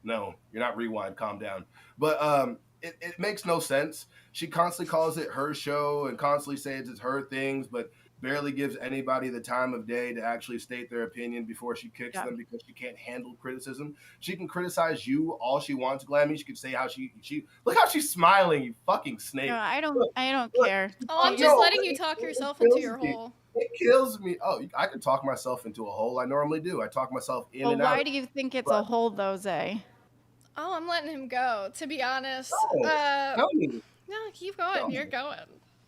No, you're not Rewind. Calm down. But it makes no sense. She constantly calls it her show and constantly says it's her things, but barely gives anybody the time of day to actually state their opinion before she kicks Yeah. them because she can't handle criticism. She can criticize you all she wants, Glammy. She can say how she look how she's smiling, you fucking snake. No, I don't Look, care. Oh, I'm yo, just letting you it- talk it yourself into kills your me. hole. It kills me. Oh, I can talk myself into a hole. I normally do. I talk myself in Well, and out. why do you think it's a hole, though, Zay? Oh, I'm letting him go, to be honest. Tell me. No, keep going. Tell You're me. going.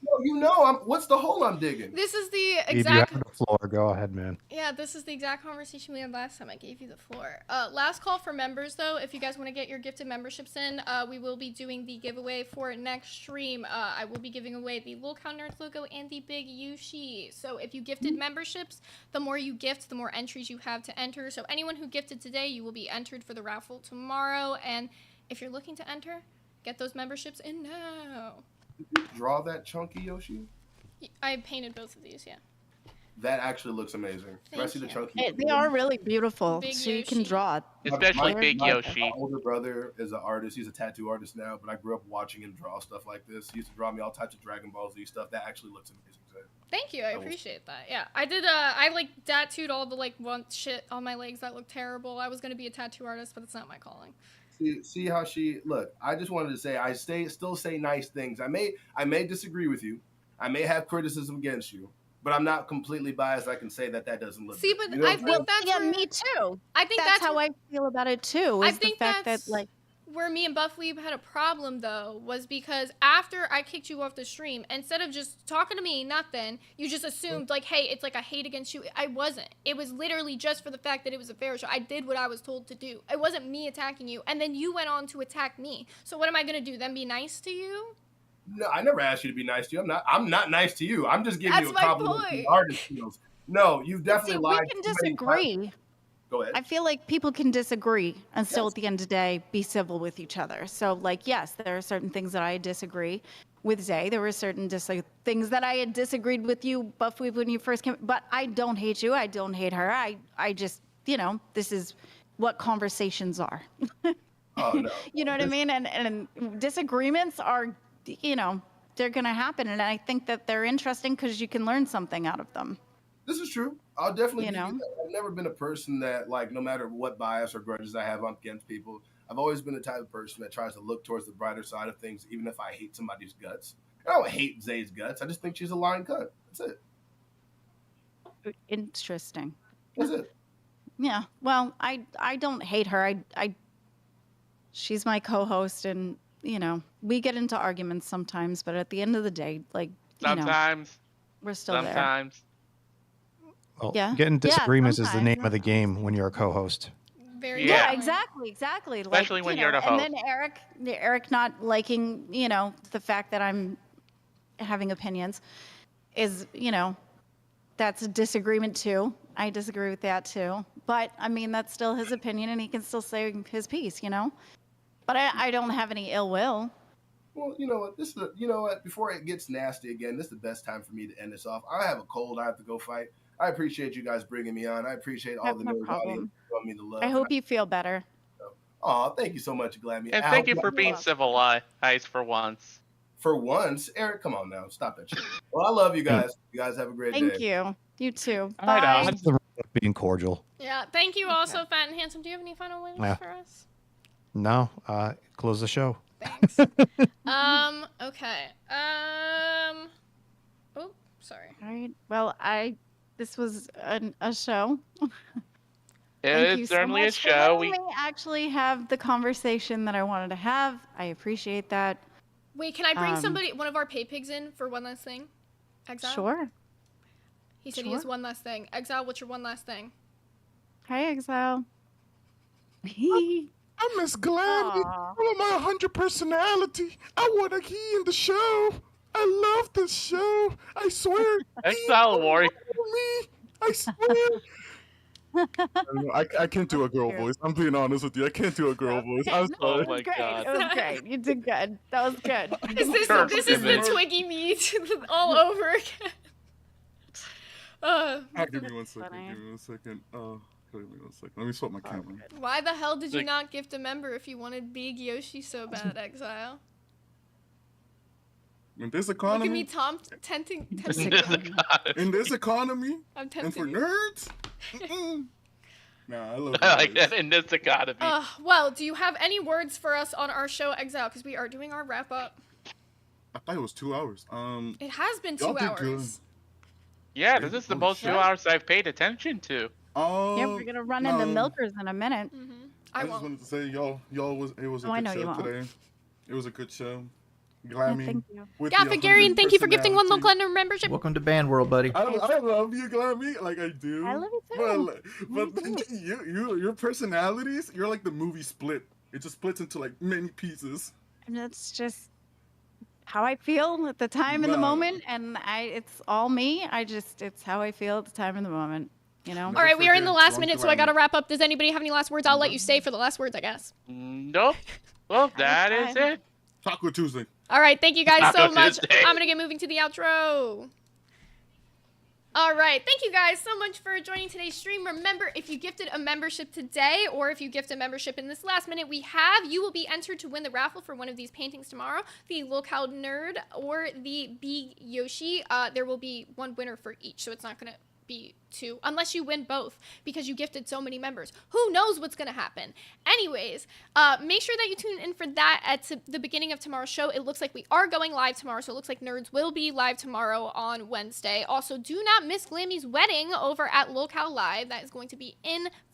No, you know, what's the hole I'm digging? This is the Gabe, you exact. have the floor. Go ahead, man. Yeah, this is the exact conversation we had last time I gave you the floor. Last call for members, though. If you guys want to get your gifted memberships in, we will be doing the giveaway for next stream. I will be giving away the Lol Count Nerds logo and the Big Yushi. So if you gifted memberships, the more you gift, the more entries you have to enter. So anyone who gifted today, you will be entered for the raffle tomorrow. And if you're looking to enter, get those memberships in now. Did you draw that chunky Yoshi? I painted both of these, yeah. That actually looks amazing. Can I Thank see the you. chunky? They are really beautiful. Big She can Yoshi. draw. Especially Big My Yoshi. older brother is an artist. He's a tattoo artist now, but I grew up watching him draw stuff like this. He used to draw me all types of Dragon Ball Z stuff. That actually looks amazing. So Thank you, I That was- appreciate that. Yeah, I did. I like tattooed all the like one shit on my legs that looked terrible. I was gonna be a tattoo artist, but it's not my calling. see how she look. I just wanted to say I still say nice things. I may disagree with you. I may have criticism against you, but I'm not completely biased. I can say that doesn't look. See, good. but You know I what I'm think saying? that's Yeah, where, me too. I think That's that's how I feel about it too. I Is the think fact that that's like where me and Buffweeb had a problem though was because after I kicked you off the stream, instead of just talking to me, nothing, you just assumed like, hey, it's like a hate against you. I wasn't. It was literally just for the fact that it was a Pharaoh show. I did what I was told to do. It wasn't me attacking you, and then you went on to attack me. So what am I gonna do? Then be nice to you? No, I never asked you to be nice to you. I'm not nice to you. I'm just giving That's you a my compliment for point. your artist skills. No, you've definitely see, we lied. can too many disagree. times. Go ahead. I feel like people can disagree and still at the end of the day be civil with each other. So like yes, there are certain things that I disagree with Zay. There were certain things that I had disagreed with you, Buffweeb, when you first came. But I don't hate you. I don't hate her. I just this is what conversations are. Oh no. You know what I mean? And disagreements are, they're going to happen. And I think that they're interesting because you can learn something out of them. This is true. I'll definitely You give you know? that. I've never been a person that, like, no matter what bias or grudges I have against people, I've always been the type of person that tries to look towards the brighter side of things, even if I hate somebody's guts. I don't hate Zay's guts. I just think she's a lying cunt. That's it. Interesting. That's it. Yeah. Well, I don't hate her. She's my co-host, and we get into arguments sometimes, but at the end of the day, like Sometimes. we're still there. Sometimes. Well, Yeah. getting Yeah, disagreements is the sometimes. name of the game when you're a co-host. Very Yeah, good. exactly. Especially when you're the And host. then Eric not liking, the fact that I'm having opinions is, that's a disagreement too. I disagree with that too. But I mean, that's still his opinion and he can still say his piece, But I don't have any ill will. Well, you know what? Before it gets nasty again, this is the best time for me to end this off. I have a cold. I have to go fight. I appreciate you guys bringing me on. I appreciate all the No nerd problem. audience showing me the love. I hope you feel better. Oh, thank you so much, Glammy. And I thank hope you for being civilized for once. For once, Eric, come on now, stop that shit. Well, I love you guys. You guys have a great day. Thank you. You too. Right Bye. on. That's the rule of being cordial. Yeah. Thank you also, Fat and Handsome. Do you have any final words Yeah. for us? No, close the show. Thanks. Okay. Oh, sorry. All right. Well, this was a show. Thank you It's so certainly a much for show. letting me actually have the conversation that I wanted to have. I appreciate that. Wait, can I bring one of our pay pigs in for one last thing? Exile? Sure. He said he has Sure. one last thing. Exile, what's your one last thing? Hi, Exile. I miss Glammy. Aw. I want my 100 personality. I want to key in the show. I love this show. I swear. Exile Warrior. Me. I swear. I can't do a girl voice. I'm being honest with you. I can't do a girl voice. I'm sorry. Oh my Great. god. It was great. You did good. That was good. This is the Twiggy meat all over again. Give me 1 second. funny. Give me 1 second. Give me 1 second. Let me swap my camera. Why the hell did you Like- not gift a member if you wanted Big Yoshi so bad, Exile? In this Look economy. at me, Tom, tempting. In this economy. I'm And tempting for you. nerds. Nah, I love I like you guys. that in this economy. Well, do you have any words for us on our show Exile? Because we are doing our wrap up. I thought it was 2 hours. It has been y'all 2 did good. hours. Yeah, this is the most 2 hours I've paid attention to. Yeah, we're gonna run into Milkers in a minute. I just wanted to say y'all was it was a Oh, I good know you show won't. today. It was a good show. Glammy. thank you. with Yeah, the Figarian, thank you for gifting 1 personality. local under membership. Welcome to Band World, buddy. I love you, Glammy. Like I do. I love you too. But your personalities, you're like the movie Split. It just splits into like many pieces. And that's just how I feel at the time in the No. moment, and it's all me. It's how I feel at the time in the moment. You know. All right, we are in the forget, last don't minute, do so I gotta any- wrap up. Does anybody have any last words? I'll let you stay for the last words, I guess. Nope. Well, that is it. Taco Tuesday. All right, thank you guys so Taco much. Tuesday. I'm gonna get moving to the outro. All right, thank you guys so much for joining today's stream. Remember, if you gifted a membership today, or if you gift a membership in this last minute we have, you will be entered to win the raffle for one of these paintings tomorrow, the Locale Nerd or the Big Yoshi. There will be one winner for each, so it's not gonna be 2 unless you win both because you gifted so many members. Who knows what's gonna happen? Anyways, make sure that you tune in for that at the beginning of tomorrow's show. It looks like we are going live tomorrow, so it looks like Nerds will be live tomorrow on Wednesday. Also, do not miss Glammy's wedding over at Locale Live. That is going to be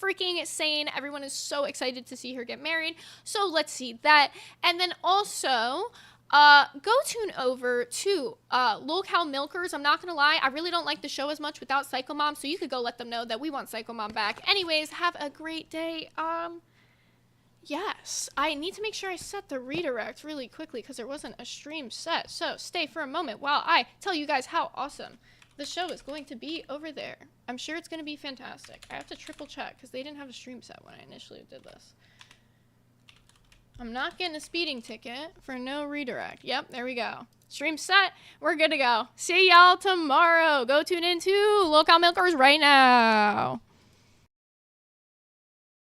freaking insane. Everyone is so excited to see her get married, so let's see that. And then also, go tune over to Locale Milkers. I'm not gonna lie, I really don't like the show as much without Psycho Mom, so you could go let them know that we want Psycho Mom back. Anyways, have a great day. Yes, I need to make sure I set the redirect really quickly because there wasn't a stream set. So stay for a moment while I tell you guys how awesome the show is going to be over there. I'm sure it's gonna be fantastic. I have to triple check because they didn't have a stream set when I initially did this. I'm not getting a speeding ticket for no redirect. Yep, there we go. Stream set. We're good to go. See y'all tomorrow. Go tune into Locale Milkers right now.